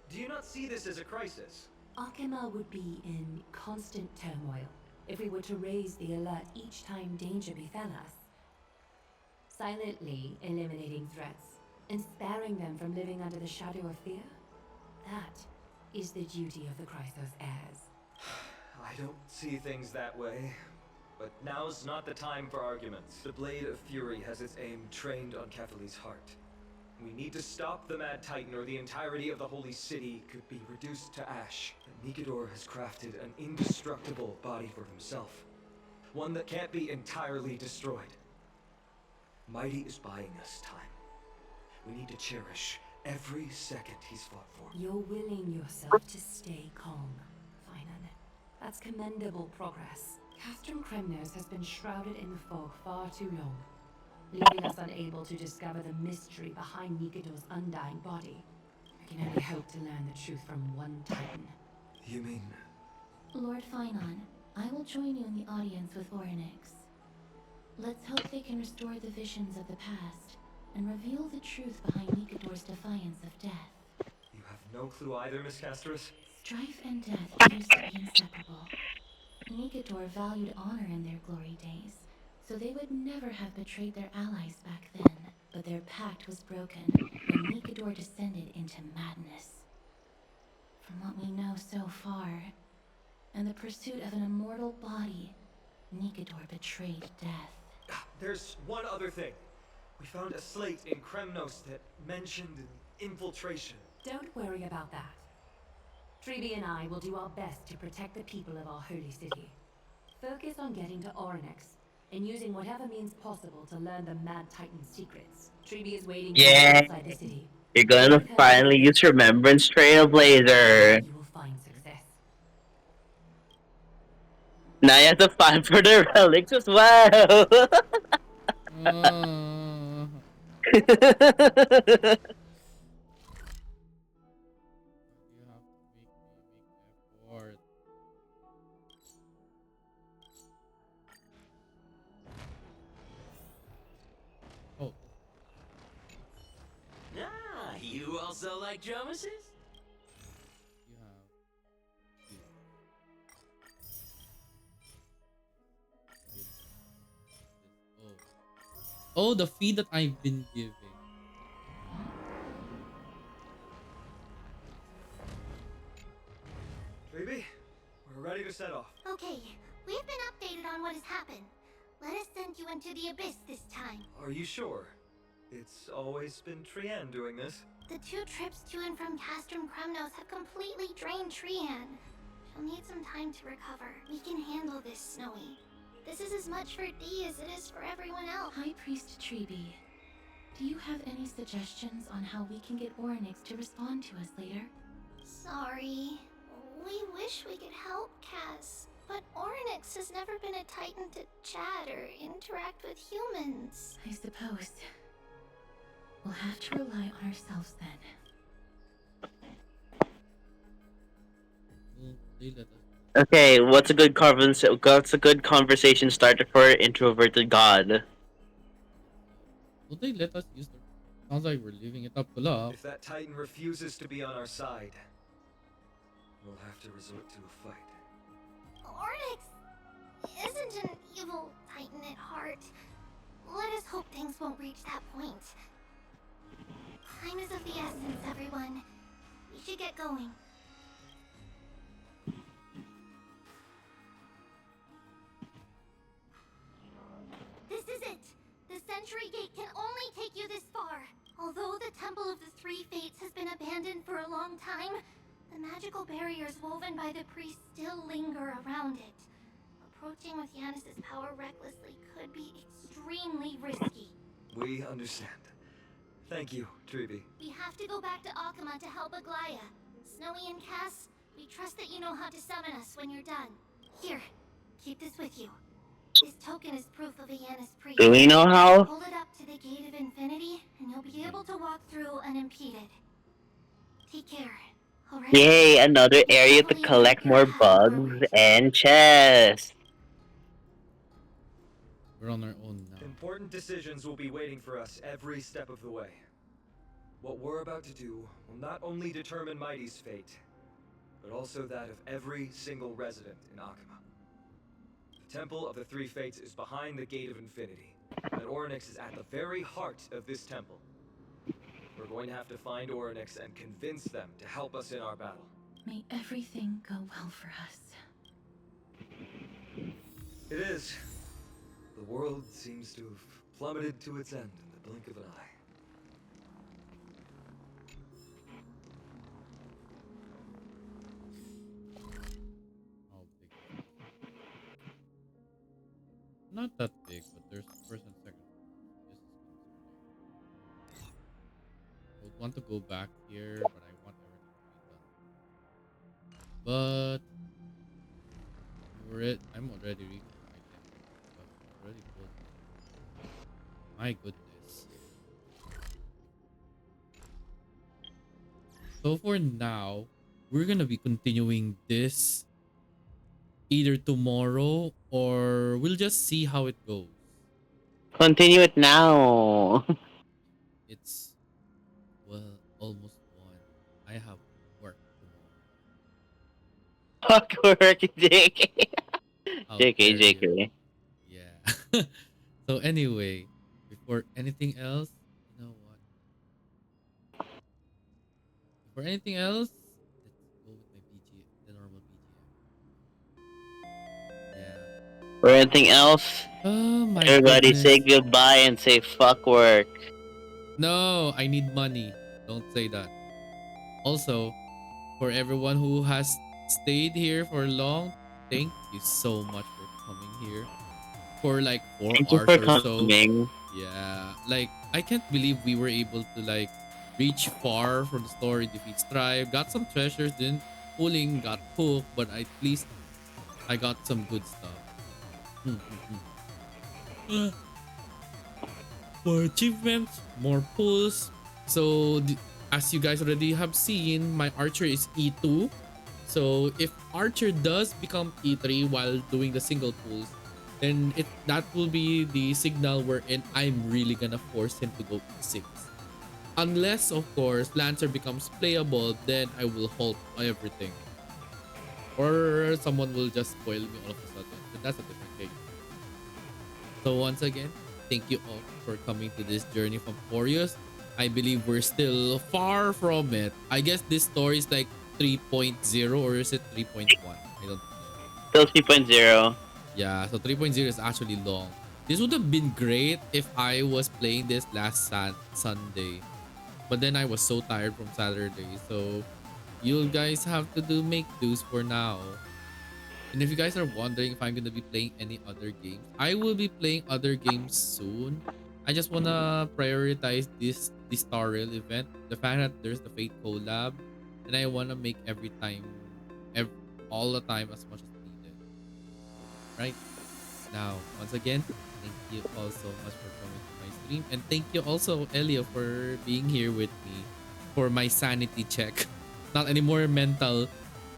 Do you not see this as a crisis? Akima would be in constant turmoil if we were to raise the alert each time danger befell us. Silently eliminating threats and sparing them from living under the shadow of fear? That is the duty of the Chrysos heirs. I don't see things that way. But now's not the time for arguments. The Blade of Fury has its aim trained on Kefali's heart. We need to stop the Mad Titan or the entirety of the Holy City Could be reduced to ash. And Nikador has crafted an indestructible body for himself. one that can't be entirely destroyed. Mighty is buying us time. We need to cherish every second he's fought for. You're willing yourself to stay calm, Finan. That's commendable progress. Castrum Kremnos has been shrouded in the fog far too long, leaving us unable to discover the mystery behind Nikidor's undying body. We can only hope to learn the truth from one Titan. You mean... Lord Finon, I will join you in the audience with Orynyx. Let's hope they can restore the visions of the past and reveal the truth behind Nikidor's defiance of death. You have no clue either, Miss Casterus? Strife and death used to be inseparable. Nikidor valued honor in their glory days, so they would never have betrayed their allies back then. But their pact was broken when Nikidor descended into madness. From what we know so far, in the pursuit of an immortal body, Nikidor betrayed death. There's one other thing. We found a slate in Kremnos that mentioned an infiltration. Don't worry about that. Treeby and I will do our best to protect the people of our holy city. Focus on getting to Orynyx and using whatever means possible to learn the Mad Titan's secrets. Treeby is waiting outside the city. You're gonna finally use Remembrance Trailblazer. You will find success. Now you have to find for the relics as well. Ah, you also like Jomases? Oh, the fee that I've been giving. Treeby, we're ready to set off. Okay, we've been updated on what has happened. Let us send you into the abyss this time. Are you sure? It's always been Trian doing this. The 2 trips to and from Castrum Kremnos have completely drained Trian. She'll need some time to recover. We can handle this, Snowy. This is as much for Dee as it is for everyone else. High Priest Treeby, do you have any suggestions on how we can get Orynyx to respond to us later? Sorry. We wish we could help, Cass. But Orynyx has never been a Titan to chat or interact with humans. I suppose. We'll have to rely on ourselves then. Okay, what's a good conversation starter for an introverted god? Will they let us use the... Sounds like we're leaving it up to love. If that Titan refuses to be on our side, we'll have to resort to a fight. Orynyx isn't an evil Titan at heart. Let us hope things won't reach that point. Time is of the essence, everyone. We should get going. This is it! The Century Gate can only take you this far. Although the Temple of the Three Fates has been abandoned for a long time, the magical barriers woven by the priests still linger around it. Approaching with Yanis's power recklessly could be extremely risky. We understand. Thank you, Treeby. We have to go back to Akama to help Aglaya. Snowy and Cass, we trust that you know how to summon us when you're done. Here, keep this with you. This token is proof of a Yanis priest. Do we know how? Hold it up to the Gate of Infinity, and you'll be able to walk through unimpeded. Take care. Alright? Yay, another area to collect more bugs and chests. We're on our own now. Important decisions will be waiting for us every step of the way. What we're about to do will not only determine Mighty's fate, but also that of every single resident in Akama. The Temple of the Three Fates is behind the Gate of Infinity, and Orynyx is at the very heart of this temple. We're going to have to find Orynyx and convince them to help us in our battle. May everything go well for us. It is. The world seems to have plummeted to its end in the blink of an eye. Not that big, but there's first and second. This is concerning. I would want to go back here, but I want everything to be done. But I'm already reaching item stuff. It's already full. My goodness. So for now, we're gonna be continuing this either tomorrow or we'll just see how it goes. Continue it now. It's well almost one. I have work tomorrow. Fuck work, JK. How JK, dare you? JK. Yeah. So anyway, before anything else, you know what? Before anything else, let's go with my BG, the normal BGM. Yeah. For anything else, Oh my everybody goodness. say goodbye and say fuck work. No, I need money. Don't say that. Also, for everyone who has stayed here for long, thank you so much for coming here for like 4 Thank you hours for or so. coming. Yeah, like I can't believe we were able to like reach far from the story, defeat Strive, got some treasures, then pulling, got hooked, but at least I got some good stuff. More achievements, more pulls. So as you guys already have seen, my archer is E2. So if archer does become E3 while doing the single pulls, then that will be the signal wherein I'm really gonna force him to go E6. Unless of course Lancer becomes playable, then I will halt everything. Or someone will just spoil me all of a sudden. But that's a different case. So once again, thank you all for coming to this journey from Amphoreus. I believe we're still far from it. I guess this story is like 3.0 or is it 3.1? I don't know. Still 3.0. Yeah, so 3.0 is actually long. This would have been great if I was playing this last Sunday. But then I was so tired from Saturday. So you guys have to make do's for now. And if you guys are wondering if I'm going to be playing any other games, I will be playing other games soon. I just want to prioritize this Star Rail event. The fact that there's the Fate collab. And I want to make all the time as much as needed. Right? Now, once again, thank you all so much for coming to my stream. And thank you also, Elio, for being here with me for my sanity check. Not anymore mental.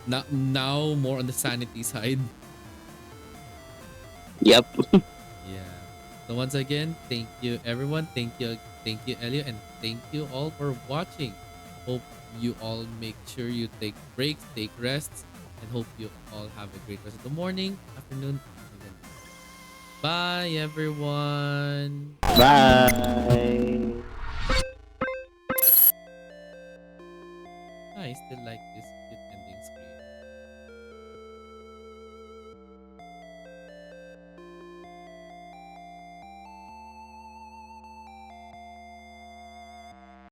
Now more on the sanity side. Yep. Yeah. So once again, thank you everyone. Thank you, Elio, and thank you all for watching. Hope you all make sure you take breaks, take rests, and hope you all have a great rest of the morning, afternoon, and bye everyone. Bye. I still like this.